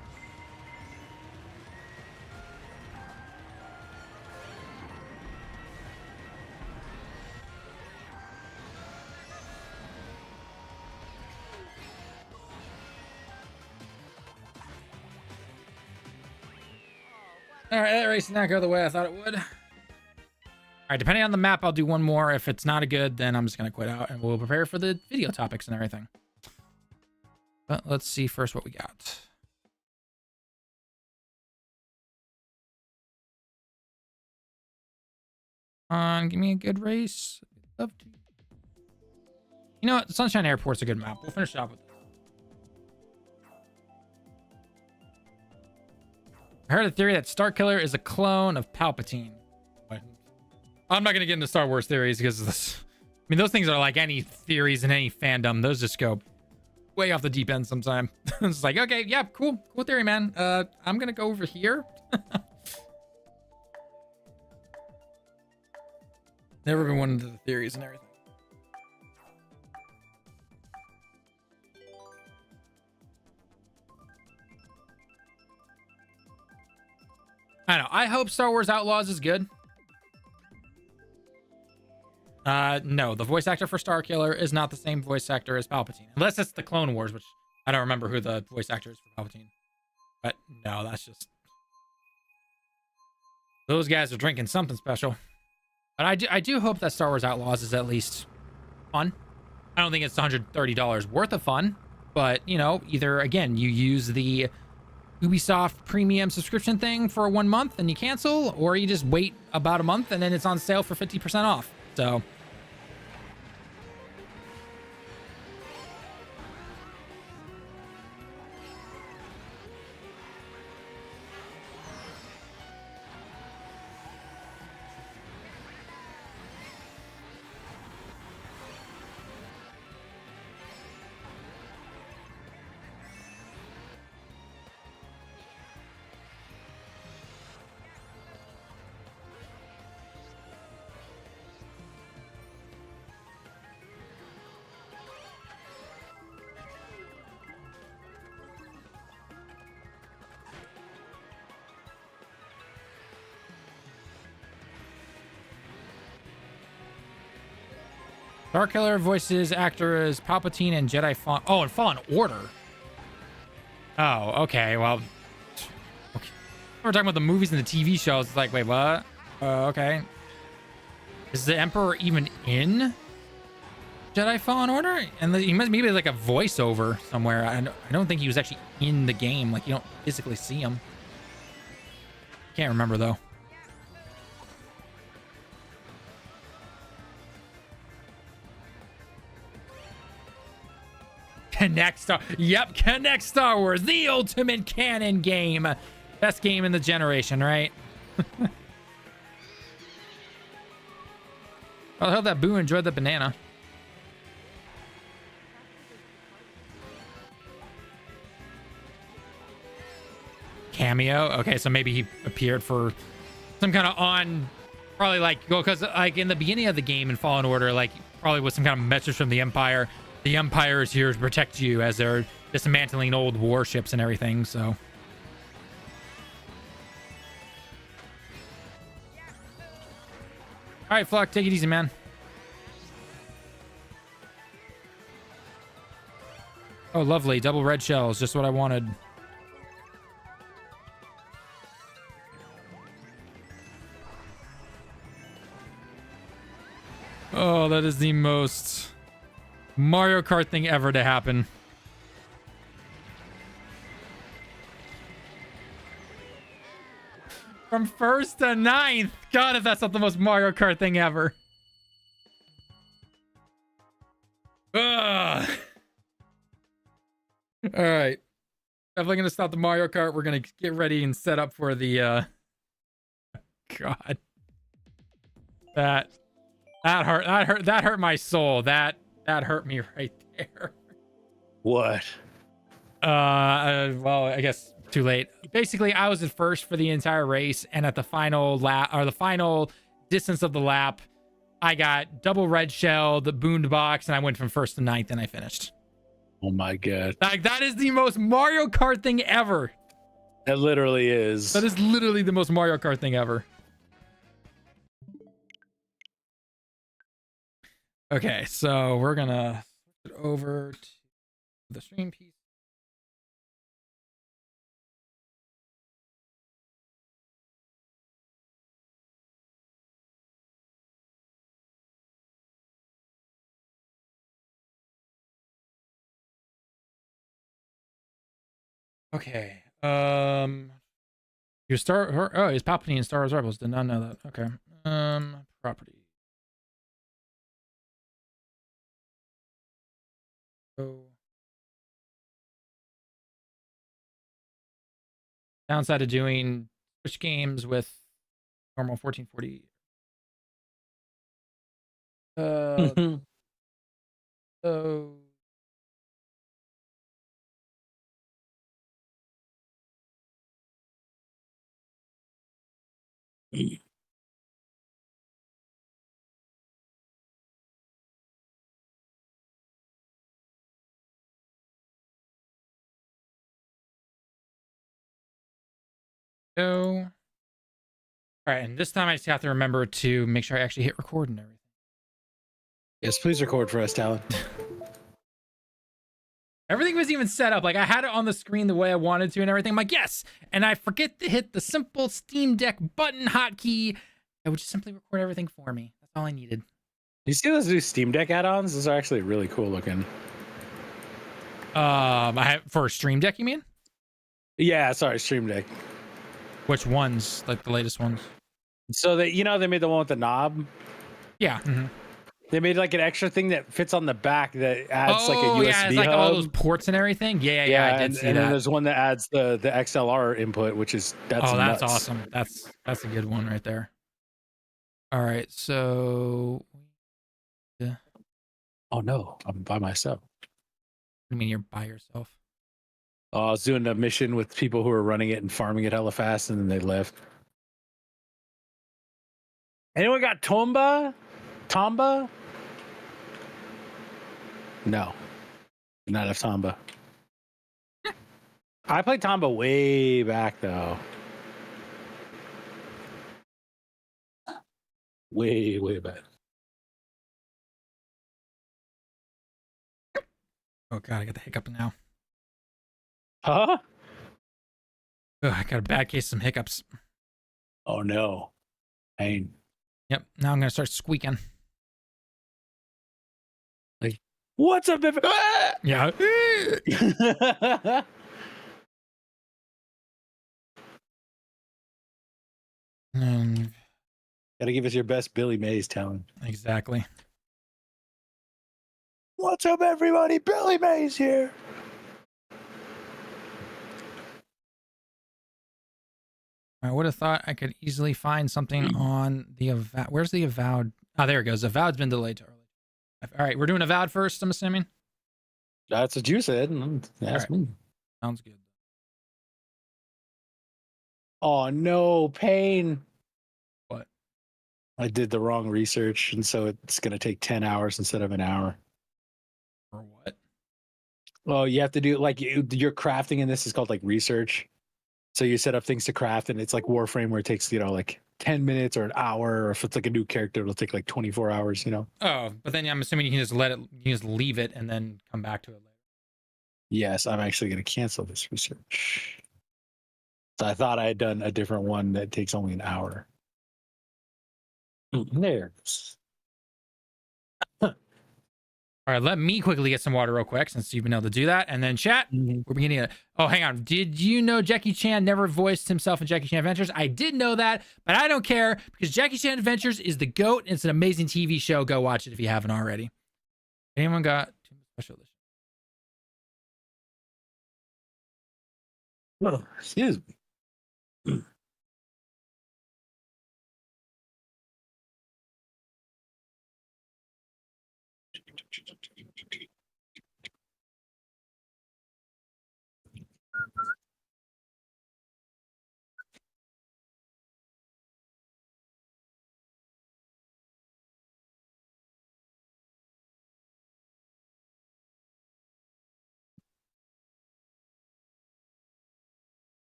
All right, that race did not go the way I thought it would. All right, depending on the map, I'll do one more. If it's not a good, then I'm just going to quit out and we'll prepare for the video topics and everything. But let's see first what we got. Give me a good race. Love to. You know what? Sunshine Airport's a good map. We'll finish it off with it. I heard a theory that Star Killer is a clone of Palpatine. I'm not going to get into Star Wars theories because of this. I mean, those things are like any theories in any fandom. Those just go way off the deep end sometime. It's like, okay, yeah, cool theory, man. I'm going to go over here. Never been one into the theories and everything. I know. I hope Star Wars Outlaws is good. No, the voice actor for Starkiller is not the same voice actor as Palpatine, unless it's the Clone Wars, which I don't remember who the voice actor is for Palpatine. But no, that's just those guys are drinking something special. But I do hope that Star Wars Outlaws is at least fun. I don't think it's $130 worth of fun, but you know, either again you use the Ubisoft premium subscription thing for 1 month and you cancel, or you just wait about a month and then it's on sale for 50% off. So Starkiller voices actor as Palpatine and Jedi Fallen. Oh, and Fallen Order. Oh, okay. Well, okay. We're talking about the movies and the TV shows. It's like, wait, what? Okay. Is the Emperor even in Jedi Fallen Order? And he must maybe like a voiceover somewhere. I don't think he was actually in the game. Like you don't physically see him. Can't remember though. Connect Star. Yep, Connect Star Wars, the ultimate canon game. Best game in the generation, right? I hope that Boo enjoyed the banana. Cameo. Okay, so maybe he appeared for some kind of probably like, because like in the beginning of the game in Fallen Order, like probably with some kind of message from the Empire. The Empire is here to protect you as they're dismantling old warships and everything, so. All right, Flock, take it easy, man. Oh, lovely. Double red shells. Just what I wanted. Oh, that is the most Mario Kart thing ever to happen. From first to ninth. God, if that's not the most Mario Kart thing ever. Ugh. All right. Definitely going to stop the Mario Kart. We're going to get ready and set up for the... God. That hurt my soul. That hurt me right there. What? Well, I guess too late. Basically, I was at first for the entire race, and at the final lap, or the final distance of the lap, I got double red shell, the boondbox, and I went from first to ninth, and I finished. Oh my god! Like that is the most Mario Kart thing ever. That literally is. That is literally the most Mario Kart thing ever. Okay, so we're gonna switch it over to the stream piece. Okay. Your star. Oh, is Palpatine in Star Wars Rebels? Did not know that. Okay. Property. So. Downside of doing Switch games with normal 1440. So. All right, and this time I just have to remember to make sure I actually hit record and everything. Yes, please record for us, Talon. Everything was even set up. Like I had it on the screen the way I wanted to and everything. I'm like, yes. And I forget to hit the simple Steam Deck button hotkey. It would just simply record everything for me. That's all I needed. You see those new Steam Deck add-ons? Those are actually really cool looking. I have for Stream Deck, you mean? Yeah, sorry, Stream Deck. Which ones? Like the latest ones? So they, they made the one with the knob. Yeah. Mm-hmm. They made like an extra thing that fits on the back that adds like a USB yeah, it's like hub. all those ports and everything. Yeah, I did see that. And then there's one that adds the XLR input, which is that's nuts. Awesome. That's a good one right there. All right, so yeah. Oh no, I'm by myself. I mean, you're by yourself. I was doing a mission with people who were running it and farming it hella fast, and then they left. Anyone got Tomba? No, not have Tomba. I played Tomba way back though. Way back. Oh god, I got the hiccup now. Huh? Ugh, I got a bad case of some hiccups. Oh no. Pain. Yep, now I'm gonna start squeaking. Like, what's up, everybody? Yeah. Gotta give us your best Billy Mays talent. Exactly. What's up, everybody? Billy Mays here. I would have thought I could easily find something on the Avowed. Where's the Avowed? Oh, there it goes. Avowed's been delayed to early. All right, we're doing Avowed first, I'm assuming. That's what you said. That's me. Sounds good. Oh no, pain. What? I did the wrong research, and so it's gonna take 10 hours instead of an hour. For what? Well, you have to do like your crafting in this is called like research. So you set up things to craft, and it's like Warframe where it takes like 10 minutes or an hour, or if it's like a new character, it'll take like 24 hours. Oh, but then I'm assuming you can just you can just leave it and then come back to it later. Yes, I'm actually gonna cancel this research. So I thought I had done a different one that takes only an hour. There it goes. All right, let me quickly get some water real quick since you've been able to do that. And then chat, we're beginning to... Oh, hang on. Did you know Jackie Chan never voiced himself in Jackie Chan Adventures? I did know that, but I don't care because Jackie Chan Adventures is the GOAT. It's an amazing TV show. Go watch it if you haven't already. Anyone got special edition? Oh, excuse me.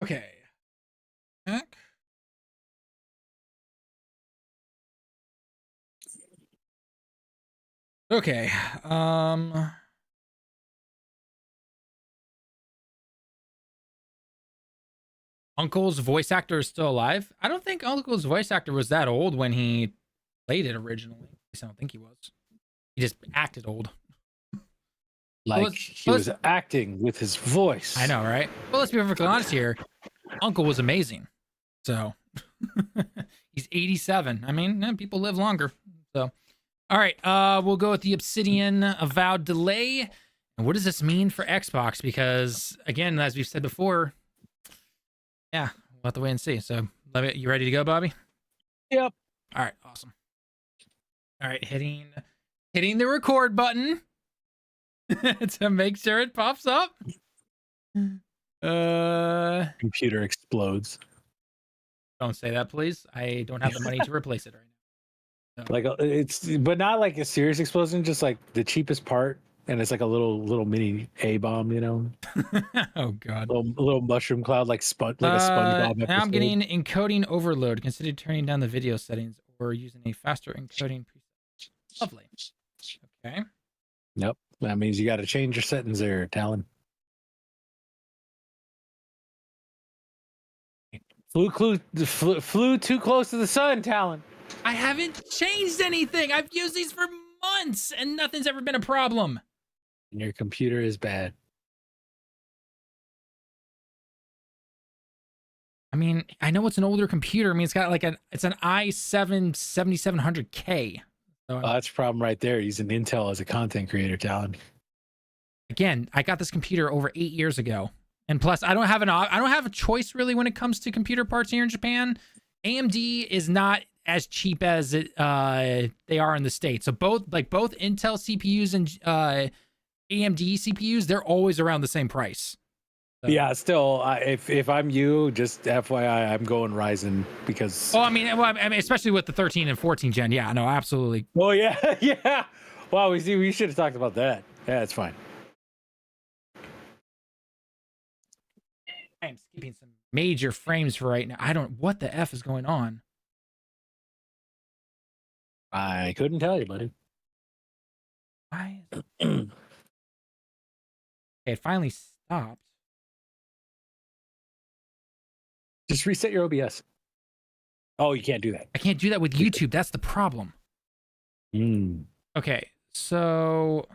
Okay. Back. Okay. Uncle's voice actor is still alive? I don't think Uncle's voice actor was that old when he played it originally. At least I don't think he was. He just acted old. Like he was acting with his voice. I know, right? Well, let's be perfectly honest here. Uncle was amazing. So he's 87. I mean, people live longer. So, all right. We'll go with the Obsidian Avowed delay. And what does this mean for Xbox? Because again, as we've said before, yeah, we'll have to wait and see. So, you ready to go, Bobby? Yep. All right. Awesome. All right. Hitting the record button to make sure it pops up. Computer explodes. Don't say that, please. I don't have the money to replace it right now. So. Like but not like a serious explosion, just like the cheapest part, and it's like a little mini A bomb, Oh god. A little mushroom cloud, like a SpongeBob episode. Now I'm getting encoding overload. Consider turning down the video settings or using a faster encoding preset. Lovely. Okay. Nope. That means you got to change your settings there, Talon. Flew too close to the sun, Talon. I haven't changed anything. I've used these for months and nothing's ever been a problem. And your computer is bad. I mean, I know it's an older computer. I mean, it's got like it's an i7 7700K. So That's a problem right there. Using Intel as a content creator, Talon. again, I got this computer over 8 years ago. And plus, I don't have a choice really when it comes to computer parts here in Japan. AMD is not as cheap as they are in the States. So both Intel CPUs and AMD CPUs, they're always around the same price. So. Yeah, still, if I'm you, just FYI, I'm going Ryzen because. Oh, I mean, especially with the 13 and 14 gen. Yeah, no, absolutely. Oh yeah, yeah. Wow, we should have talked about that. Yeah, it's fine. I am skipping some major frames for right now. What the F is going on? I couldn't tell you, buddy. Why? Okay, it finally stopped. Just reset your OBS. Oh, you can't do that. I can't do that with YouTube. That's the problem. Okay, so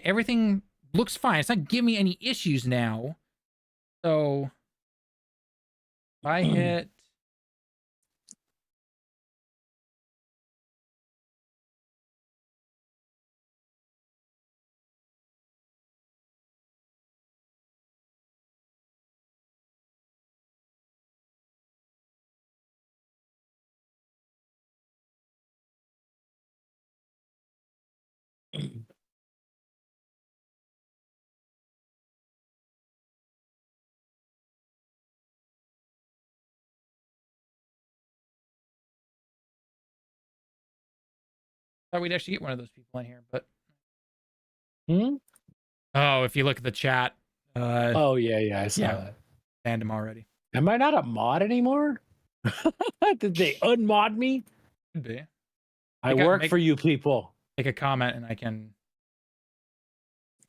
everything looks fine. It's not giving me any issues now. So if I hit thought we'd actually get one of those people in here, but oh, if you look at the chat, oh yeah, I saw that. Banned him already. Am I not a mod anymore? Did they unmod me? Could be. I work for you people. Make a comment and I can.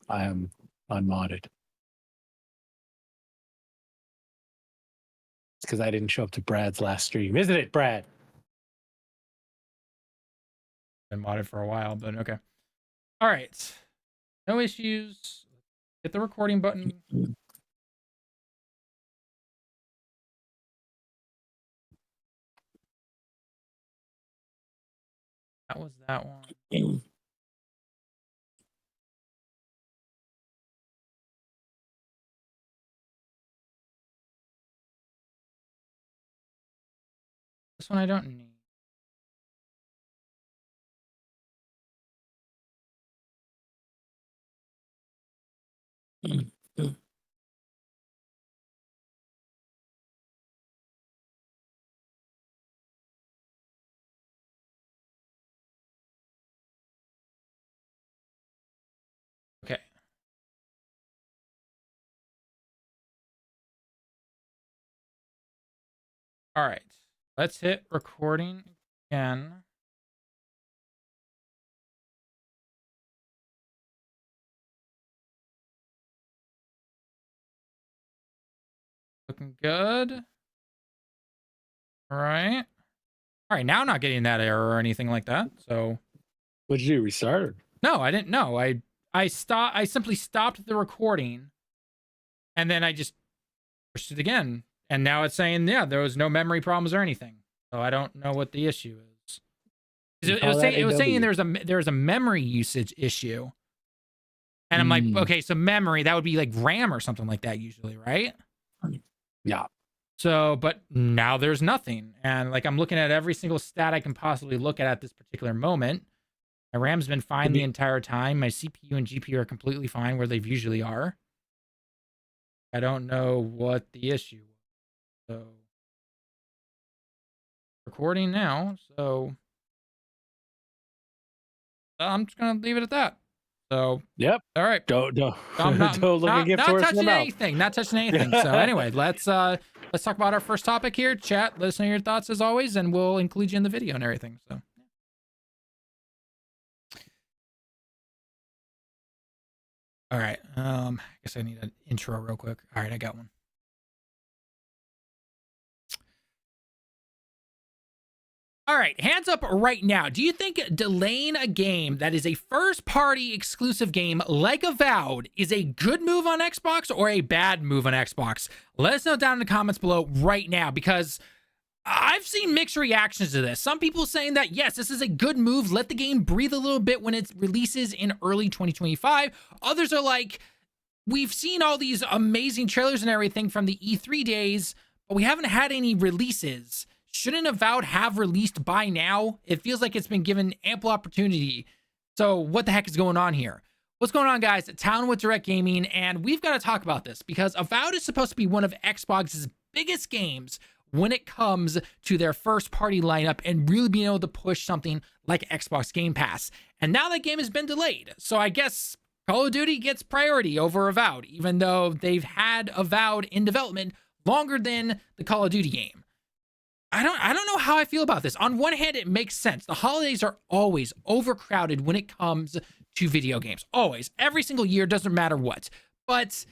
I am unmodded. It's because I didn't show up to Brad's last stream, isn't it, Brad? Been modded for a while, but okay. All right. No issues. Hit the recording button. That was that one. This one I don't need. Okay. All right. Let's hit recording again. Looking good. All right. All right. Now I'm not getting that error or anything like that. So. What did you do? Restart? No, I didn't know. I simply stopped the recording, and then I just pushed it again, and now it's saying there was no memory problems or anything. So I don't know what the issue is. It was saying there's a memory usage issue, and I'm like, okay, so memory, that would be like RAM or something like that usually, right? Yeah. So, but now there's nothing, and like I'm looking at every single stat I can possibly look at this particular moment. My RAM's been fine the entire time. My CPU and GPU are completely fine where they usually are. I don't know what the issue was. So, recording now. So, I'm just going to leave it at that. So, yep. All right. Don't I'm not, don't look not, a gift not horse in the touching mouth. anything. Not touching anything. So, anyway, let's talk about our first topic here. Chat, let us know your thoughts as always, and we'll include you in the video and everything. So. All right. I guess I need an intro real quick. All right, I got one. All right, hands up right now. Do you think delaying a game that is a first-party exclusive game like Avowed is a good move on Xbox or a bad move on Xbox? Let us know down in the comments below right now, because I've seen mixed reactions to this. Some people saying that, yes, this is a good move. Let the game breathe a little bit when it releases in early 2025. Others are like, we've seen all these amazing trailers and everything from the E3 days, but we haven't had any releases. Shouldn't Avowed have released by now? It feels like it's been given ample opportunity. So what the heck is going on here? What's going on, guys? Town with Direct Gaming, and we've got to talk about this because Avowed is supposed to be one of Xbox's biggest games when it comes to their first party lineup and really being able to push something like Xbox Game Pass. And now that game has been delayed. So I guess Call of Duty gets priority over Avowed, even though they've had Avowed in development longer than the Call of Duty game. I don't know how I feel about this. On one hand, it makes sense. The holidays are always overcrowded when it comes to video games. Always. Every single year, doesn't matter what. But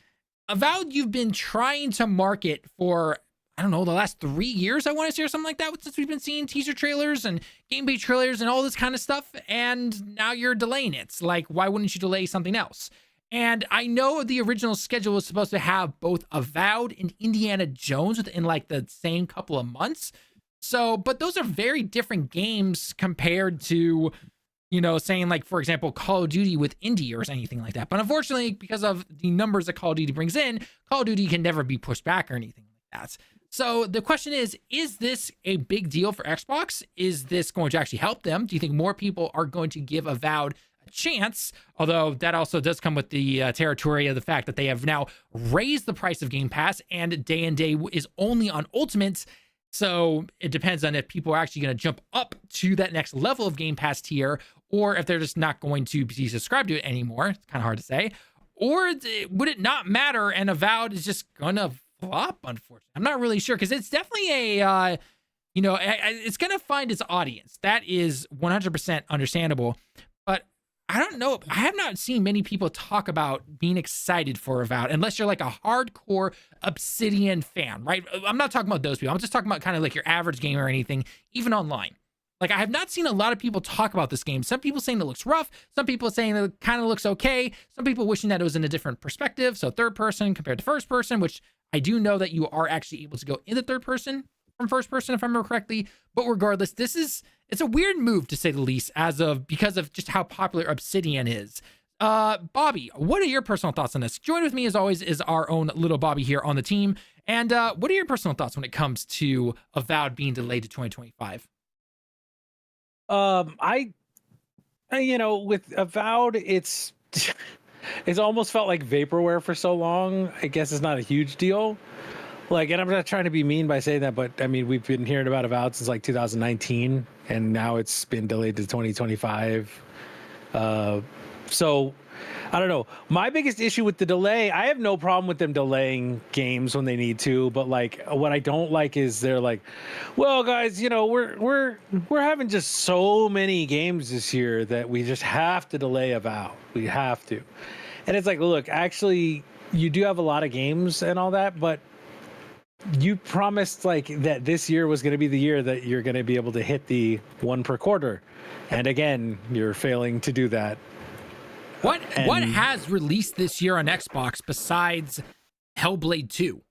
Avowed, you've been trying to market for, I don't know, the last 3 years, I want to say, or something like that, since we've been seeing teaser trailers and gameplay trailers and all this kind of stuff, and now you're delaying it. Like, why wouldn't you delay something else? And I know the original schedule was supposed to have both Avowed and Indiana Jones within like the same couple of months. So, but those are very different games compared to, you know, saying like, for example, Call of Duty with Indie or anything like that. But unfortunately, because of the numbers that Call of Duty brings in, Call of Duty can never be pushed back or anything like that. So the question is this a big deal for Xbox? Is this going to actually help them? Do you think more people are going to give Avowed a chance? Although that also does come with the territory of the fact that they have now raised the price of Game Pass, and Day and Day is only on Ultimate. So it depends on if people are actually going to jump up to that next level of Game Pass tier, or if they're just not going to be subscribed to it anymore. It's kind of hard to say. Or would it not matter and Avowed is just going to flop, unfortunately? I'm not really sure, because it's definitely a, you know, it's going to find its audience. That is 100% understandable. But I don't know. I have not seen many people talk about being excited for Avowed, unless you're like a hardcore Obsidian fan, right? I'm not talking about those people. I'm just talking about kind of like your average gamer or anything, even online. Like, I have not seen a lot of people talk about this game. Some people saying it looks rough. Some people saying it kind of looks okay. Some people wishing that it was in a different perspective. So third person compared to first person, which I do know that you are actually able to go into third person from first person, if I remember correctly. But regardless, it's a weird move, to say the least, because of just how popular Obsidian is. Bobby, what are your personal thoughts on this? Join with me as always is our own little Bobby here on the team. And what are your personal thoughts when it comes to Avowed being delayed to 2025? I you know, with Avowed, it's almost felt like vaporware for so long. I guess it's not a huge deal. Like, and I'm not trying to be mean by saying that, but I mean, we've been hearing about Avowed since like 2019, and now it's been delayed to 2025. So I don't know. My biggest issue with the delay, I have no problem with them delaying games when they need to, but like, what I don't like is they're like, well, guys, you know, we're having just so many games this year that we just have to delay Avowed. We have to. And it's like, look, actually, you do have a lot of games and all that, but you promised like that this year was going to be the year that you're going to be able to hit the one per quarter. And again, you're failing to do that. What has released this year on Xbox besides Hellblade 2?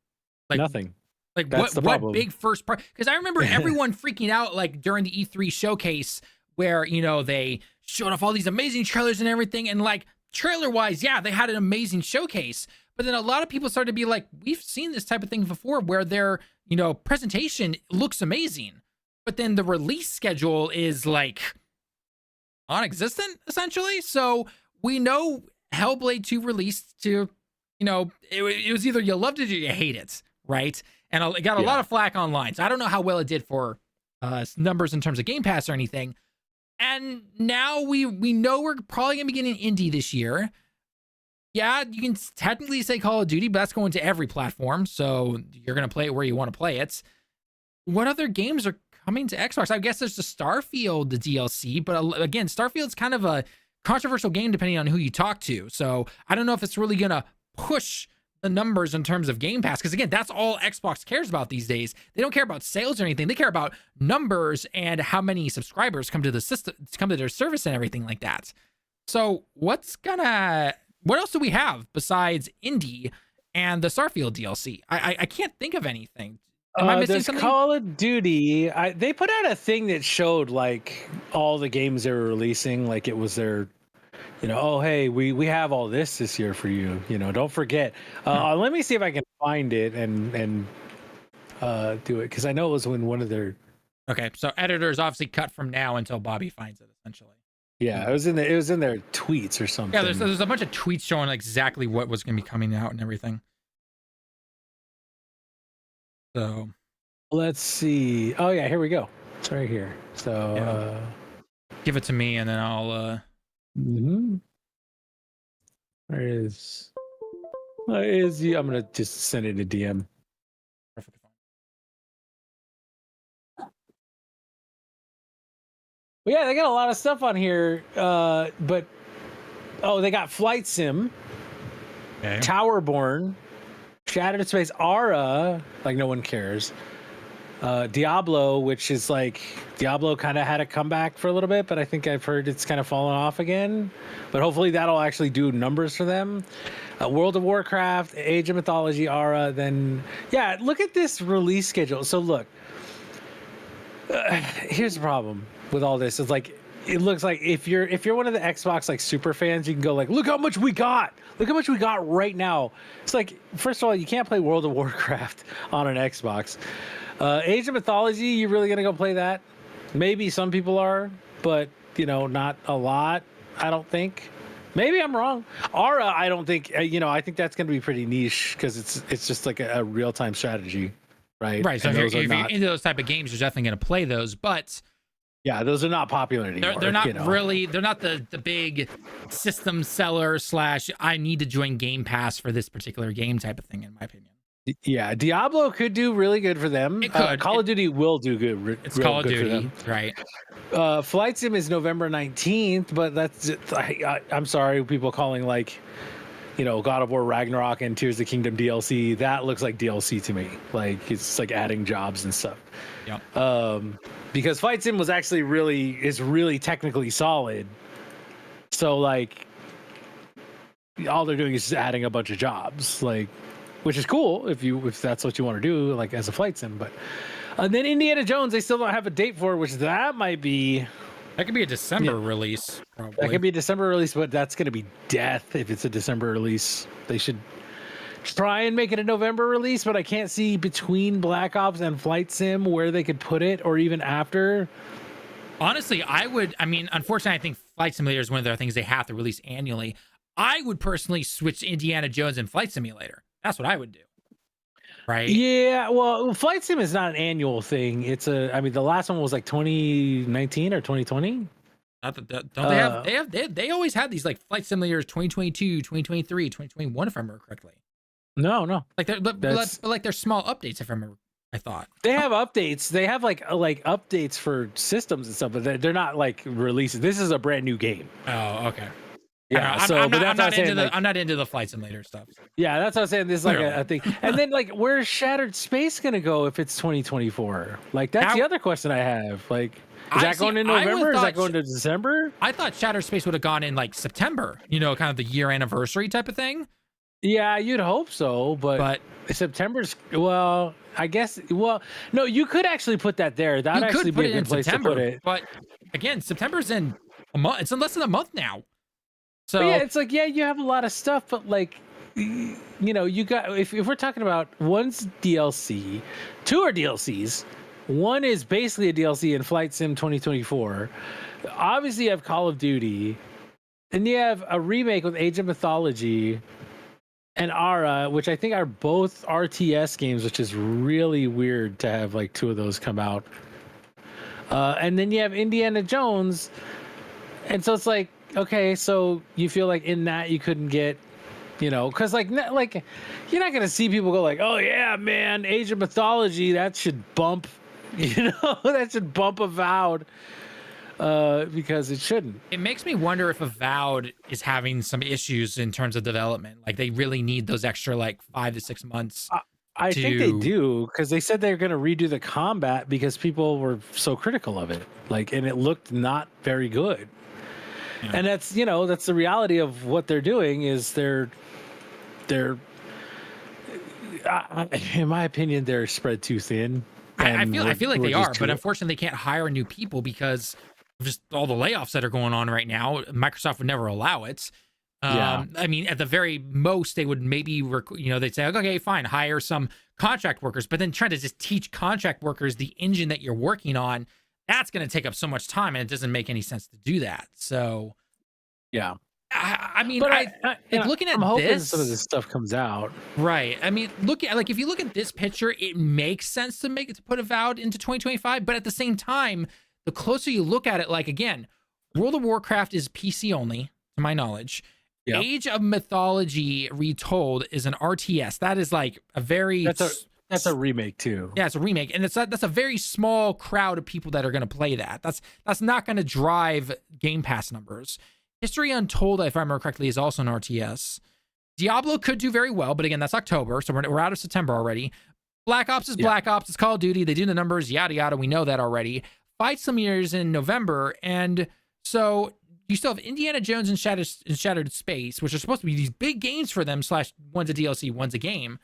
Like nothing. Like That's what big first part? Because I remember everyone freaking out like during the E3 showcase where, you know, they showed off all these amazing trailers and everything, and like trailer wise, yeah, they had an amazing showcase. But then a lot of people started to be like, we've seen this type of thing before where their, you know, presentation looks amazing, but then the release schedule is like non-existent, essentially. So we know Hellblade 2 released to, you know, it was either you loved it or you hate it, right? And it got a lot of flack online. So I don't know how well it did for numbers in terms of Game Pass or anything. And now we know we're probably going to be getting indie this year. Yeah, you can technically say Call of Duty, but that's going to every platform. So you're going to play it where you want to play it. What other games are coming to Xbox? I guess there's the Starfield, the DLC. But again, Starfield's kind of a controversial game depending on who you talk to. So I don't know if it's really going to push the numbers in terms of Game Pass, because again, that's all Xbox cares about these days. They don't care about sales or anything. They care about numbers and how many subscribers come to the system, come to their service and everything like that. So what else do we have besides Indie and the Starfield DLC? I can't think of anything. Am I missing something? Call of Duty. They put out a thing that showed like all the games they were releasing, like it was their, oh hey, we have all this year for you. Don't forget. Let me see if I can find it and do it, because I know it was when one of their. Okay, so editors obviously cut from now until Bobby finds it, essentially. Yeah, it was in their tweets or something. Yeah, there's a bunch of tweets showing exactly what was going to be coming out and everything. So let's see. Oh yeah, here we go. It's right here. So give it to me and then I'll Where is you? I'm gonna just send it a DM. Perfectly fine. Well, yeah, they got a lot of stuff on here, but they got Flight Sim, Towerborn, Shattered Space, Aura, like no one cares. Diablo, which is like Diablo kind of had a comeback for a little bit, but I think I've heard it's kind of fallen off again. But hopefully that'll actually do numbers for them. World of Warcraft, Age of Mythology, Aura. Then look at this release schedule. So look, here's the problem with all this. It's like it looks like if you're one of the Xbox like super fans, you can go like, look how much we got. Look how much we got right now. It's like, first of all, you can't play World of Warcraft on an Xbox. Age of Mythology, you really gonna go play that? Maybe some people are, but not a lot. I don't think. Maybe I'm wrong. Aura, I don't think. I think that's gonna be pretty niche because it's just like a real time strategy, right? Right. So if you're into those type of games, you're definitely gonna play those. But yeah, those are not popular anymore. They're not really. They're not the big system seller / I need to join Game Pass for this particular game type of thing, in my opinion. Yeah, Diablo could do really good for them. It could. Call of Duty will do good. It's Call of Duty, right? Flight Sim is November 19th, but that's I'm sorry, people calling like, God of War Ragnarok and Tears of the Kingdom DLC. That looks like DLC to me. Like it's like adding jobs and stuff. Yeah. Because Flight Sim was actually really technically solid. So like, all they're doing is just adding a bunch of jobs, like. Which is cool if that's what you want to do, like as a flight sim. But then Indiana Jones, they still don't have a date for it, which that could be a December release. Probably. That could be a December release, but that's going to be death if it's a December release. They should try and make it a November release, but I can't see between Black Ops and Flight Sim where they could put it, or even after. Honestly, unfortunately, I think Flight Simulator is one of their things they have to release annually. I would personally switch Indiana Jones and Flight Simulator. That's what I would do. Right? Yeah, well, Flight Sim is not an annual thing. It's the last one was like 2019 or 2020. They always had these like Flight Simulators 2022, 2023, 2021, if I remember correctly. No. Like they're small updates, if I remember. I thought they have updates. They have like updates for systems and stuff, but they're not like releases. This is a brand new game. Oh, okay. Yeah, I'm not into the Flight Simulator stuff. Yeah, that's what I'm saying. This is like a thing. And then like, where's Shattered Space gonna go if it's 2024? Like that's the other question I have. Like, is that going in November? Is that going to December? I thought Shattered Space would have gone in like September. Kind of the year anniversary type of thing. Yeah, you'd hope so, but September's I guess. Well, no, you could actually put that there. That'd actually be a good place to put it. But again, September's in a month. It's in less than a month now. So yeah, it's like, you have a lot of stuff, but like, you got, if we're talking about one's DLC, two are DLCs, one is basically a DLC in Flight Sim 2024. Obviously, you have Call of Duty, and you have a remake with Age of Mythology and Aura, which I think are both RTS games, which is really weird to have like two of those come out. And then you have Indiana Jones, and so it's like, okay, so you feel like in that you couldn't get, because like you're not gonna see people go like, oh yeah, man, Age of Mythology, that should bump, that should bump Avowed. because it shouldn't. It makes me wonder if Avowed is having some issues in terms of development. Like they really need those extra like 5 to 6 months. I think they do, because they said they're going to redo the combat because people were so critical of it. Like, and it looked not very good. Yeah. And that's, you know, that's the reality of what they're doing is they're in my opinion, they're spread too thin. I feel like they are, but unfortunately they can't hire new people because of just all the layoffs that are going on right now. Microsoft would never allow it. I mean, at the very most, they would maybe, they'd say, okay, fine, hire some contract workers, but then try to just teach contract workers the engine that you're working on. That's going to take up so much time, and it doesn't make any sense to do that. So, yeah. I mean, looking at I'm this, some of this stuff comes out. Right. I mean, if you look at this picture, it makes sense to put Avowed into 2025. But at the same time, the closer you look at it, like again, World of Warcraft is PC only, to my knowledge. Yep. Age of Mythology Retold is an RTS. That is like a very that's a remake too. Yeah, it's a remake, and that's a very small crowd of people that are going to play that. That's not going to drive Game Pass numbers. History Untold, if I remember correctly, is also an RTS. Diablo could do very well, but again, that's October, so we're out of September already. Black Ops is Black Ops. It's Call of Duty. They do the numbers, yada yada. We know that already. Fight Simulators in November, and so you still have Indiana Jones and Shattered Space, which are supposed to be these big games for them. / one's a DLC, one's a game.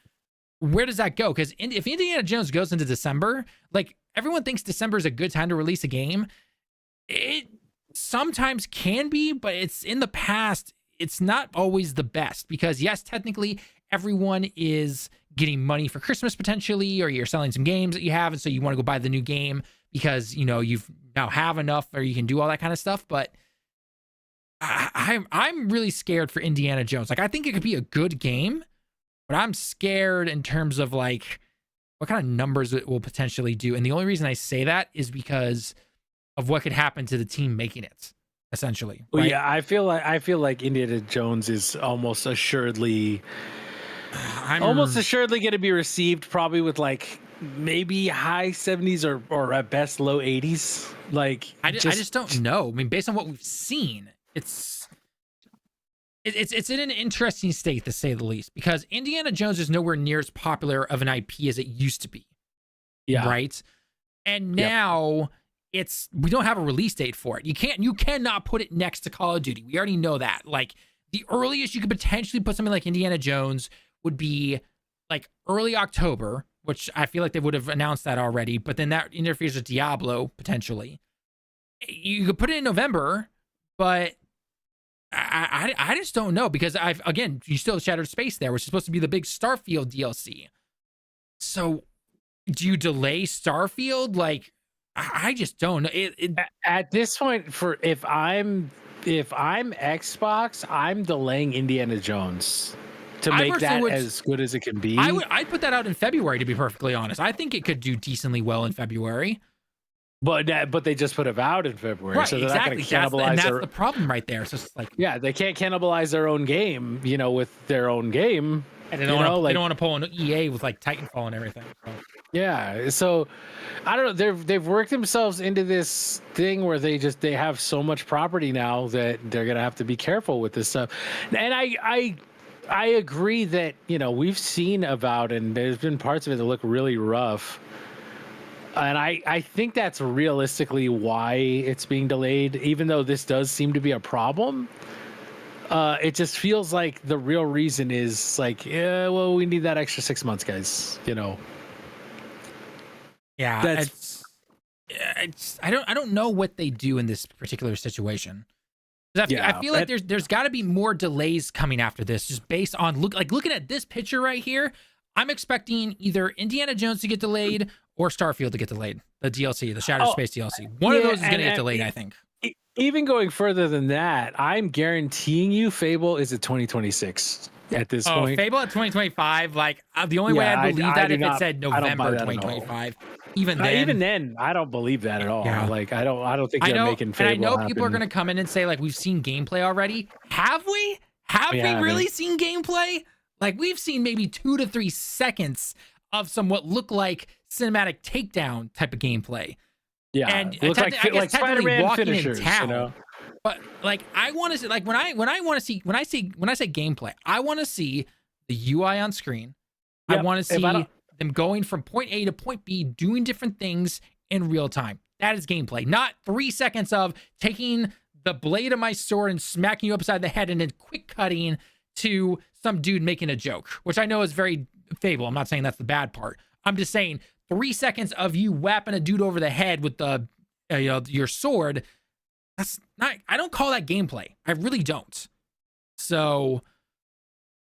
Where does that go? Because if Indiana Jones goes into December, like everyone thinks December is a good time to release a game. It sometimes can be, but it's in the past, it's not always the best because yes, technically everyone is getting money for Christmas potentially, or you're selling some games that you have, and so you want to go buy the new game because you've now have enough, or you can do all that kind of stuff. But I'm really scared for Indiana Jones. Like I think it could be a good game, but I'm scared in terms of like what kind of numbers it will potentially do. And the only reason I say that is because of what could happen to the team making it, essentially. Right? Well, yeah, I feel like Indiana Jones is almost assuredly going to be received probably with like maybe high 70s or at best low 80s. Like I just don't know. I mean, based on what we've seen, it's in an interesting state to say the least, because Indiana Jones is nowhere near as popular of an IP as it used to be. Yeah. Right. And now we don't have a release date for it. You cannot put it next to Call of Duty. We already know that. Like the earliest you could potentially put something like Indiana Jones would be like early October, which I feel like they would have announced that already, but then that interferes with Diablo potentially. You could put it in November, but I just don't know, because you still have Shattered Space there, which is supposed to be the big Starfield DLC. So do you delay Starfield? Like, I just don't know. At this point, if I'm Xbox, I'm delaying Indiana Jones to make that as good as it can be. I'd put that out in February, to be perfectly honest. I think it could do decently well in February. But they just put Avowed in February, right, so they're exactly. not going to cannibalize. That's the problem right there. So it's like, yeah, they can't cannibalize their own game, with their own game. And they don't want to pull an EA with like Titanfall and everything. So. Yeah, so I don't know. They've worked themselves into this thing where they have so much property now that they're gonna have to be careful with this stuff. And I agree that we've seen Avowed, and there's been parts of it that look really rough. And I think that's realistically why it's being delayed, even though this does seem to be a problem. It just feels like the real reason is like, we need that extra 6 months, guys. Yeah, I don't know what they do in this particular situation. I feel like there's got to be more delays coming after this, just based on looking at this picture right here. I'm expecting either Indiana Jones to get delayed or Starfield to get delayed. The DLC, the Shattered Space DLC. One of those is going to get delayed, I think. Even going further than that, I'm guaranteeing you Fable is at 2026 at this point. Fable at 2025. Like the only way I'd believe that if it said November 2025. Even then, I don't believe that at all. Yeah. Like I don't think they're making Fable. And I know people happen. are going to come in and say like, we've seen gameplay already. Have we? Have we really seen gameplay? Like we've seen maybe 2 to 3 seconds of some what look like cinematic takedown type of gameplay. Yeah, and looks I guess like technically Spider-Man walking finishers, in town. you know? But like, I want to see, like, when I say gameplay, I want to see the UI on screen. I Yep, want to if I see don't- them going from point A to point B, doing different things in real time. That is gameplay, not 3 seconds of taking the blade of my sword and smacking you upside the head and then quick cutting to some dude making a joke, which I know is very Fable. I'm not saying that's the bad part. I'm just saying 3 seconds of you whapping a dude over the head with the your sword. That's not, I don't call that gameplay. I really don't. So,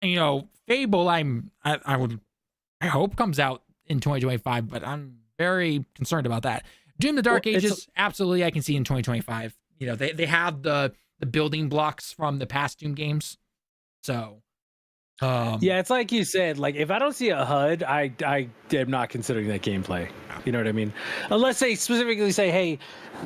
Fable, I hope comes out in 2025, but I'm very concerned about that. Doom the Dark Ages, absolutely, I can see in 2025. They have the building blocks from the past Doom games. So, yeah, it's like you said, like if I don't see a HUD, I am not considering that gameplay. You know what I mean? Unless they specifically say, hey,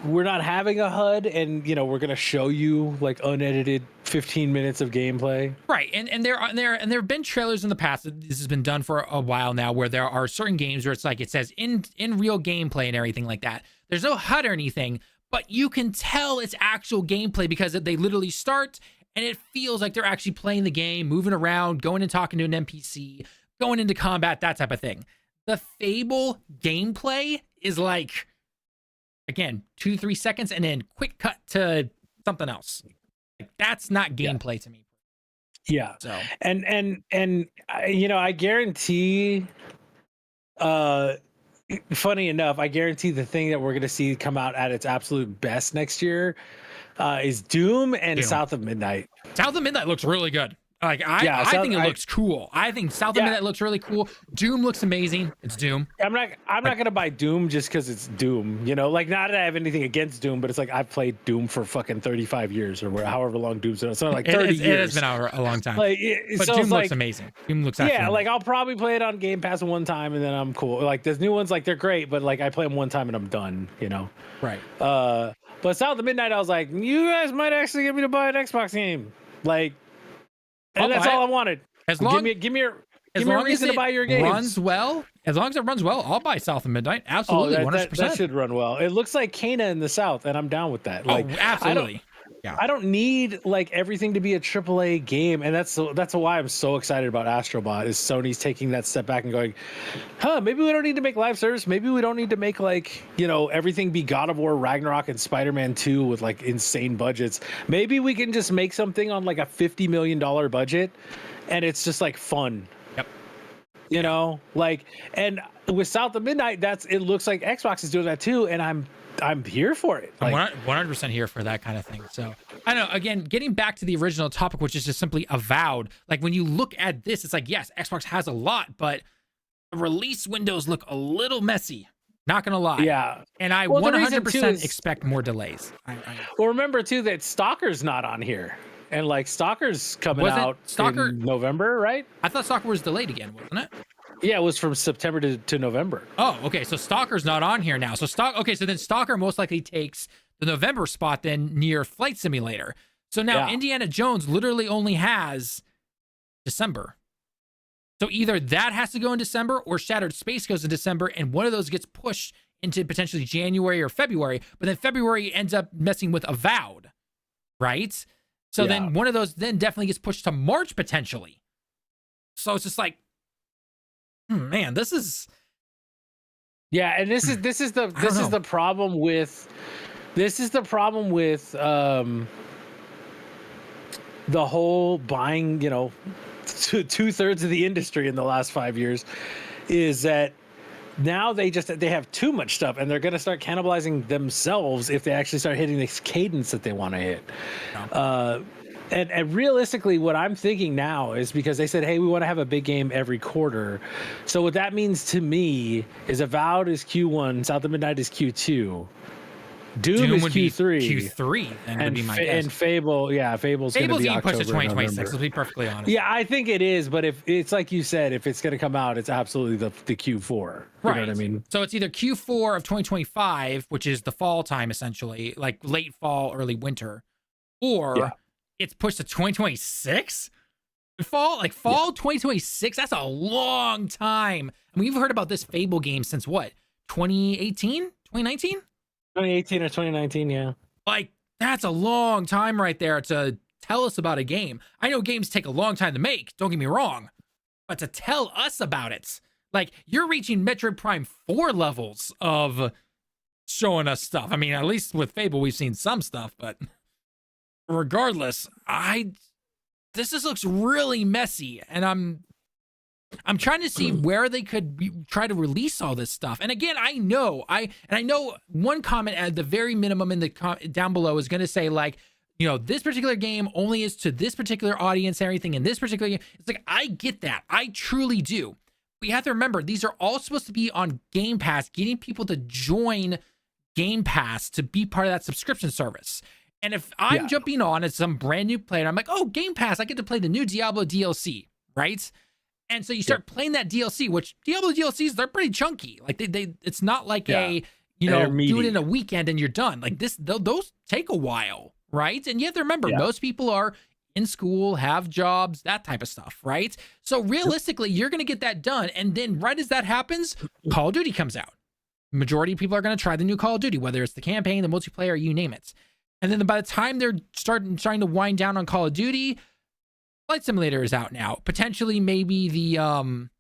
we're not having a HUD and we're gonna show you like unedited 15 minutes of gameplay. Right. And there have been trailers in the past. This has been done for a while now, where there are certain games where it's like it says in real gameplay and everything like that. There's no HUD or anything, but you can tell it's actual gameplay because they literally start and it feels like they're actually playing the game, moving around, going and talking to an NPC, going into combat, that type of thing. The Fable gameplay is like, again, 2-3 seconds and then quick cut to something else. Like, that's not gameplay to me. Yeah. So and I guarantee, funny enough, I guarantee the thing that we're gonna see come out at its absolute best next year is Doom and South of Midnight. South of Midnight looks really good. Like I think it looks cool. I think South of Midnight looks really cool. Doom looks amazing. It's Doom. I'm not gonna buy Doom just because it's Doom. Like, not that I have anything against Doom, but it's like I've played Doom for fucking 35 years or however long Doom's been. So like 30 years. It has been a long time. Like, but so Doom looks like, amazing. Doom looks like I'll probably play it on Game Pass one time and then I'm cool. Like there's new ones, like they're great, but like I play them one time and I'm done. Right. But South of Midnight, I was like, you guys might actually get me to buy an Xbox game. Like, and that's all I wanted. Give me a reason to buy your games. Runs well. As long as it runs well, I'll buy South of Midnight. Absolutely, 100%. That should run well. It looks like Cana in the South, and I'm down with that. Like, absolutely. I don't need like everything to be a AAA game, and that's why I'm so excited about Astro Bot. Is Sony's taking that step back and going, maybe we don't need to make live service. Maybe we don't need to make like everything be God of War, Ragnarok, and Spider-Man 2 with like insane budgets. Maybe we can just make something on like a $50 million budget, and it's just like fun. Yep. Like, and with South of Midnight, it looks like Xbox is doing that too, and I'm here for it. Like, I'm 100% here for that kind of thing. So I don't know. Again, getting back to the original topic, which is just simply Avowed. Like when you look at this, it's like, yes, Xbox has a lot, but the release windows look a little messy. Not gonna lie. Yeah. And I 100% expect more delays. Well, remember too that Stalker's not on here, and like Stalker's coming out in November, right? I thought Stalker was delayed again, wasn't it? Yeah, it was from September to November. Oh, okay. So Stalker's not on here now. So so then Stalker most likely takes the November spot then near Flight Simulator. So now Indiana Jones literally only has December. So either that has to go in December or Shattered Space goes in December, and one of those gets pushed into potentially January or February, but then February ends up messing with Avowed, right? So then one of those then definitely gets pushed to March potentially. So it's just like, man, this is and this is the problem with the whole buying 2/3 of the industry in the last 5 years is that now they have too much stuff, and they're going to start cannibalizing themselves if they actually start hitting this cadence that they want to hit. And realistically, what I'm thinking now is because they said, hey, we want to have a big game every quarter. So what that means to me is Avowed is Q1, South of Midnight is Q2. Doom is Q3. Q3, then would be my guess. And Fable's going to be October, pushed to 2026, November. let's be perfectly honest. Yeah, I think it is, but if it's like you said, if it's going to come out, it's absolutely the Q4. You know what I mean? So it's either Q4 of 2025, which is the fall time essentially, like late fall, early winter, or it's pushed to 2026 fall 2026. That's a long time. I mean, we've heard about this Fable game since what, 2018, 2019? 2018 or 2019, yeah. Like, that's a long time right there to tell us about a game. I know games take a long time to make, don't get me wrong, but to tell us about it, like, you're reaching Metroid Prime 4 levels of showing us stuff. I mean, at least with Fable, we've seen some stuff, but regardless, this just looks really messy, and I'm trying to see where they could try to release all this stuff. And again, I know one comment at the very minimum in the down below is going to say, like, you know, this particular game only is to this particular audience, everything in this particular game. It's like, I get that. I truly do. But you have to remember, these are all supposed to be on Game Pass, getting people to join Game Pass to be part of that subscription service. And if I'm jumping on as some brand new player, I'm like, oh, Game Pass, I get to play the new Diablo DLC, right? And so you start playing that DLC, which Diablo DLCs, they're pretty chunky. Like it's not like do it in a weekend and you're done. Like those take a while, right? And you have to remember, most people are in school, have jobs, that type of stuff, right? So realistically, you're going to get that done. And then right as that happens, Call of Duty comes out. Majority of people are going to try the new Call of Duty, whether it's the campaign, the multiplayer, you name it. And then by the time they're trying to wind down on Call of Duty, Flight Simulator is out now. Potentially, maybe the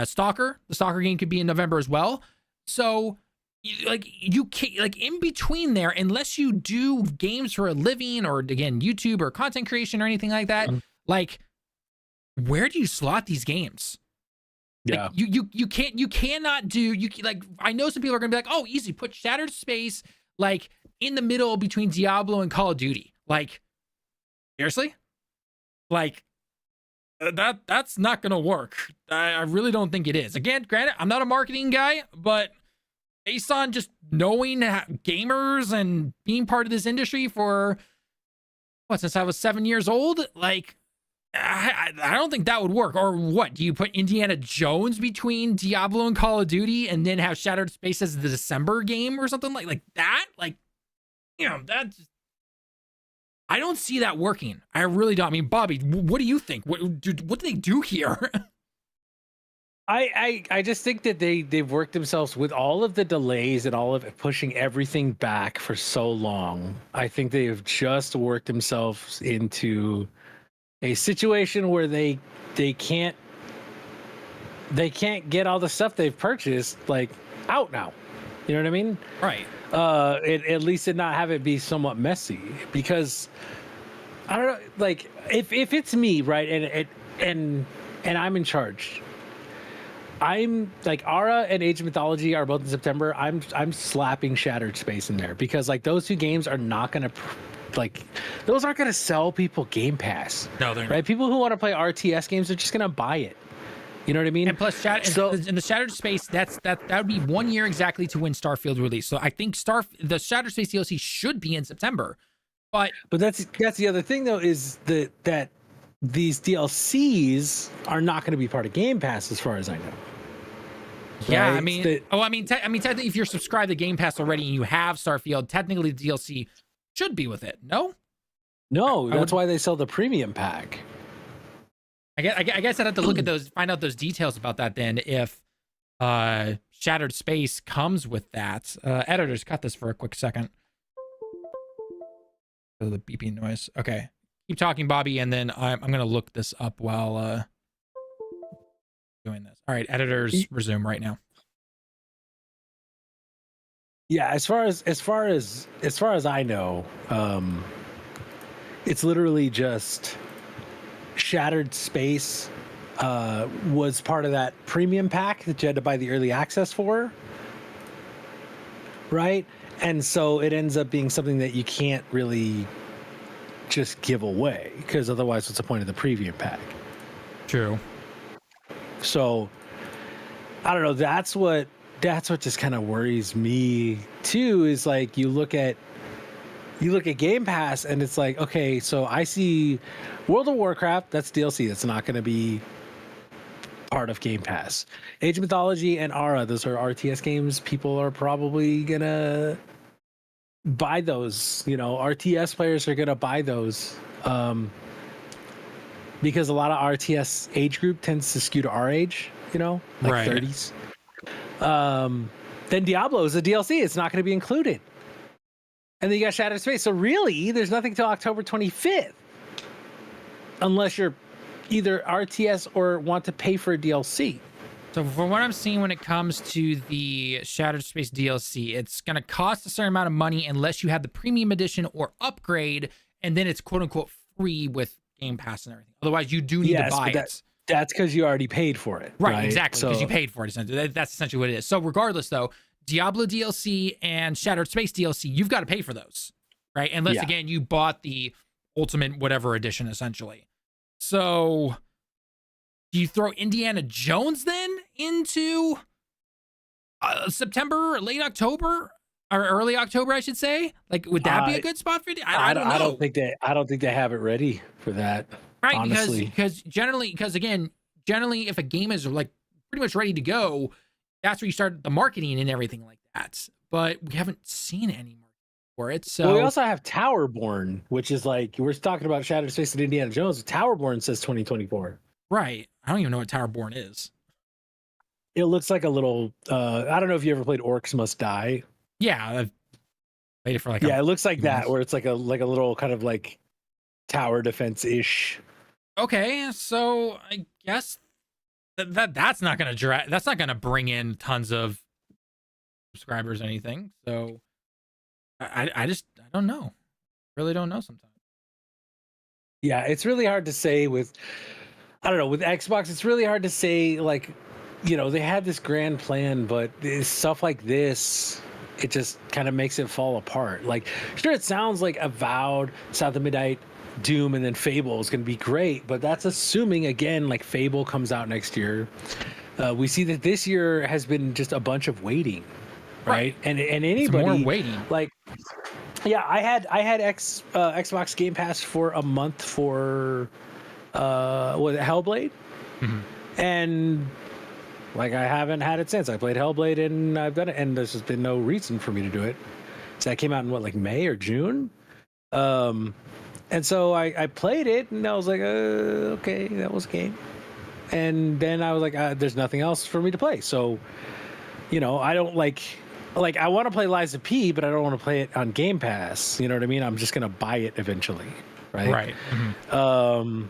Stalker. The Stalker game could be in November as well. So, you can't, like, in between there, unless you do games for a living, or again YouTube or content creation or anything like that. Like, where do you slot these games? Yeah, like, you cannot do like, I know some people are gonna be like, oh, easy, put Shattered Space like in the middle between Diablo and Call of Duty. Like, seriously? Like, that's not gonna work. I really don't think it is. Again, granted, I'm not a marketing guy, but based on just knowing gamers and being part of this industry for since I was 7 years old, like, I don't think that would work. Or what? Do you put Indiana Jones between Diablo and Call of Duty and then have Shattered Space as the December game or something like that? Like, you know, that's, I don't see that working. I really don't. I mean, Bobby, what do you think? What do they do here? I just think that they've worked themselves with all of the delays and all of it, pushing everything back for so long. I think they've just worked themselves into a situation where they can't get all the stuff they've purchased like out now. You know what I mean? Right. At least to not have it be somewhat messy, because I don't know, like, if it's me, right, and I'm in charge, I'm like, Ara and Age of Mythology are both in September. I'm slapping Shattered Space in there, because like those two games are not gonna those aren't gonna sell people Game Pass. No, they're not. Right. People who want to play RTS games are just gonna buy it. You know what I mean? And plus, in the Shattered Space, that would be 1 year exactly to when Starfield release. So I think the Shattered Space DLC should be in September. But that's the other thing, though, is that these DLCs are not going to be part of Game Pass, as far as I know. Yeah, right? I mean, technically, if you're subscribed to Game Pass already and you have Starfield, technically the DLC should be with it. No, that's why they sell the premium pack. I guess I'd have to look at find out those details about that then, if Shattered Space comes with that. Editors, cut this for a quick second. Oh, the beeping noise. Okay. Keep talking, Bobby, and then I'm going to look this up while doing this. All right, editors, resume right now. Yeah, as far as I know, it's literally just Shattered Space was part of that premium pack that you had to buy the early access for, right? And so it ends up being something that you can't really just give away, because otherwise what's the point of the premium pack? True. So I don't know, that's what just kind of worries me too, is like, you look at Game Pass and it's like, okay, so I see World of Warcraft, that's DLC, that's not going to be part of Game Pass. Age of Mythology and Ara, those are RTS games. People are probably going to buy those. You know, RTS players are going to buy those because a lot of RTS age group tends to skew to our age, you know, like 30s. then Diablo is a DLC. It's not going to be included. And then you got Shattered Space. So really, there's nothing till October 25th. Unless you're either RTS or want to pay for a DLC. So from what I'm seeing when it comes to the Shattered Space DLC, it's going to cost a certain amount of money unless you have the premium edition or upgrade, and then it's quote unquote free with Game Pass and everything. Otherwise, you do need to buy it. That's because you already paid for it. Right, exactly. Because you paid for it. Essentially. That's essentially what it is. So regardless, though, Diablo DLC and Shattered Space DLC, you've got to pay for those, right? Unless, again, you bought the Ultimate whatever edition, essentially. So do you throw Indiana Jones then into September, late October, or early October, I should say? Like, would that be a good spot for you? I don't know. I don't think they have it ready for that. Right, honestly. because generally, if a game is like pretty much ready to go, that's where you start the marketing and everything like that. But we haven't seen any marketing for it. So we also have Towerborn, which is like, we're talking about Shattered Space and Indiana Jones. Towerborn says 2024. Right. I don't even know what Towerborn is. It looks like a little. I don't know if you ever played Orcs Must Die. Yeah, I've played it for like. Yeah, it looks like that, where it's like a little kind of like tower defense ish. Okay, so I guess that's not gonna that's not gonna bring in tons of subscribers or anything. So I don't know. Really don't know sometimes. Yeah, it's really hard to say with Xbox. It's really hard to say, like, they had this grand plan, but stuff like this, it just kind of makes it fall apart. Like, sure, it sounds like Avowed, South of Midnight, Doom, and then Fable is going to be great, but that's assuming, again, like Fable comes out next year. We see that this year has been just a bunch of waiting, right? And anybody it's more waiting. Like, yeah, I had Xbox Game Pass for a month for Hellblade, and like I haven't had it since. I played Hellblade and I've done it, and there's just been no reason for me to do it. So that came out in like May or June. And so I played it, and I was like, okay, that was a game. And then I was like, there's nothing else for me to play. So, I don't like I want to play Liza P, but I don't want to play it on Game Pass. You know what I mean? I'm just gonna buy it eventually, right? Right.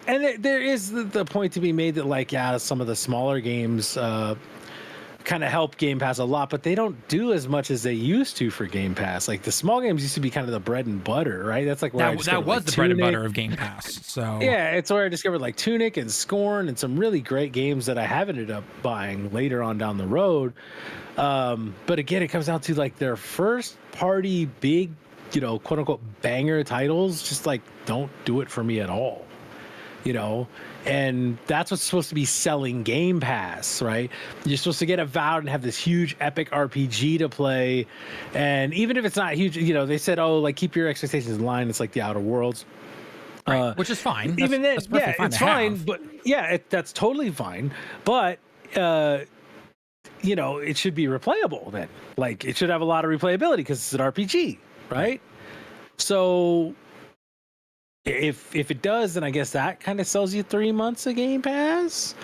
And there is the point to be made that, like, yeah, some of the smaller games kind of help Game Pass a lot, but they don't do as much as they used to for Game Pass. Like, the small games used to be kind of the bread and butter, right? That's like where that was the bread and butter of Game Pass. So yeah, it's where I discovered like Tunic and Scorn and some really great games that I have ended up buying later on down the road. But again, it comes down to like their first party big, quote unquote banger titles just like don't do it for me at all. And that's what's supposed to be selling Game Pass, right? You're supposed to get Avowed and have this huge epic RPG to play. And even if it's not huge, they said, like, keep your expectations in line. It's like the Outer Worlds. Right, which is fine. Even then, yeah, it's fine. But yeah, that's totally fine. But, it should be replayable then. Like, it should have a lot of replayability because it's an RPG, right? So if it does, then I guess that kind of sells you 3 months of Game Pass.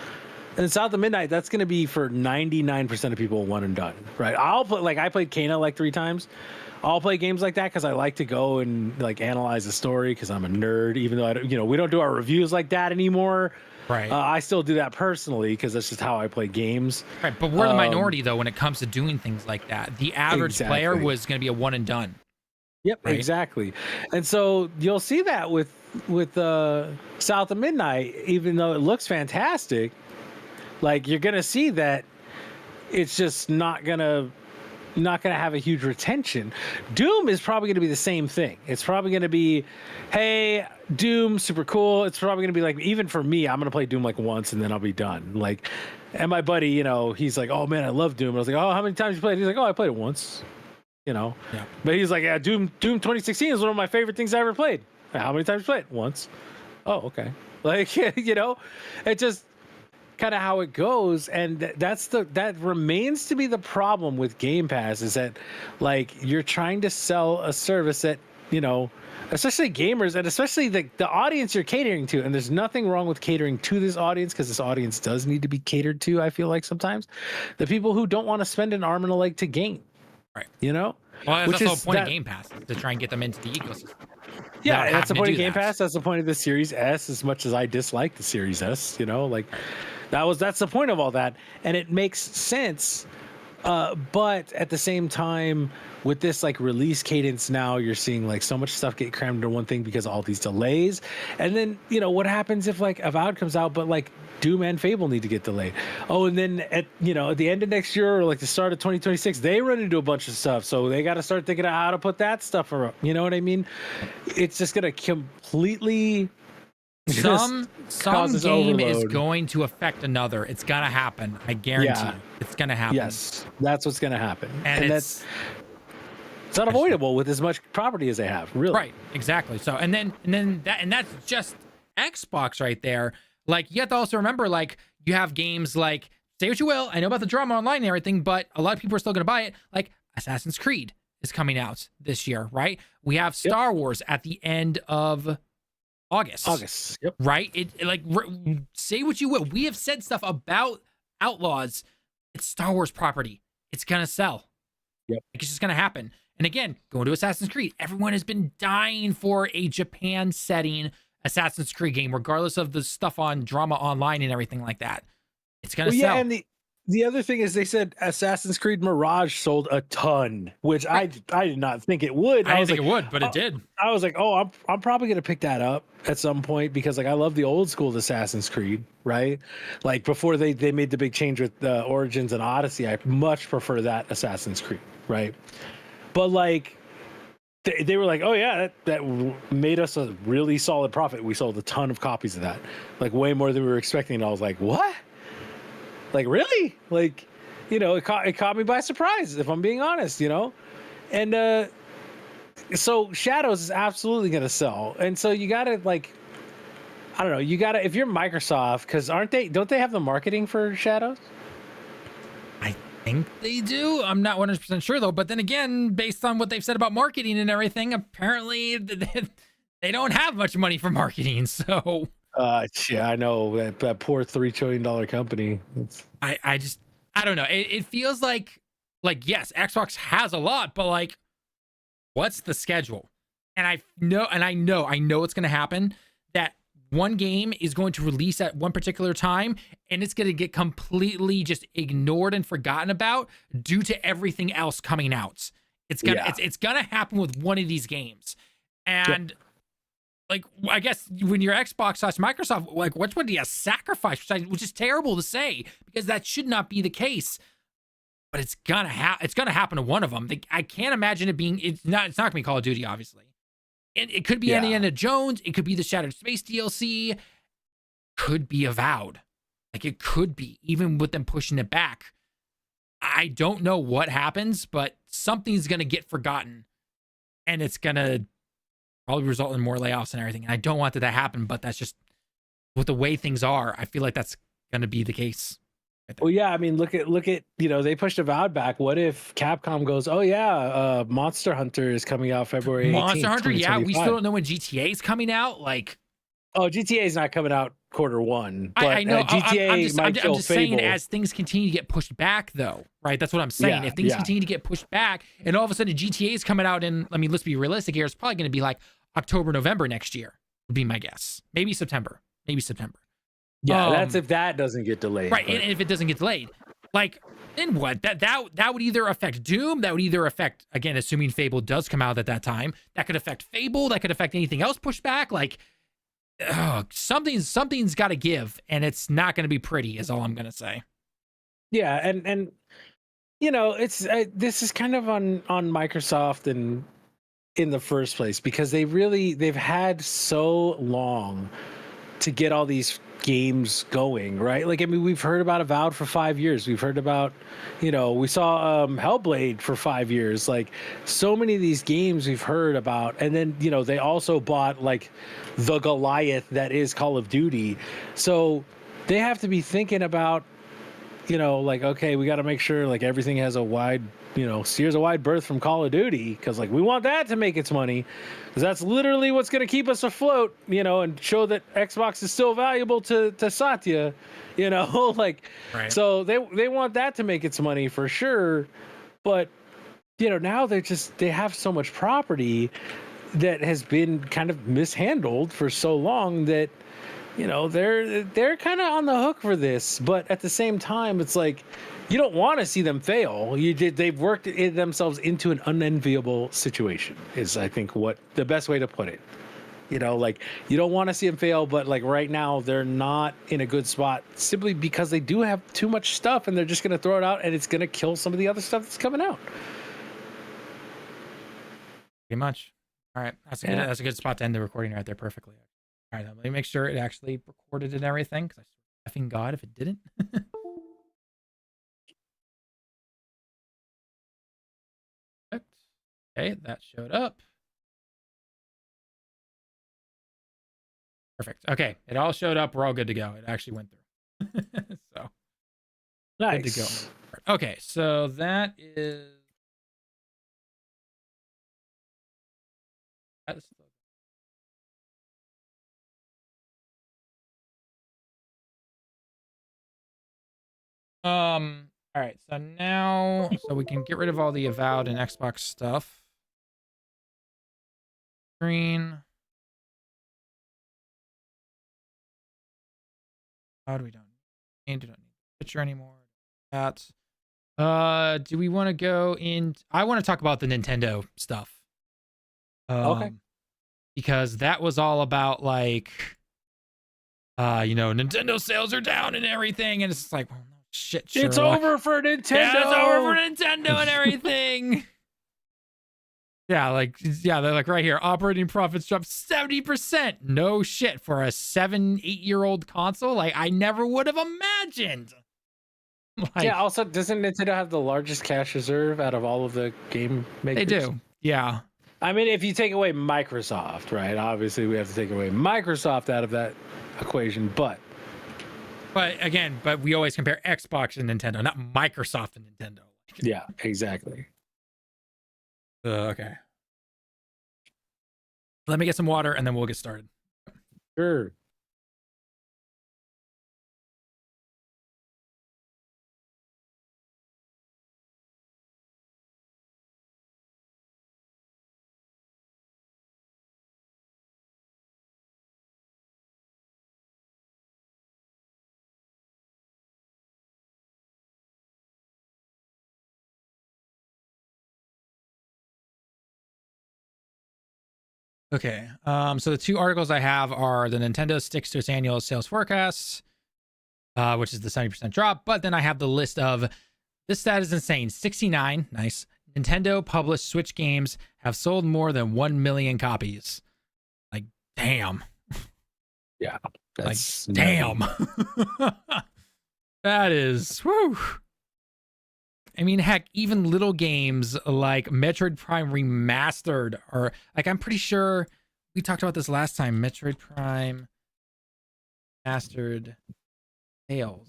And South of Midnight, that's going to be for 99% of people one and done, right? I played Kena like 3 times. I'll play games like that because I like to go and like analyze the story because I'm a nerd. Even though we don't do our reviews like that anymore. Right. I still do that personally because that's just how I play games. Right, but we're the minority though when it comes to doing things like that. The average player was going to be a one and done. Yep, right? Exactly. And so you'll see that with South of Midnight, even though it looks fantastic, like you're gonna see that it's just not gonna have a huge retention. Doom is probably gonna be the same thing. It's probably gonna be, hey, Doom, super cool. It's probably gonna be like, even for me, I'm gonna play Doom like once and then I'll be done. Like, and my buddy, he's like, oh man, I love Doom. I was like, oh, how many times you played? He's like, oh, I played it once. Yeah. But he's like, yeah, Doom 2016 is one of my favorite things I ever played. How many times you played? Once. Oh, okay. Like, it just kind of how it goes. And that remains to be the problem with Game Pass, is that like you're trying to sell a service that especially gamers and especially the audience you're catering to. And there's nothing wrong with catering to this audience, because this audience does need to be catered to. I feel like sometimes the people who don't want to spend an arm and a leg to game, right? Well, that's the whole point of Game Pass, to try and get them into the ecosystem. Yeah, that's the point of Game Pass. That's the point of the Series S. As much as I dislike the Series S, that's the point of all that, and it makes sense. But at the same time, with this like release cadence now, you're seeing like so much stuff get crammed into one thing because of all these delays. And then what happens if like Avowed comes out, but like Doom and Fable need to get delayed? Oh, and then at the end of next year or like the start of 2026, they run into a bunch of stuff, so they got to start thinking of how to put that stuff around. You know what I mean? It's just gonna completely. Some game is going to affect another. It's gonna happen. I guarantee you. It's gonna happen. Yes, that's what's gonna happen, and it's unavoidable with as much property as they have. Really, right? Exactly. So, and that's just Xbox right there. Like, you have to also remember, like, you have games like, say what you will, I know about the drama online and everything, but a lot of people are still gonna buy it. Like Assassin's Creed is coming out this year, right? We have Star Wars at the end of August. Yep. Right? Say what you will. We have said stuff about Outlaws. It's Star Wars property. It's gonna sell. Yep. It's just gonna happen. And again, going to Assassin's Creed, everyone has been dying for a Japan setting Assassin's Creed game, regardless of the stuff on drama online and everything like that. It's gonna sell. Yeah, and the other thing is, they said Assassin's Creed Mirage sold a ton, which I did not think it would. I didn't think it would, but it did. I was like, oh, I'm probably gonna pick that up at some point, because like I love the old school Assassin's Creed, right? Like before they made the big change with Origins and Odyssey, I much prefer that Assassin's Creed, right? But like they were like, oh yeah, that made us a really solid profit. We sold a ton of copies of that, like way more than we were expecting. And I was like, what? Like, really? Like, it caught me by surprise, if I'm being honest, And so Shadows is absolutely going to sell. And so you got to, like, I don't know, if you're Microsoft, because don't they have the marketing for Shadows? I think they do. I'm not 100% sure, though. But then again, based on what they've said about marketing and everything, apparently they don't have much money for marketing, so... Yeah, I know that poor $3 trillion company. I don't know. It feels like yes, Xbox has a lot, but like, what's the schedule? And I know it's going to happen, that one game is going to release at one particular time, and it's going to get completely just ignored and forgotten about due to everything else coming out. It's gonna happen with one of these games, and. Yeah. Like, I guess when you're Xbox/Microsoft, like, which one do you sacrifice? Which is terrible to say, because that should not be the case. But it's gonna happen to one of them. I can't imagine it being. It's not gonna be Call of Duty, obviously. It could be Indiana Jones. It could be the Shattered Space DLC. Could be Avowed. Like, it could be, even with them pushing it back. I don't know what happens, but something's gonna get forgotten, and it's gonna probably result in more layoffs and everything. And I don't want that to happen, but that's just with the way things are. I feel like that's going to be the case. Well, yeah, I mean, look at they pushed Avowed back. What if Capcom goes, oh yeah, Monster Hunter is coming out February 18th, Monster Hunter, yeah, we still don't know when GTA is coming out. Like, oh, GTA is not coming out Q1. But, I know. GTA I'm just saying, as things continue to get pushed back, though, right? That's what I'm saying. If things continue to get pushed back, and all of a sudden GTA is coming out in, I mean, let's be realistic here, it's probably going to be like October, November next year, would be my guess. Maybe September. Yeah, that's if that doesn't get delayed. Right, and if it doesn't get delayed, like, then what? That would either affect Doom, that would either affect, again, assuming Fable does come out at that time, that could affect Fable, that could affect anything else pushed back. Like, something's got to give, and it's not going to be pretty, is all I'm going to say. Yeah, and it's this is kind of on Microsoft and in the first place, because they've had so long to get all these games going, right? Like, I mean, we've heard about Avowed for 5 years. We've heard about, we saw Hellblade for 5 years. Like, so many of these games we've heard about. And then, they also bought like the Goliath that is Call of Duty. So they have to be thinking about, like, okay, we got to make sure like everything has a wide steers a wide berth from Call of Duty, because like we want that to make its money, because that's literally what's going to keep us afloat, and show that Xbox is still valuable to Satya, like, Right. So they want that to make its money for sure. But now they have so much property that has been kind of mishandled for so long that they're kind of on the hook for this. But at the same time, it's like you don't want to see them fail. They've worked themselves into an unenviable situation, is I think what the best way to put it. Like you don't want to see them fail, but like right now they're not in a good spot simply because they do have too much stuff, and they're just going to throw it out, and it's going to kill some of the other stuff that's coming out. Pretty much. All right, that's a good spot to end the recording right there perfectly. All right, let me make sure it actually recorded and everything, because I swear to effing God if it didn't. Okay, that showed up. Perfect. Okay, it all showed up. We're all good to go. It actually went through. So Nice. good to go. Okay, so that is. All right, so now we can get rid of all the Avowed and Xbox stuff. Screen. How do we don't need the picture anymore? That. Do we want to go in? I want to talk about the Nintendo stuff. Okay. Because that was all about like, Nintendo sales are down and everything, and it's like, well, no shit, Sherlock. It's over for Nintendo. Yeah, it's over for Nintendo and everything. They're like right here. Operating profits dropped 70%. No shit, for a 7-8-year-old console. Like I never would have imagined. Like, yeah. Also, doesn't Nintendo have the largest cash reserve out of all of the game makers? they do. Yeah. I mean, if you take away Microsoft, right? Obviously, we have to take away Microsoft out of that equation. But we always compare Xbox and Nintendo, not Microsoft and Nintendo. Yeah, exactly. Okay. Let me get some water and then we'll get started. Sure. Okay. So the two articles I have are the Nintendo sticks to its annual sales forecasts, which is the 70% drop. But then I have the list of this stat is insane. 69, nice. Nintendo published Switch games have sold more than 1 million copies. Like, damn. Yeah. That's damn. That is, whew. I mean, heck, even little games like Metroid Prime Remastered, or like, I'm pretty sure we talked about this last time. Metroid Prime Remastered sales.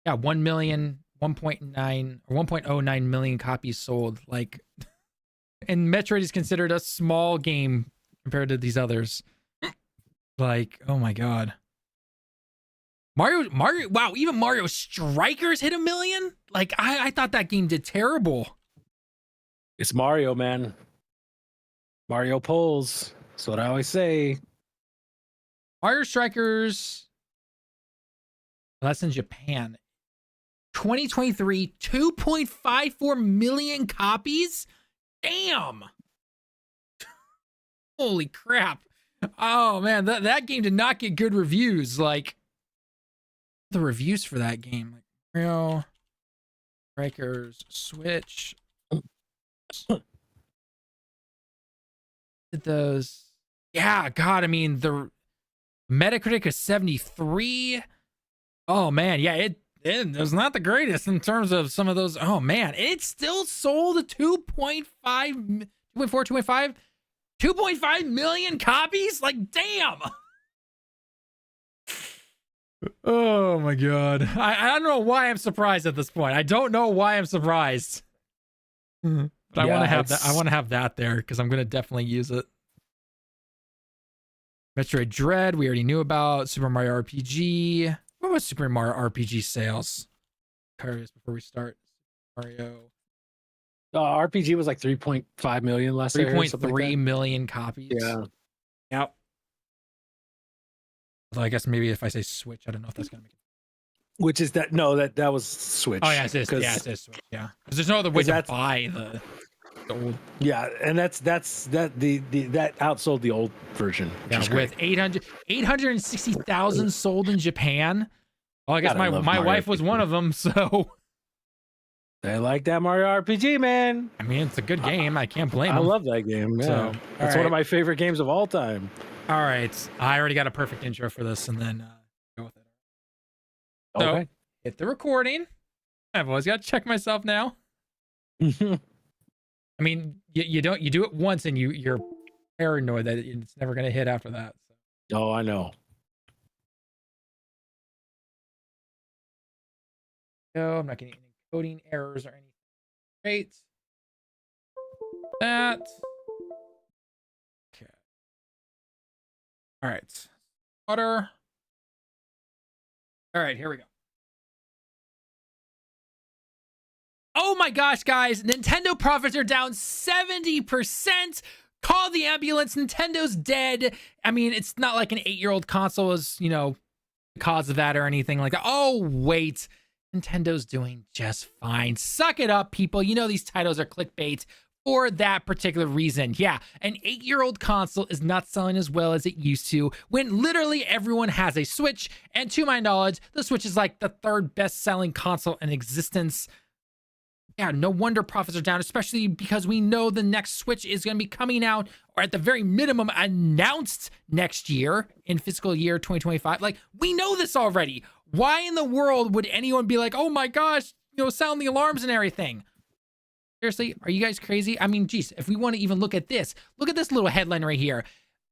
Yeah, 1 million, 1.9 or 1.09 million copies sold. Like, and Metroid is considered a small game compared to these others. Like, oh my God. Mario, wow, even Mario Strikers hit 1 million? Like, I thought that game did terrible. It's Mario, man. Mario pulls. That's what I always say. Mario Strikers, well, that's in Japan. 2023, 2.54 million copies? Damn. Holy crap. Oh, man, that game did not get good reviews. Like, the reviews for that game, like Mario Strikers Switch. Did those? Yeah, God, I mean the Metacritic is 73. Oh man, yeah, it was not the greatest in terms of some of those. Oh man, it still sold 2.5 million copies. Like, damn. Oh my God. I don't know why I'm surprised at this point. I don't know why I'm surprised. But I want to have that. I want to have that there because I'm gonna definitely use it. Metroid Dread, we already knew about. Super Mario RPG. What was Super Mario RPG sales? Curious before we start. Mario. RPG was like 3.5 million last year. 3.3 million copies. Yeah. Yep. Although I guess maybe if I say Switch, I don't know if that's gonna make it. Which is that? No, that was Switch. Oh yeah, it is. Yeah, it is Switch. Yeah, because there's no other way to buy the old. Yeah, and that outsold the old version. Yeah, with 860,000 sold in Japan. Well, I guess my wife was one of them, so. They like that Mario RPG, man. I mean, it's a good game. I can't blame them. I love that game. Yeah. So, it's one of my favorite games of all time. All right. I already got a perfect intro for this, and then go with it. Okay. So, hit the recording. I've always got to check myself now. I mean, you do it once, and you're paranoid that it's never going to hit after that. So. Oh, I know. No, I'm not getting any coding errors or anything. Great. That. Okay. All right. Water. All right, here we go. Oh my gosh, guys. Nintendo profits are down 70%. Call the ambulance. Nintendo's dead. I mean, it's not like an 8-year-old console is, the cause of that or anything like that. Oh, wait. Nintendo's doing just fine. Suck it up, people. You know these titles are clickbait for that particular reason. Yeah, an 8-year-old console is not selling as well as it used to when literally everyone has a Switch. And to my knowledge, the Switch is like the 3rd best-selling console in existence. Yeah, no wonder profits are down, especially because we know the next Switch is going to be coming out, or at the very minimum announced next year in fiscal year 2025. Like, we know this already. Why in the world would anyone be like, oh my gosh, sound the alarms and everything? Seriously, are you guys crazy? I mean, geez, if we want to even look at this little headline right here.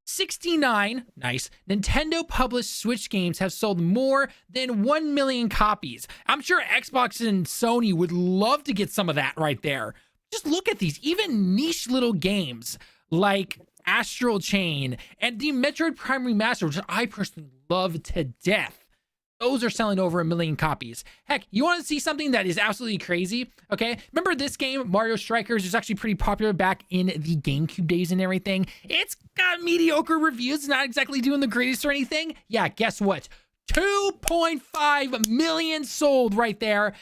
69, nice, Nintendo published Switch games have sold more than 1 million copies. I'm sure Xbox and Sony would love to get some of that right there. Just look at these, even niche little games like Astral Chain and the Metroid Prime Remaster, which I personally love to death. Those are selling over 1 million copies. Heck, you want to see something that is absolutely crazy? Okay, remember this game, Mario Strikers, is actually pretty popular back in the GameCube days and everything. It's got mediocre reviews, not exactly doing the greatest or anything. Yeah, guess what? 2.5 million sold right there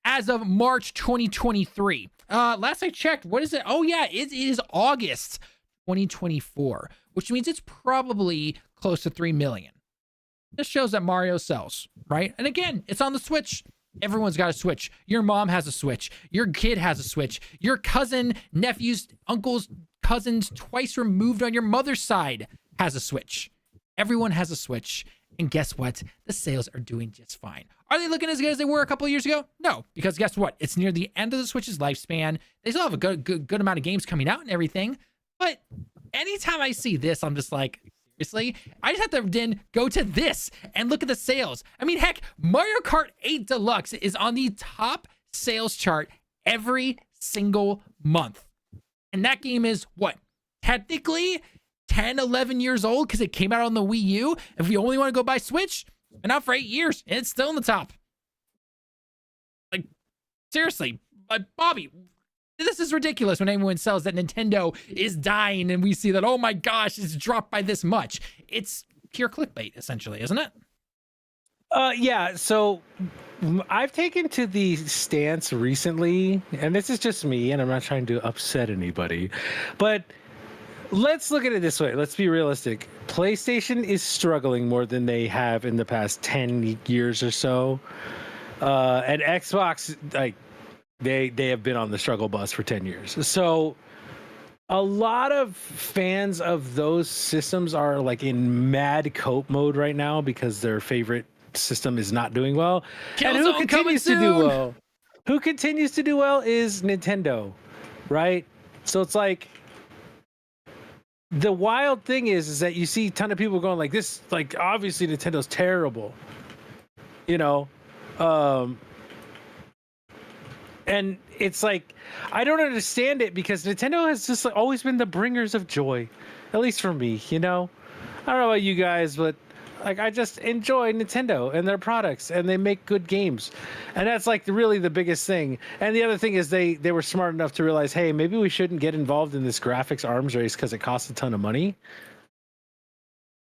as of March 2023. Last I checked, what is it? Oh yeah, it is August 2024, which means it's probably close to 3 million. This shows that Mario sells, right? And again, it's on the Switch. Everyone's got a Switch. Your mom has a Switch. Your kid has a Switch. Your cousin, nephews, uncles, cousins, twice removed on your mother's side has a Switch. Everyone has a Switch. And guess what? The sales are doing just fine. Are they looking as good as they were a couple of years ago? No, because guess what? It's near the end of the Switch's lifespan. They still have a good amount of games coming out and everything. But anytime I see this, I'm just like, seriously? I just have to then go to this and look at the sales. I mean, heck, Mario Kart 8 Deluxe is on the top sales chart every single month. And that game is what? Technically 10, 11 years old because it came out on the Wii U. If we only want to go buy Switch, it's been out for 8 years and it's still in the top. Like, seriously, Bobby, this is ridiculous when anyone sells that Nintendo is dying and we see that, oh my gosh, it's dropped by this much. It's pure clickbait, essentially, isn't it? Yeah, so I've taken to the stance recently, and this is just me, and I'm not trying to upset anybody, but let's look at it this way. Let's be realistic. PlayStation is struggling more than they have in the past 10 years or so. And Xbox, like, they have been on the struggle bus for 10 years. So a lot of fans of those systems are like in mad cope mode right now because their favorite system is not doing well. And who continues to do well? Who continues to do well is Nintendo, right? So it's like, the wild thing is that you see a ton of people going like this, like obviously Nintendo's terrible, And it's like, I don't understand it because Nintendo has just like, always been the bringers of joy, at least for me, you know? I don't know about you guys, but like I just enjoy Nintendo and their products, and they make good games. And that's like really the biggest thing. And the other thing is they were smart enough to realize, hey, maybe we shouldn't get involved in this graphics arms race because it costs a ton of money.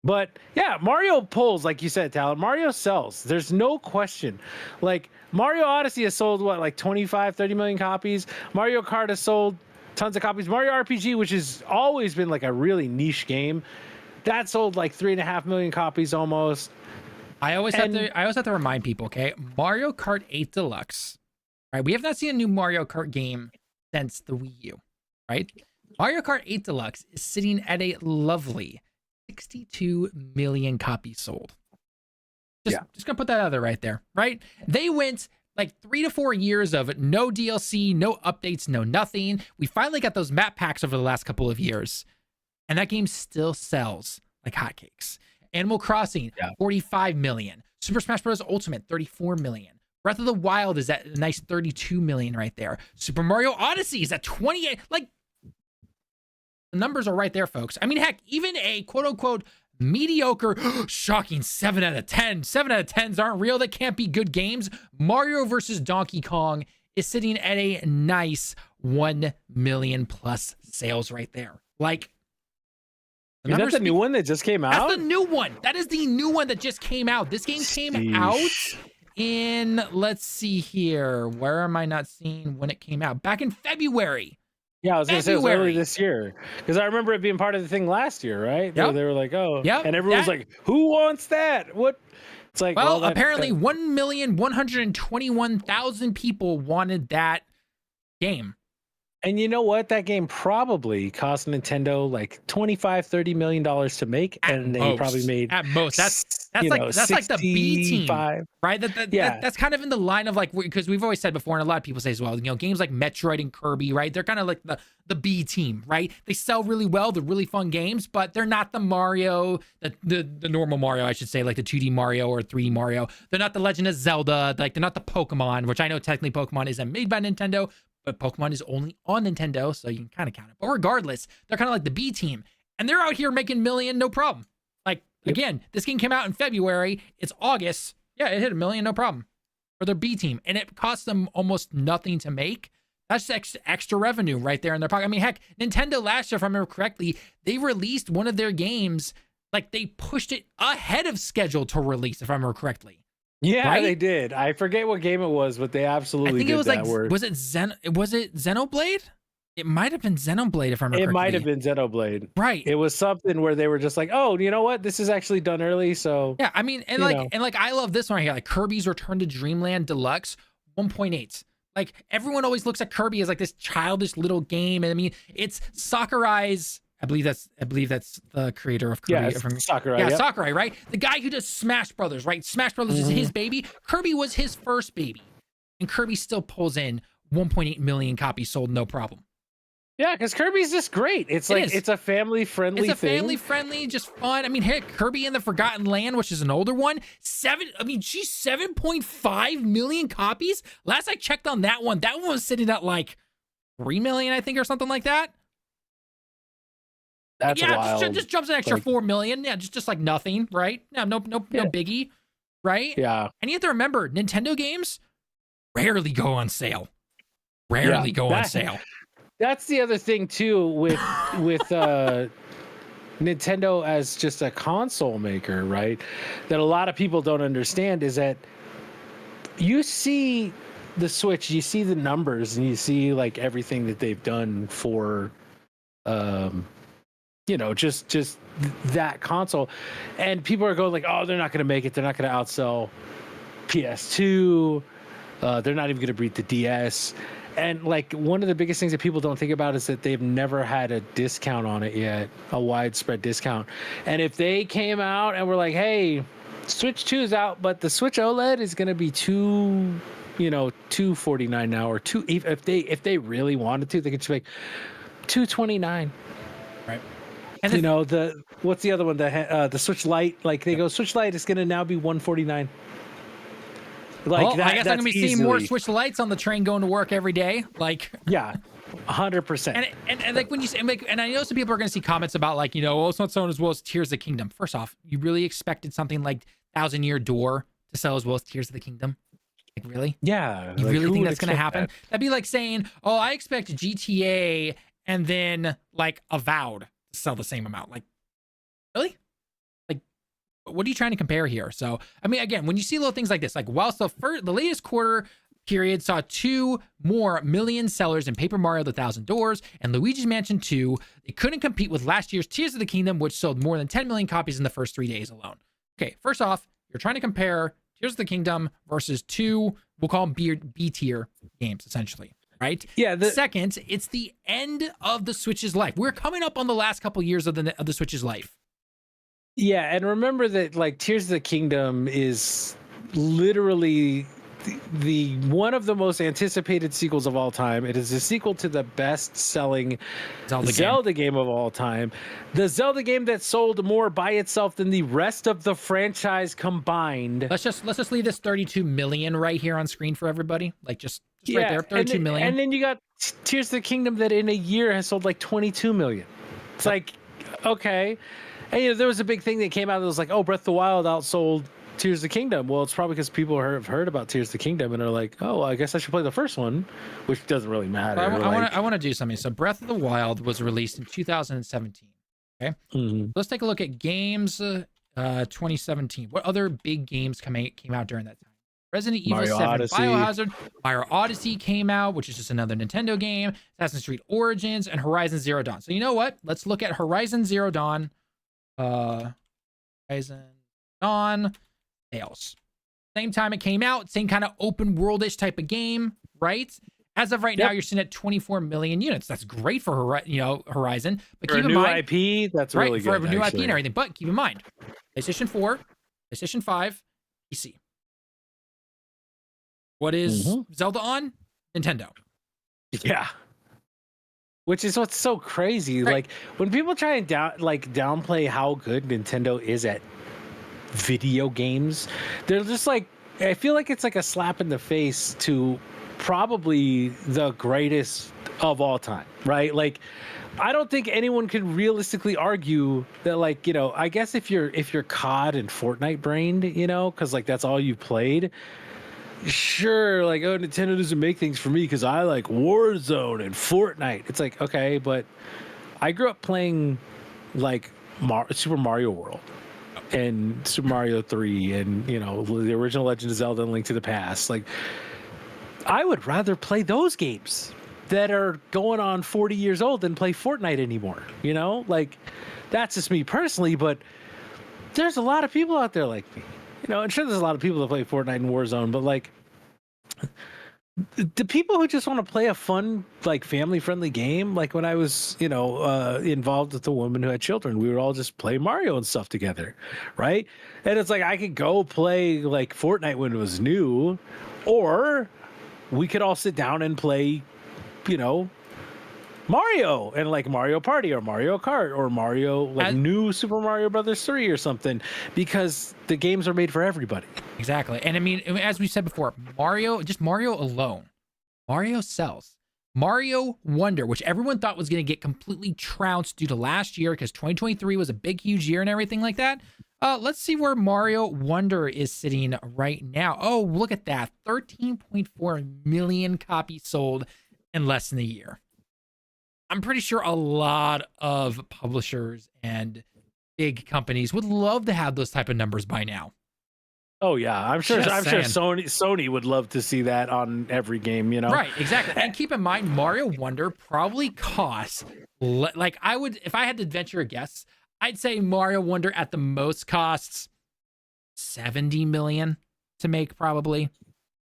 But yeah, Mario pulls, like you said, Talon. Mario sells. There's no question. Like Mario Odyssey has sold what, like 25, 30 million copies. Mario Kart has sold tons of copies. Mario RPG, which has always been like a really niche game, that sold like 3.5 million copies almost. I always have to remind people, okay? Mario Kart 8 Deluxe, right? We have not seen a new Mario Kart game since the Wii U, right? Mario Kart 8 Deluxe is sitting at a lovely 62 million copies sold. Just gonna put that out there right there, right? They went like 3 to 4 years of no DLC, no updates, no nothing. We finally got those map packs over the last couple of years, and that game still sells like hotcakes. Animal Crossing, 45 million. Super Smash Bros. Ultimate, 34 million. Breath of the Wild is at a nice 32 million right there. Super Mario Odyssey is at 28. Like, the numbers are right there, folks. I mean, heck, even a quote-unquote mediocre, shocking 7 out of 10. 7 out of 10s aren't real. They can't be good games. Mario versus Donkey Kong is sitting at a nice 1 million plus sales right there. Like, is that the new one that just came out? That's the new one. That is the new one that just came out. This game came out in, let's see here. Where am I not seeing when it came out? Back in February. Yeah, I was going to say it was early this year. Because I remember it being part of the thing last year, right? Yep. They were like, oh. Yep. And everyone was like, who wants that? What? It's like, well apparently 1,121,000 people wanted that game. And you know what? That game probably cost Nintendo like $25-30 million to make, and they probably made at most. That's like the B team, right? That's kind of in the line of like, because we've always said before, and a lot of people say as well, you know, games like Metroid and Kirby, right? They're kind of like the B team, right? They sell really well, they're really fun games, but they're not the Mario, the normal Mario, I should say, like the 2D Mario or 3D Mario. They're not the Legend of Zelda, like they're not the Pokemon, which I know technically Pokemon isn't made by Nintendo, but Pokemon is only on Nintendo, so you can kind of count it. But regardless, they're kind of like the B team, and they're out here making million, no problem. Like, again, this game came out in February. It's August. Yeah, it hit 1 million, no problem, for their B team, and it cost them almost nothing to make. That's extra revenue right there in their pocket. I mean, heck, Nintendo last year, if I remember correctly, they released one of their games, like they pushed it ahead of schedule to release, if I remember correctly. Yeah, right? They did. I forget what game it was, but they absolutely did. I think it was that word. Was it Xenoblade? It might have been Xenoblade, if I remember correctly. It might have been Xenoblade. Right. It was something where they were just like, oh, you know what? This is actually done early, so yeah, I mean, and I love this one right here, like Kirby's Return to Dreamland Deluxe, 1.8. Like, everyone always looks at Kirby as like this childish little game, and I mean, it's Sakurai's. I believe that's the creator of Kirby. Yeah, Sakurai. Yeah, Sakurai, right? The guy who does Smash Brothers, right? Smash Brothers is his baby. Kirby was his first baby, and Kirby still pulls in 1.8 million copies sold, no problem. Yeah, because Kirby's just great. It's like it's a family-friendly thing. It's a family-friendly, just fun. I mean, heck, Kirby and the Forgotten Land, which is an older one, 7.5 million copies. Last I checked on that one was sitting at like 3 million, I think, or something like that. That's wild. Just jumps an extra 4 million. Yeah, just like nothing, right? Yeah, no biggie, right? Yeah. And you have to remember, Nintendo games rarely go on sale. On sale. That's the other thing too with Nintendo as just a console maker, right? That a lot of people don't understand is that you see the Switch, you see the numbers, and you see like everything that they've done for just that console, and people are going like, oh, they're not going to make it, they're not going to outsell PS2, they're not even going to beat the DS. And like, one of the biggest things that people don't think about is that they've never had a discount on it yet, a widespread discount. And if they came out and were like, hey, Switch 2 is out, but the Switch OLED is going to be $249 now, or if they really wanted to, they could just make $229. Right. And what's the other one? The Switch Lite, like they go, Switch Lite is going to now be $149. Like well, that, I guess I'm gonna be that's seeing more easily- Switch lights on the train going to work every day. Like, Yeah, 100%. and like when you say, like, and I know some people are gonna see comments about like, oh, it's not selling as well as Tears of the Kingdom. First off, you really expected something like Thousand Year Door to sell as well as Tears of the Kingdom? Like, really? Yeah. You like, really who think would that's going to expect happen? that? That'd be like saying, oh, I expect GTA and then like Avowed to sell the same amount. Like, really? Like, what are you trying to compare here? So, I mean, again, when you see little things like this, like whilst the latest quarter period saw 2 more million sellers in Paper Mario: The Thousand Doors and Luigi's Mansion 2, they couldn't compete with last year's Tears of the Kingdom, which sold more than 10 million copies in the first 3 days alone. Okay, first off, you're trying to compare Tears of the Kingdom versus 2, we'll call them B tier games, essentially, right? Yeah. Second, it's the end of the Switch's life. We're coming up on the last couple years of the Switch's life. Yeah, and remember that like Tears of the Kingdom is literally the one of the most anticipated sequels of all time. It is a sequel to the best-selling Zelda game of all time. The Zelda game that sold more by itself than the rest of the franchise combined. Let's just leave this 32 million right here on screen for everybody. Like just right there, 32 million. And then you got Tears of the Kingdom that in a year has sold like 22 million. It's like, okay. And there was a big thing that came out that was like, oh, Breath of the Wild outsold Tears of the Kingdom. Well, it's probably because people have heard about Tears of the Kingdom and are like, oh, I guess I should play the first one, which doesn't really matter. I want to do something. So Breath of the Wild was released in 2017. Okay. Mm-hmm. Let's take a look at games 2017. What other big games came out during that time? Resident Evil Mario 7, Odyssey. Biohazard, Mario Odyssey came out, which is just another Nintendo game, Assassin's Creed Origins, and Horizon Zero Dawn. So you know what? Let's look at Horizon Zero Dawn. Horizon Dawn sales. Same time it came out, same kind of open world-ish type of game, right? As of right now, you're sitting at 24 million units. That's great for Horizon. But For keep a in new mind, IP, that's really for good. a new IP actually. and everything. But keep in mind, PlayStation 4, PlayStation 5, PC. What is Zelda on? Nintendo. Yeah. Which is what's so crazy. Right. Like when people try and downplay how good Nintendo is at video games, they're just like, I feel like it's like a slap in the face to probably the greatest of all time, right? Like I don't think anyone could realistically argue that, like, you know, I guess if you're COD and Fortnite brained, you know, because like that's all you played. Sure, like, oh, Nintendo doesn't make things for me because I like Warzone and Fortnite. It's like, okay, but I grew up playing like Super Mario World and Super Mario 3 and, you know, the original Legend of Zelda and Link to the Past. Like, I would rather play those games that are going on 40 years old than play Fortnite anymore, you know? Like, that's just me personally, but there's a lot of people out there like me. You know, I'm sure there's a lot of people that play Fortnite and Warzone, but like the people who just want to play a fun, like family-friendly game, like when I was, you know, involved with a woman who had children, we would all just play Mario and stuff together, right? And it's like I could go play like Fortnite when it was new, or we could all sit down and play, you know, Mario and like Mario Party or Mario Kart or Mario like new Super Mario Brothers 3 or something, because the games are made for everybody. Exactly. And I mean, as we said before, Mario alone, Mario sells. Mario Wonder, which everyone thought was going to get completely trounced due to last year because 2023 was a big, huge year and everything like that. Let's see where Mario Wonder is sitting right now. Oh, look at that. 13.4 million copies sold in less than a year. I'm pretty sure a lot of publishers and big companies would love to have those type of numbers by now. Oh yeah, I'm sure saying. Sony would love to see that on every game, you know. Right, exactly. And keep in mind, Mario Wonder probably costs like I would, if I had to venture a guess, I'd say Mario Wonder at the most costs 70 million to make, probably.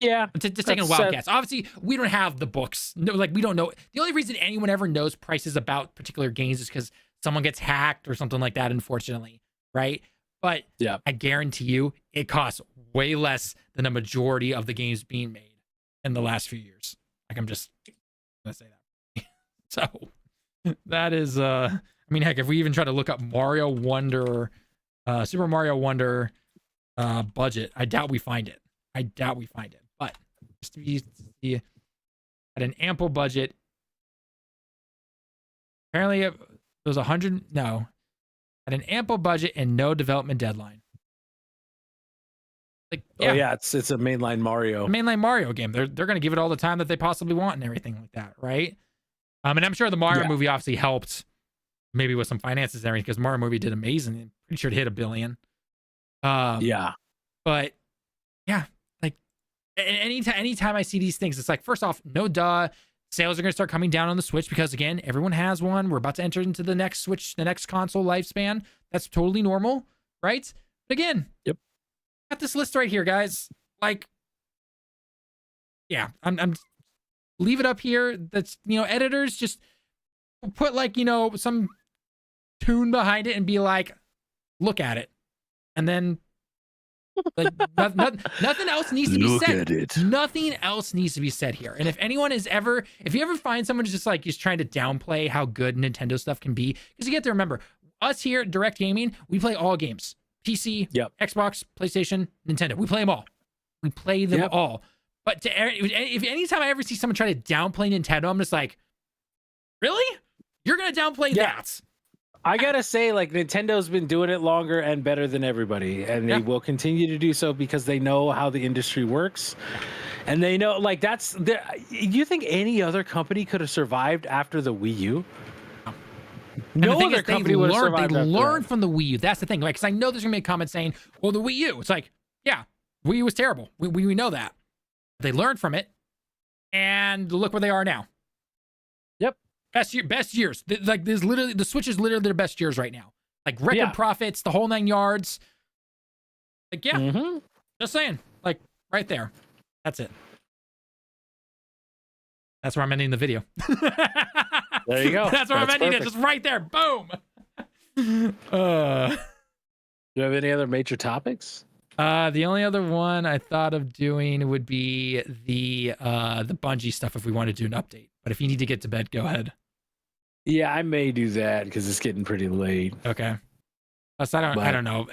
Yeah, just taking a wild guess. Obviously, we don't have the books. No, like we don't know. The only reason anyone ever knows prices about particular games is because someone gets hacked or something like that, unfortunately, right? But yeah, I guarantee you, it costs way less than a majority of the games being made in the last few years. Like I'm just gonna say that. So that is, I mean, heck, if we even try to look up Mario Wonder, Super Mario Wonder budget, I doubt we find it. I doubt we find it. But just to be at an ample budget. Apparently it was 100. No, at an ample budget and no development deadline. Like, yeah. Oh yeah, it's a mainline Mario game. They're going to give it all the time that they possibly want and everything like that, right? And I'm sure the Mario movie obviously helped, maybe with some finances and everything, because Mario movie did amazing. I'm pretty sure it hit $1 billion. Yeah, but yeah, like anytime I see these things, it's like, first off, no duh. Sales are going to start coming down on the Switch because, again, everyone has one. We're about to enter into the next Switch, the next console lifespan. That's totally normal, right? But again, yep. Got this list right here, guys. Like, yeah, I'm leave it up here. That's, editors just put like, some tune behind it and be like, look at it. And then like nothing else needs to be said. Look at it. Nothing else needs to be said here. And if you ever find someone just like is trying to downplay how good Nintendo stuff can be, because you get to remember, us here at Direct Gaming, we play all games. PC, Xbox, PlayStation, Nintendo. We play them all. We play them all. But if anytime I ever see someone try to downplay Nintendo, I'm just like, really? You're gonna downplay that? I gotta say, like, Nintendo's been doing it longer and better than everybody, and they will continue to do so because they know how the industry works, and they know, like, you think any other company could have survived after the Wii U? No other company would have survived. They learned from the Wii U. That's the thing, right? Because I know there's gonna be a comment saying, "Well, the Wii U." It's like, yeah, Wii U was terrible. We know that. They learned from it, and look where they are now. Yep. Best years. Like, there's literally, the Switch is literally their best years right now. Like, record profits, the whole 9 yards. Like, yeah. Just saying. Like, right there. That's it. That's where I'm ending the video. There you go. That's where I'm ending it. Just right there. Boom. Do you have any other major topics? The only other one I thought of doing would be the Bungie stuff if we want to do an update. But if you need to get to bed, go ahead. Yeah, I may do that because it's getting pretty late. Okay. Plus, I don't know.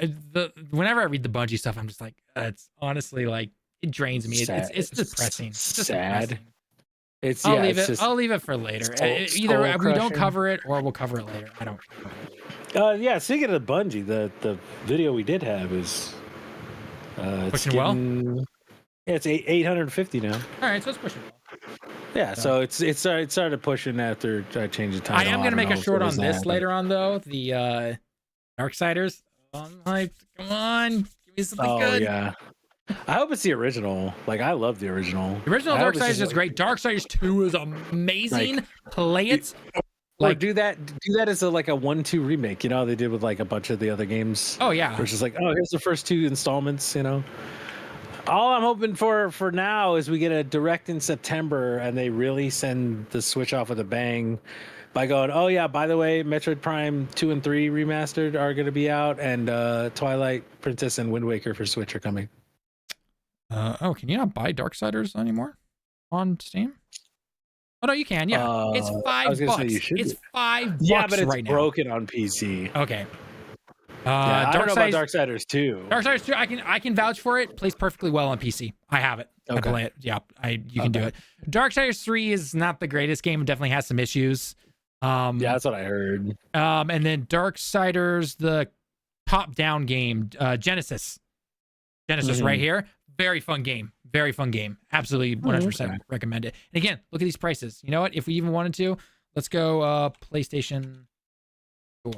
Whenever I read the Bungie stuff, I'm just like, it's honestly like, it drains me. It's depressing. It's just sad. Depressing. I'll leave it for later. Either we don't cover it or we'll cover it later. I don't. Yeah. Speaking of Bungie, the video we did have is pushing well. Yeah, it's 850 now. All right, so it's pushing well. Yeah, so it started pushing after I changed the title. I am gonna make a short on this later on though. The Darksiders. I'm like, come on, give me something good. Yeah. I hope it's the original. Like, I love the original. The original Darksiders is great. Darksiders 2 is amazing. Like, play it. Like, do that as a 1-2 remake. You know how they did with like a bunch of the other games. Oh yeah. Which is like, oh, here's the first 2 installments. You know. All I'm hoping for now is we get a direct in September and they really send the Switch off with a bang by going, oh yeah, by the way, Metroid Prime 2 and 3 remastered are going to be out, and Twilight Princess and Wind Waker for Switch are coming. Can you not buy Darksiders anymore on Steam? Oh no, you can. Yeah, it's $5. It's $5. Yeah, but it's right broken on PC. Okay. I don't know about Darksiders 2. Darksiders 2, I can vouch for it. Plays perfectly well on PC. I have it. Okay. I play it. Yeah, you can do it. Darksiders 3 is not the greatest game. It definitely has some issues. Yeah, that's what I heard. And then Darksiders, the top-down game, Genesis right here. Very fun game. Very fun game. Absolutely 100% recommend it. And again, look at these prices. You know what? If we even wanted to, let's go PlayStation 4.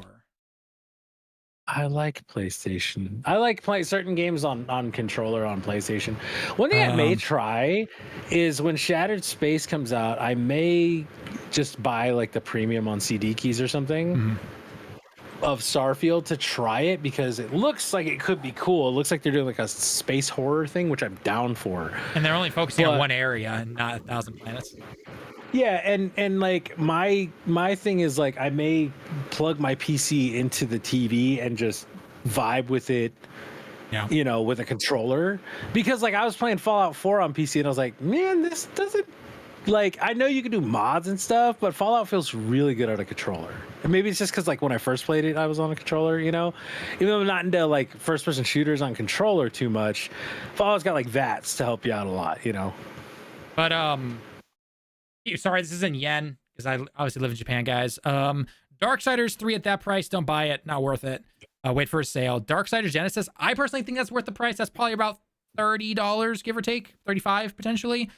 I like PlayStation. I like playing certain games on controller on PlayStation. One thing I may try is when Shattered Space comes out, I may just buy like the premium on CD keys or something of Starfield to try it, because it looks like it could be cool. It looks like they're doing like a space horror thing, which I'm down for. And they're only focusing on one area and not 1,000 planets. Yeah, and like my thing is like I may plug my PC into the TV and just vibe with it, you know, with a controller, because like I was playing Fallout 4 on PC and I was like, man, this doesn't, like, I know you can do mods and stuff, but Fallout feels really good on a controller. And maybe it's just because like when I first played it, I was on a controller, you know. Even though I'm not into like first-person shooters on controller too much, Fallout's got like VATS to help you out a lot, you know. But sorry, this is in yen because I obviously live in Japan, guys. Darksiders 3 at that price, don't buy it, not worth it. Wait for a sale. Darksiders Genesis, I personally think that's worth the price. That's probably about $30, give or take, 35 potentially.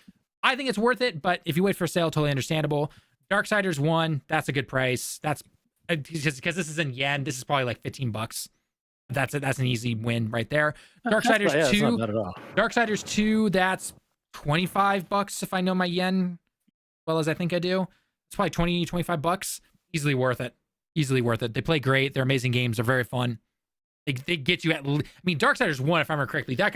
I think it's worth it, but if you wait for a sale, totally understandable. Darksiders 1, that's a good price. That's because this is in yen. This is probably like $15. That's an easy win right there. Darksiders 2, not bad at all. Darksiders 2, that's $25 if I know my yen as well as I think I do. It's probably 20, $25. Easily worth it. Easily worth it. They play great. They're amazing games. They're very fun. They get you I mean, Darksiders 1, if I remember correctly, that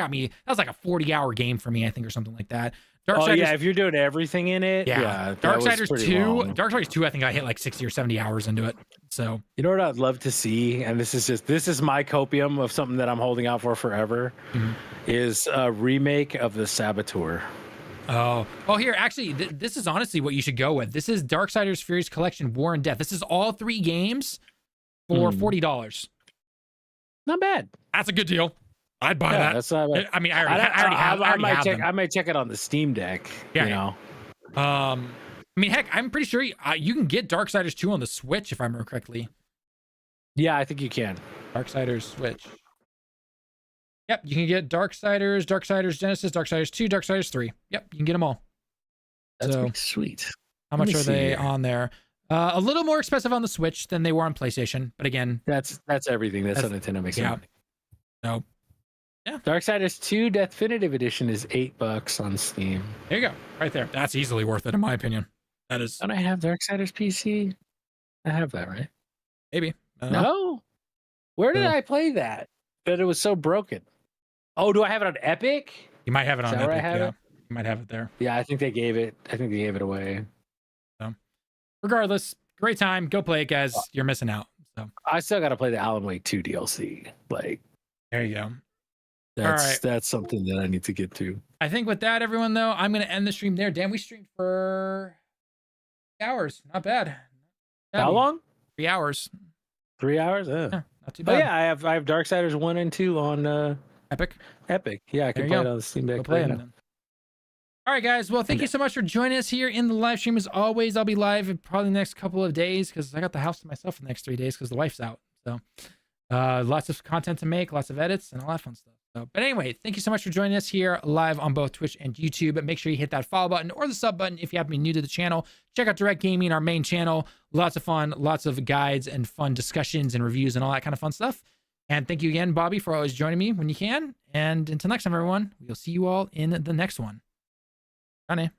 was like a 40-hour game for me, I think, or something like that. Darksiders, yeah, if you're doing everything in it, yeah. Darksiders 2, I think I hit like 60 or 70 hours into it. So you know what I'd love to see, and this is my copium of something that I'm holding out for forever, is a remake of the Saboteur. Oh, here, actually, this is honestly what you should go with. This is Darksiders Furious Collection War and Death. This is all 3 games for $40. Not bad. That's a good deal. I'd buy that. That's not bad. I mean, I might check it on the Steam Deck. Yeah. You know. I mean, heck, I'm pretty sure you can get Darksiders 2 on the Switch if I remember correctly. Yeah, I think you can. Darksiders Switch. Yep, you can get Darksiders Genesis, Darksiders 2, Darksiders 3. Yep, you can get them all. That's pretty sweet. How much are they on there? A little more expensive on the Switch than they were on PlayStation, but again, that's everything. That's how Nintendo makes money. So, yeah. Darksiders 2 Definitive Edition is $8 on Steam. There you go, right there. That's easily worth it, in my opinion. That is. Don't I have Darksiders PC? I have that, right? Maybe. No. Where did I play that? But it was so broken. Oh, do I have it on Epic? You might have it on Epic. Yeah, you might have it there. Yeah, I think they gave it away. So, regardless, great time. Go play it, guys. You're missing out. So I still got to play the Alan Wake 2 DLC. Like, there you go. That's something that I need to get to. I think with that, everyone, though, I'm going to end the stream there. Damn, we streamed for 3 hours. Not bad. How long? 3 hours. 3 hours? Yeah, not too bad. Oh, yeah, I have Darksiders 1 and 2 on Epic. Yeah, I can play it on the Steam Deck. Play them. All right, guys. Well, thank you so much for joining us here in the live stream. As always, I'll be live in probably the next couple of days because I got the house to myself for the next 3 days because the wife's out. So lots of content to make, lots of edits, and a lot of fun stuff. So, but anyway, thank you so much for joining us here live on both Twitch and YouTube. But make sure you hit that follow button or the sub button if you happen to be new to the channel. Check out Direct Gaming, our main channel. Lots of fun, lots of guides and fun discussions and reviews and all that kind of fun stuff. And thank you again, Bobby, for always joining me when you can. And until next time, everyone, we'll see you all in the next one. Bye.